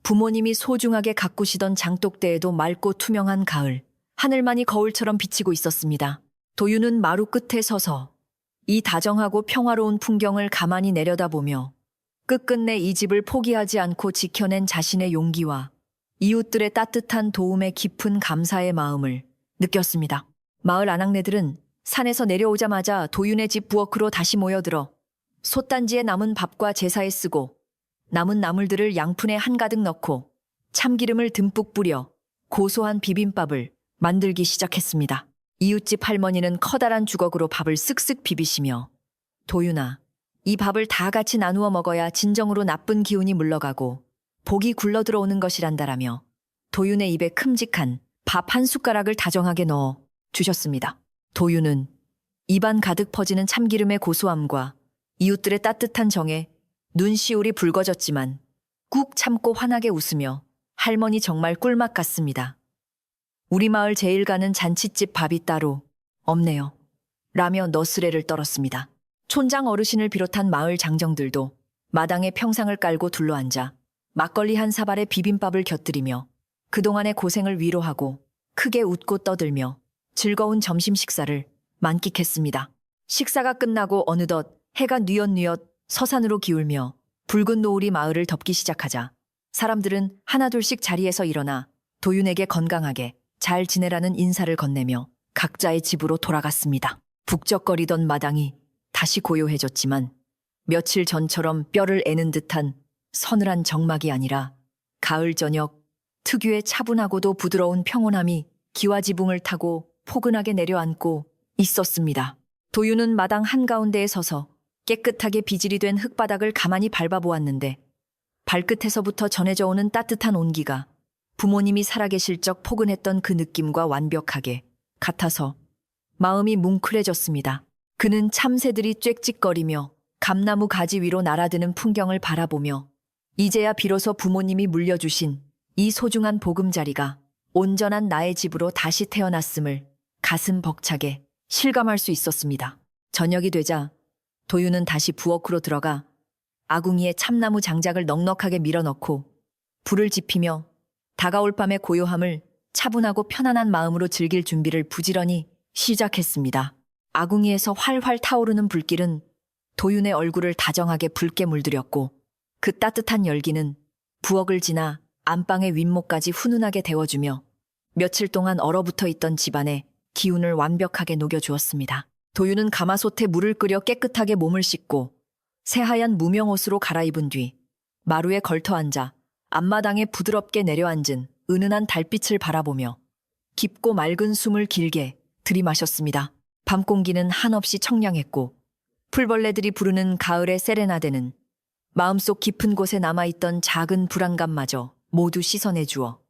부모님이 소중하게 가꾸시던 장독대에도 맑고 투명한 가을, 하늘만이 거울처럼 비치고 있었습니다. 도윤은 마루 끝에 서서 이 다정하고 평화로운 풍경을 가만히 내려다보며 끝끝내 이 집을 포기하지 않고 지켜낸 자신의 용기와 이웃들의 따뜻한 도움에 깊은 감사의 마음을 느꼈습니다. 마을 아낙네들은 산에서 내려오자마자 도윤의 집 부엌으로 다시 모여들어 솥단지에 남은 밥과 제사에 쓰고 남은 나물들을 양푼에 한가득 넣고 참기름을 듬뿍 뿌려 고소한 비빔밥을 만들기 시작했습니다. 이웃집 할머니는 커다란 주걱으로 밥을 쓱쓱 비비시며 도윤아, 이 밥을 다 같이 나누어 먹어야 진정으로 나쁜 기운이 물러가고 복이 굴러 들어오는 것이란다라며 도윤의 입에 큼직한 밥 한 숟가락을 다정하게 넣어 주셨습니다. 도윤은 입안 가득 퍼지는 참기름의 고소함과 이웃들의 따뜻한 정에 눈시울이 붉어졌지만 꾹 참고 환하게 웃으며 할머니 정말 꿀맛 같습니다. 우리 마을 제일 가는 잔칫집 밥이 따로 없네요. 라며 너스레를 떨었습니다. 촌장 어르신을 비롯한 마을 장정들도 마당에 평상을 깔고 둘러앉아 막걸리 한 사발에 비빔밥을 곁들이며 그동안의 고생을 위로하고 크게 웃고 떠들며 즐거운 점심 식사를 만끽했습니다. 식사가 끝나고 어느덧 해가 뉘엿뉘엿 서산으로 기울며 붉은 노을이 마을을 덮기 시작하자 사람들은 하나둘씩 자리에서 일어나 도윤에게 건강하게 잘 지내라는 인사를 건네며 각자의 집으로 돌아갔습니다. 북적거리던 마당이 다시 고요해졌지만 며칠 전처럼 뼈를 애는 듯한 서늘한 정막이 아니라 가을 저녁 특유의 차분하고도 부드러운 평온함이 기와지붕을 타고 포근하게 내려앉고 있었습니다. 도윤은 마당 한가운데에 서서 깨끗하게 비질이 된 흙바닥을 가만히 밟아보았는데 발끝에서부터 전해져 오는 따뜻한 온기가 부모님이 살아계실 적 포근했던 그 느낌과 완벽하게 같아서 마음이 뭉클해졌습니다. 그는 참새들이 짹짹거리며 감나무 가지 위로 날아드는 풍경을 바라보며 이제야 비로소 부모님이 물려주신 이 소중한 보금자리가 온전한 나의 집으로 다시 태어났음을 가슴 벅차게 실감할 수 있었습니다. 저녁이 되자 도윤은 다시 부엌으로 들어가 아궁이에 참나무 장작을 넉넉하게 밀어넣고 불을 지피며 다가올 밤의 고요함을 차분하고 편안한 마음으로 즐길 준비를 부지런히 시작했습니다. 아궁이에서 활활 타오르는 불길은 도윤의 얼굴을 다정하게 붉게 물들였고 그 따뜻한 열기는 부엌을 지나 안방의 윗목까지 훈훈하게 데워주며 며칠 동안 얼어붙어 있던 집안의 기운을 완벽하게 녹여주었습니다. 도윤은 가마솥에 물을 끓여 깨끗하게 몸을 씻고 새하얀 무명옷으로 갈아입은 뒤 마루에 걸터 앉아 앞마당에 부드럽게 내려앉은 은은한 달빛을 바라보며 깊고 맑은 숨을 길게 들이마셨습니다. 밤 공기는 한없이 청량했고 풀벌레들이 부르는 가을의 세레나데는 마음속 깊은 곳에 남아있던 작은 불안감마저 모두 씻어내주어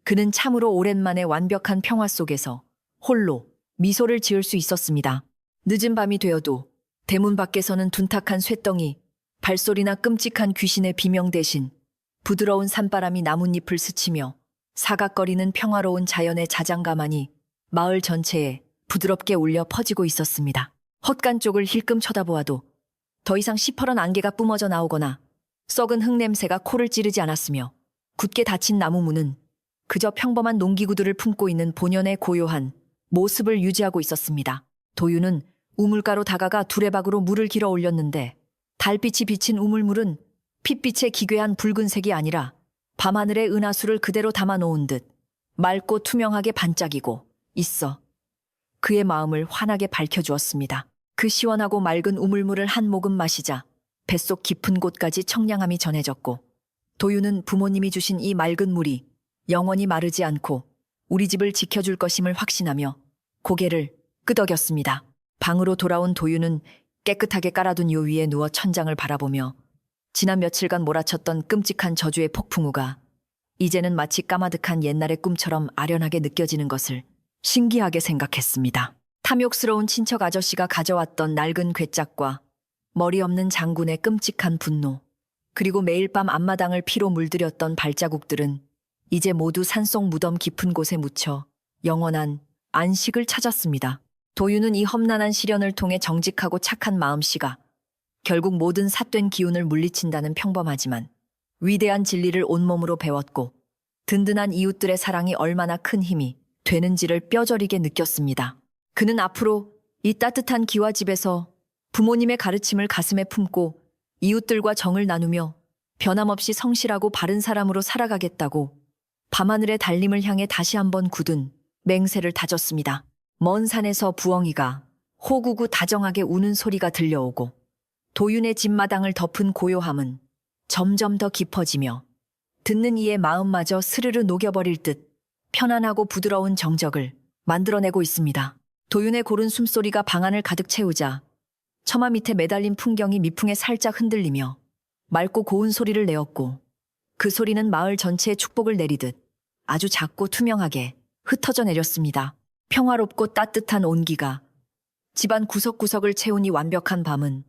그는 참으로 오랜만에 완벽한 평화 속에서 홀로 미소를 지을 수 있었습니다. 늦은 밤이 되어도 대문 밖에서는 둔탁한 쇠덩이, 발소리나 끔찍한 귀신의 비명 대신 부드러운 산바람이 나뭇잎을 스치며 사각거리는 평화로운 자연의 자장가만이 마을 전체에 부드럽게 울려 퍼지고 있었습니다. 헛간 쪽을 힐끔 쳐다보아도 더 이상 시퍼런 안개가 뿜어져 나오거나 썩은 흙냄새가 코를 찌르지 않았으며 굳게 닫힌 나무 문은 그저 평범한 농기구들을 품고 있는 본연의 고요한 모습을 유지하고 있었습니다. 도윤은 우물가로 다가가 두레박으로 물을 길어 올렸는데 달빛이 비친 우물물은 핏빛의 기괴한 붉은색이 아니라 밤하늘의 은하수를 그대로 담아놓은 듯 맑고 투명하게 반짝이고 있어 그의 마음을 환하게 밝혀주었습니다. 그 시원하고 맑은 우물물을 한 모금 마시자 뱃속 깊은 곳까지 청량함이 전해졌고 도윤은 부모님이 주신 이 맑은 물이 영원히 마르지 않고 우리 집을 지켜줄 것임을 확신하며 고개를 끄덕였습니다. 방으로 돌아온 도윤은 깨끗하게 깔아둔 요 위에 누워 천장을 바라보며 지난 며칠간 몰아쳤던 끔찍한 저주의 폭풍우가 이제는 마치 까마득한 옛날의 꿈처럼 아련하게 느껴지는 것을 신기하게 생각했습니다. 탐욕스러운 친척 아저씨가 가져왔던 낡은 괴짝과 머리 없는 장군의 끔찍한 분노, 그리고 매일 밤 앞마당을 피로 물들였던 발자국들은 이제 모두 산속 무덤 깊은 곳에 묻혀 영원한 안식을 찾았습니다. 도윤은 이 험난한 시련을 통해 정직하고 착한 마음씨가 결국 모든 삿된 기운을 물리친다는 평범하지만 위대한 진리를 온몸으로 배웠고 든든한 이웃들의 사랑이 얼마나 큰 힘이 되는지를 뼈저리게 느꼈습니다. 그는 앞으로 이 따뜻한 기와집에서 부모님의 가르침을 가슴에 품고 이웃들과 정을 나누며 변함없이 성실하고 바른 사람으로 살아가겠다고 밤하늘의 달림을 향해 다시 한번 굳은 맹세를 다졌습니다. 먼 산에서 부엉이가 호구구 다정하게 우는 소리가 들려오고 도윤의 집마당을 덮은 고요함은 점점 더 깊어지며 듣는 이의 마음마저 스르르 녹여버릴 듯 편안하고 부드러운 정적을 만들어내고 있습니다. 도윤의 고른 숨소리가 방안을 가득 채우자 처마 밑에 매달린 풍경이 미풍에 살짝 흔들리며 맑고 고운 소리를 내었고 그 소리는 마을 전체에 축복을 내리듯 아주 작고 투명하게 흩어져 내렸습니다. 평화롭고 따뜻한 온기가 집안 구석구석을 채우니 완벽한 밤은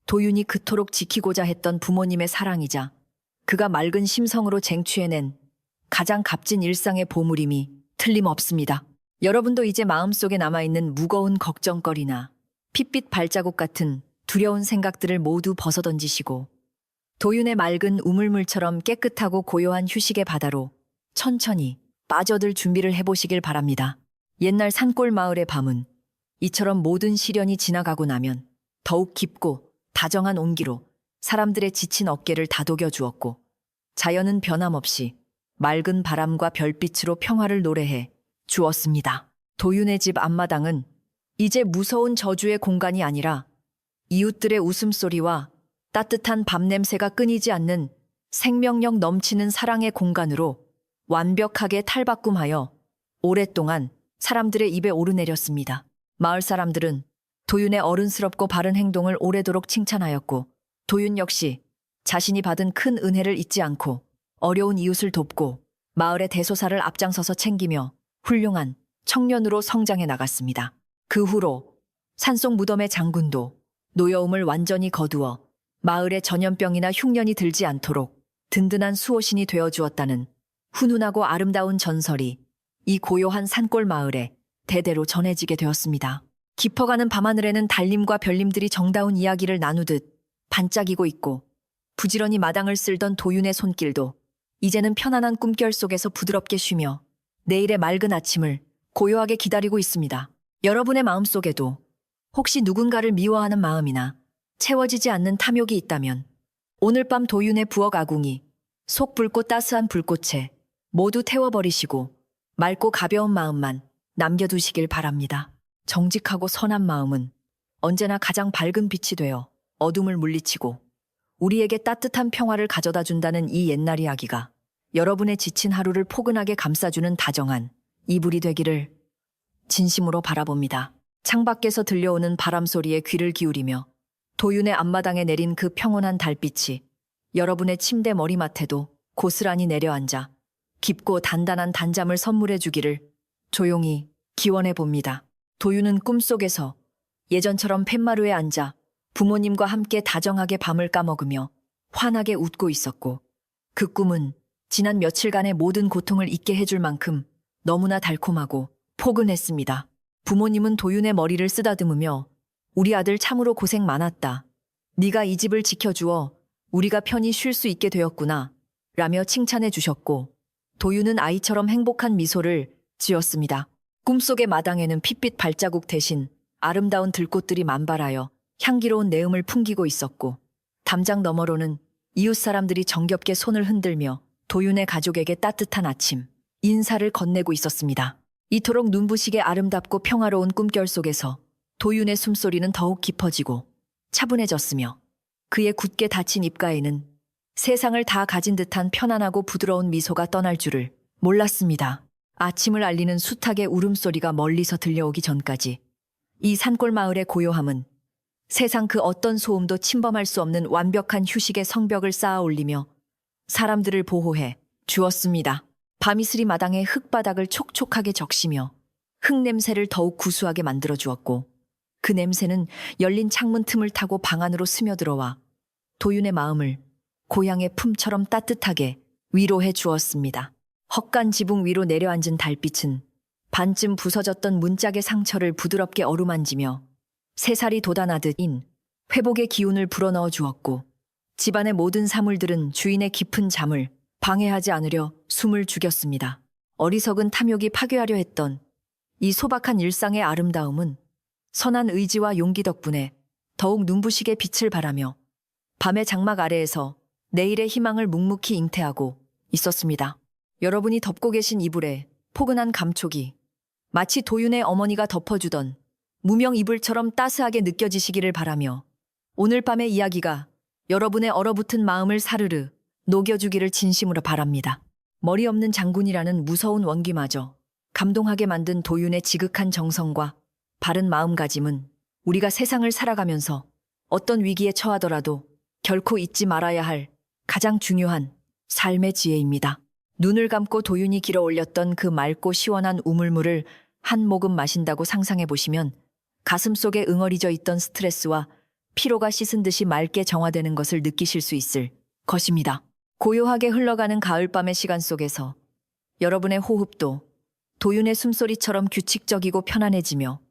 도윤이 그토록 지키고자 했던 부모님의 사랑이자 그가 맑은 심성으로 쟁취해낸 가장 값진 일상의 보물임이 틀림없습니다. 여러분도 이제 마음속에 남아있는 무거운 걱정거리나 핏빛 발자국 같은 두려운 생각들을 모두 벗어던지시고 도윤의 맑은 우물물처럼 깨끗하고 고요한 휴식의 바다로 천천히 빠져들 준비를 해보시길 바랍니다. 옛날 산골 마을의 밤은 이처럼 모든 시련이 지나가고 나면 더욱 깊고 다정한 온기로 사람들의 지친 어깨를 다독여 주었고 자연은 변함없이 맑은 바람과 별빛으로 평화를 노래해 주었습니다. 도윤의 집 앞마당은 이제 무서운 저주의 공간이 아니라 이웃들의 웃음소리와 따뜻한 밤 냄새가 끊이지 않는 생명력 넘치는 사랑의 공간으로 완벽하게 탈바꿈하여 오랫동안 사람들의 입에 오르내렸습니다. 마을 사람들은 도윤의 어른스럽고 바른 행동을 오래도록 칭찬하였고, 도윤 역시 자신이 받은 큰 은혜를 잊지 않고 어려운 이웃을 돕고 마을의 대소사를 앞장서서 챙기며 훌륭한 청년으로 성장해 나갔습니다. 그 후로 산속 무덤의 장군도 노여움을 완전히 거두어 마을에 전염병이나 흉년이 들지 않도록 든든한 수호신이 되어주었다는 훈훈하고 아름다운 전설이 이 고요한 산골 마을에 대대로 전해지게 되었습니다. 깊어가는 밤하늘에는 달님과 별님들이 정다운 이야기를 나누듯 반짝이고 있고, 부지런히 마당을 쓸던 도윤의 손길도 이제는 편안한 꿈결 속에서 부드럽게 쉬며 내일의 맑은 아침을 고요하게 기다리고 있습니다. 여러분의 마음속에도 혹시 누군가를 미워하는 마음이나 채워지지 않는 탐욕이 있다면 오늘 밤 도윤의 부엌 아궁이 속 붉고 따스한 불꽃에 모두 태워버리시고 맑고 가벼운 마음만 남겨두시길 바랍니다. 정직하고 선한 마음은 언제나 가장 밝은 빛이 되어 어둠을 물리치고 우리에게 따뜻한 평화를 가져다 준다는 이 옛날 이야기가 여러분의 지친 하루를 포근하게 감싸주는 다정한 이불이 되기를 진심으로 바라봅니다. 창밖에서 들려오는 바람 소리에 귀를 기울이며 도윤의 앞마당에 내린 그 평온한 달빛이 여러분의 침대 머리맡에도 고스란히 내려앉아 깊고 단단한 단잠을 선물해 주기를 조용히 기원해 봅니다. 도윤은 꿈속에서 예전처럼 팻마루에 앉아 부모님과 함께 다정하게 밤을 까먹으며 환하게 웃고 있었고, 그 꿈은 지난 며칠간의 모든 고통을 잊게 해줄 만큼 너무나 달콤하고 포근했습니다. 부모님은 도윤의 머리를 쓰다듬으며 우리 아들 참으로 고생 많았다. 네가 이 집을 지켜주어 우리가 편히 쉴 수 있게 되었구나 라며 칭찬해 주셨고, 도윤은 아이처럼 행복한 미소를 지었습니다. 꿈속의 마당에는 핏빛 발자국 대신 아름다운 들꽃들이 만발하여 향기로운 내음을 풍기고 있었고, 담장 너머로는 이웃 사람들이 정겹게 손을 흔들며 도윤의 가족에게 따뜻한 아침, 인사를 건네고 있었습니다. 이토록 눈부시게 아름답고 평화로운 꿈결 속에서 도윤의 숨소리는 더욱 깊어지고 차분해졌으며, 그의 굳게 닫힌 입가에는 세상을 다 가진 듯한 편안하고 부드러운 미소가 떠날 줄을 몰랐습니다. 아침을 알리는 숱하게 울음소리가 멀리서 들려오기 전까지 이 산골 마을의 고요함은 세상 그 어떤 소음도 침범할 수 없는 완벽한 휴식의 성벽을 쌓아 올리며 사람들을 보호해 주었습니다. 밤이슬이 마당의 흙바닥을 촉촉하게 적시며 흙냄새를 더욱 구수하게 만들어 주었고, 그 냄새는 열린 창문 틈을 타고 방 안으로 스며들어와 도윤의 마음을 고향의 품처럼 따뜻하게 위로해 주었습니다. 헛간 지붕 위로 내려앉은 달빛은 반쯤 부서졌던 문짝의 상처를 부드럽게 어루만지며 새살이 돋아나듯 인 회복의 기운을 불어넣어 주었고, 집안의 모든 사물들은 주인의 깊은 잠을 방해하지 않으려 숨을 죽였습니다. 어리석은 탐욕이 파괴하려 했던 이 소박한 일상의 아름다움은 선한 의지와 용기 덕분에 더욱 눈부시게 빛을 발하며 밤의 장막 아래에서 내일의 희망을 묵묵히 잉태하고 있었습니다. 여러분이 덮고 계신 이불에 포근한 감촉이 마치 도윤의 어머니가 덮어주던 무명 이불처럼 따스하게 느껴지시기를 바라며, 오늘 밤의 이야기가 여러분의 얼어붙은 마음을 사르르 녹여주기를 진심으로 바랍니다. 머리 없는 장군이라는 무서운 원기마저 감동하게 만든 도윤의 지극한 정성과 바른 마음가짐은 우리가 세상을 살아가면서 어떤 위기에 처하더라도 결코 잊지 말아야 할 가장 중요한 삶의 지혜입니다. 눈을 감고 도윤이 길어 올렸던 그 맑고 시원한 우물물을 한 모금 마신다고 상상해 보시면 가슴 속에 응어리져 있던 스트레스와 피로가 씻은 듯이 맑게 정화되는 것을 느끼실 수 있을 것입니다. 고요하게 흘러가는 가을밤의 시간 속에서 여러분의 호흡도 도윤의 숨소리처럼 규칙적이고 편안해지며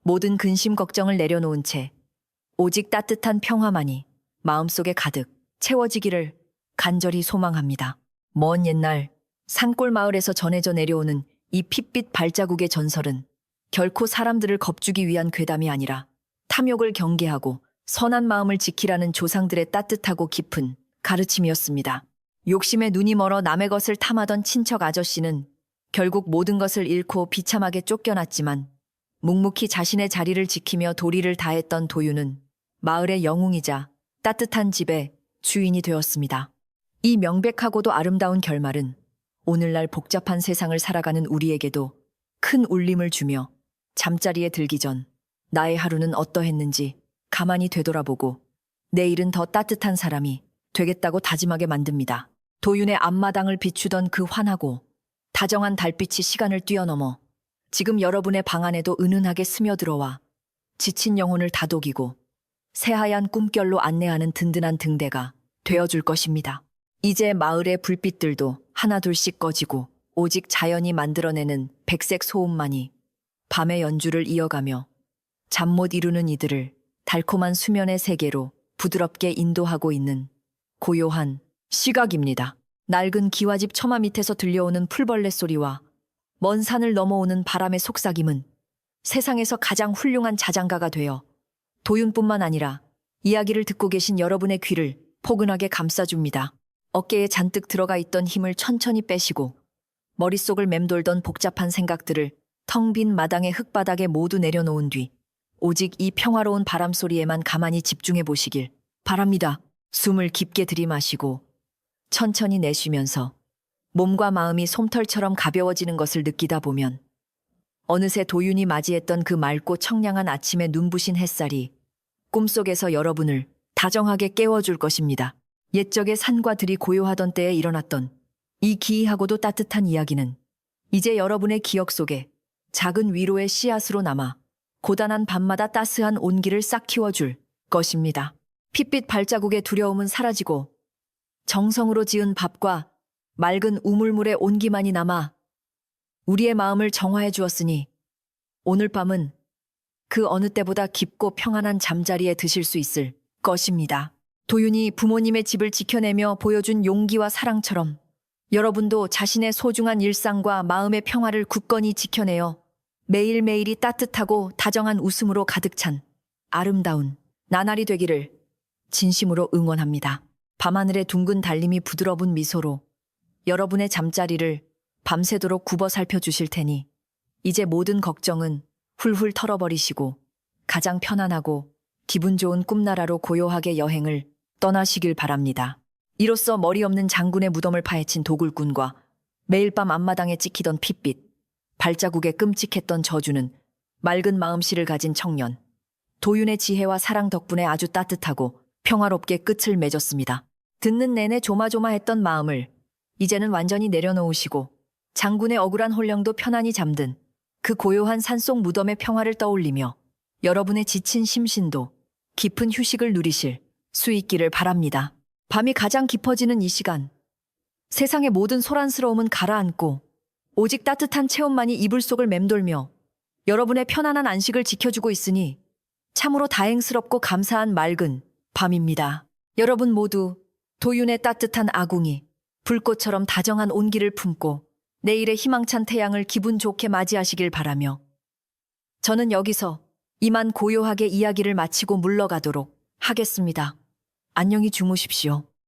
모든 근심 걱정을 내려놓은 채 오직 따뜻한 평화만이 마음속에 가득 채워지기를 간절히 소망합니다. 먼 옛날 산골 마을에서 전해져 내려오는 이 핏빛 발자국의 전설은 결코 사람들을 겁주기 위한 괴담이 아니라 탐욕을 경계하고 선한 마음을 지키라는 조상들의 따뜻하고 깊은 가르침이었습니다. 욕심에 눈이 멀어 남의 것을 탐하던 친척 아저씨는 결국 모든 것을 잃고 비참하게 쫓겨났지만 묵묵히 자신의 자리를 지키며 도리를 다했던 도윤은 마을의 영웅이자 따뜻한 집의 주인이 되었습니다. 이 명백하고도 아름다운 결말은 오늘날 복잡한 세상을 살아가는 우리에게도 큰 울림을 주며 잠자리에 들기 전 나의 하루는 어떠했는지 가만히 되돌아보고 내일은 더 따뜻한 사람이 되겠다고 다짐하게 만듭니다. 도윤의 앞마당을 비추던 그 환하고 다정한 달빛이 시간을 뛰어넘어 지금 여러분의 방 안에도 은은하게 스며들어와 지친 영혼을 다독이고 새하얀 꿈결로 안내하는 든든한 등대가 되어줄 것입니다. 이제 마을의 불빛들도 하나둘씩 꺼지고 오직 자연이 만들어내는 백색 소음만이 밤의 연주를 이어가며 잠 못 이루는 이들을 달콤한 수면의 세계로 부드럽게 인도하고 있는 고요한 시각입니다. 낡은 기와집 처마 밑에서 들려오는 풀벌레 소리와 먼 산을 넘어오는 바람의 속삭임은 세상에서 가장 훌륭한 자장가가 되어 도윤뿐만 아니라 이야기를 듣고 계신 여러분의 귀를 포근하게 감싸줍니다. 어깨에 잔뜩 들어가 있던 힘을 천천히 빼시고 머릿속을 맴돌던 복잡한 생각들을 텅 빈 마당의 흙바닥에 모두 내려놓은 뒤 오직 이 평화로운 바람 소리에만 가만히 집중해 보시길 바랍니다. 숨을 깊게 들이마시고 천천히 내쉬면서 몸과 마음이 솜털처럼 가벼워지는 것을 느끼다 보면 어느새 도윤이 맞이했던 그 맑고 청량한 아침의 눈부신 햇살이 꿈속에서 여러분을 다정하게 깨워줄 것입니다. 옛적의 산과 들이 고요하던 때에 일어났던 이 기이하고도 따뜻한 이야기는 이제 여러분의 기억 속에 작은 위로의 씨앗으로 남아 고단한 밤마다 따스한 온기를 싹 키워줄 것입니다. 핏빛 발자국의 두려움은 사라지고 정성으로 지은 밥과 맑은 우물물의 온기만이 남아 우리의 마음을 정화해 주었으니 오늘 밤은 그 어느 때보다 깊고 평안한 잠자리에 드실 수 있을 것입니다. 도윤이 부모님의 집을 지켜내며 보여준 용기와 사랑처럼 여러분도 자신의 소중한 일상과 마음의 평화를 굳건히 지켜내어 매일매일이 따뜻하고 다정한 웃음으로 가득 찬 아름다운 나날이 되기를 진심으로 응원합니다. 밤하늘의 둥근 달림이 부드러운 미소로 여러분의 잠자리를 밤새도록 굽어 살펴주실 테니 이제 모든 걱정은 훌훌 털어버리시고 가장 편안하고 기분 좋은 꿈나라로 고요하게 여행을 떠나시길 바랍니다. 이로써 머리 없는 장군의 무덤을 파헤친 도굴꾼과 매일 밤 앞마당에 찍히던 핏빛, 발자국에 끔찍했던 저주는 맑은 마음씨를 가진 청년, 도윤의 지혜와 사랑 덕분에 아주 따뜻하고 평화롭게 끝을 맺었습니다. 듣는 내내 조마조마했던 마음을 이제는 완전히 내려놓으시고 장군의 억울한 혼령도 편안히 잠든 그 고요한 산속 무덤의 평화를 떠올리며 여러분의 지친 심신도 깊은 휴식을 누리실 수 있기를 바랍니다. 밤이 가장 깊어지는 이 시간, 세상의 모든 소란스러움은 가라앉고 오직 따뜻한 체온만이 이불 속을 맴돌며 여러분의 편안한 안식을 지켜주고 있으니 참으로 다행스럽고 감사한 맑은 밤입니다. 여러분 모두 도윤의 따뜻한 아궁이, 불꽃처럼 다정한 온기를 품고 내일의 희망찬 태양을 기분 좋게 맞이하시길 바라며 저는 여기서 이만 고요하게 이야기를 마치고 물러가도록 하겠습니다. 안녕히 주무십시오.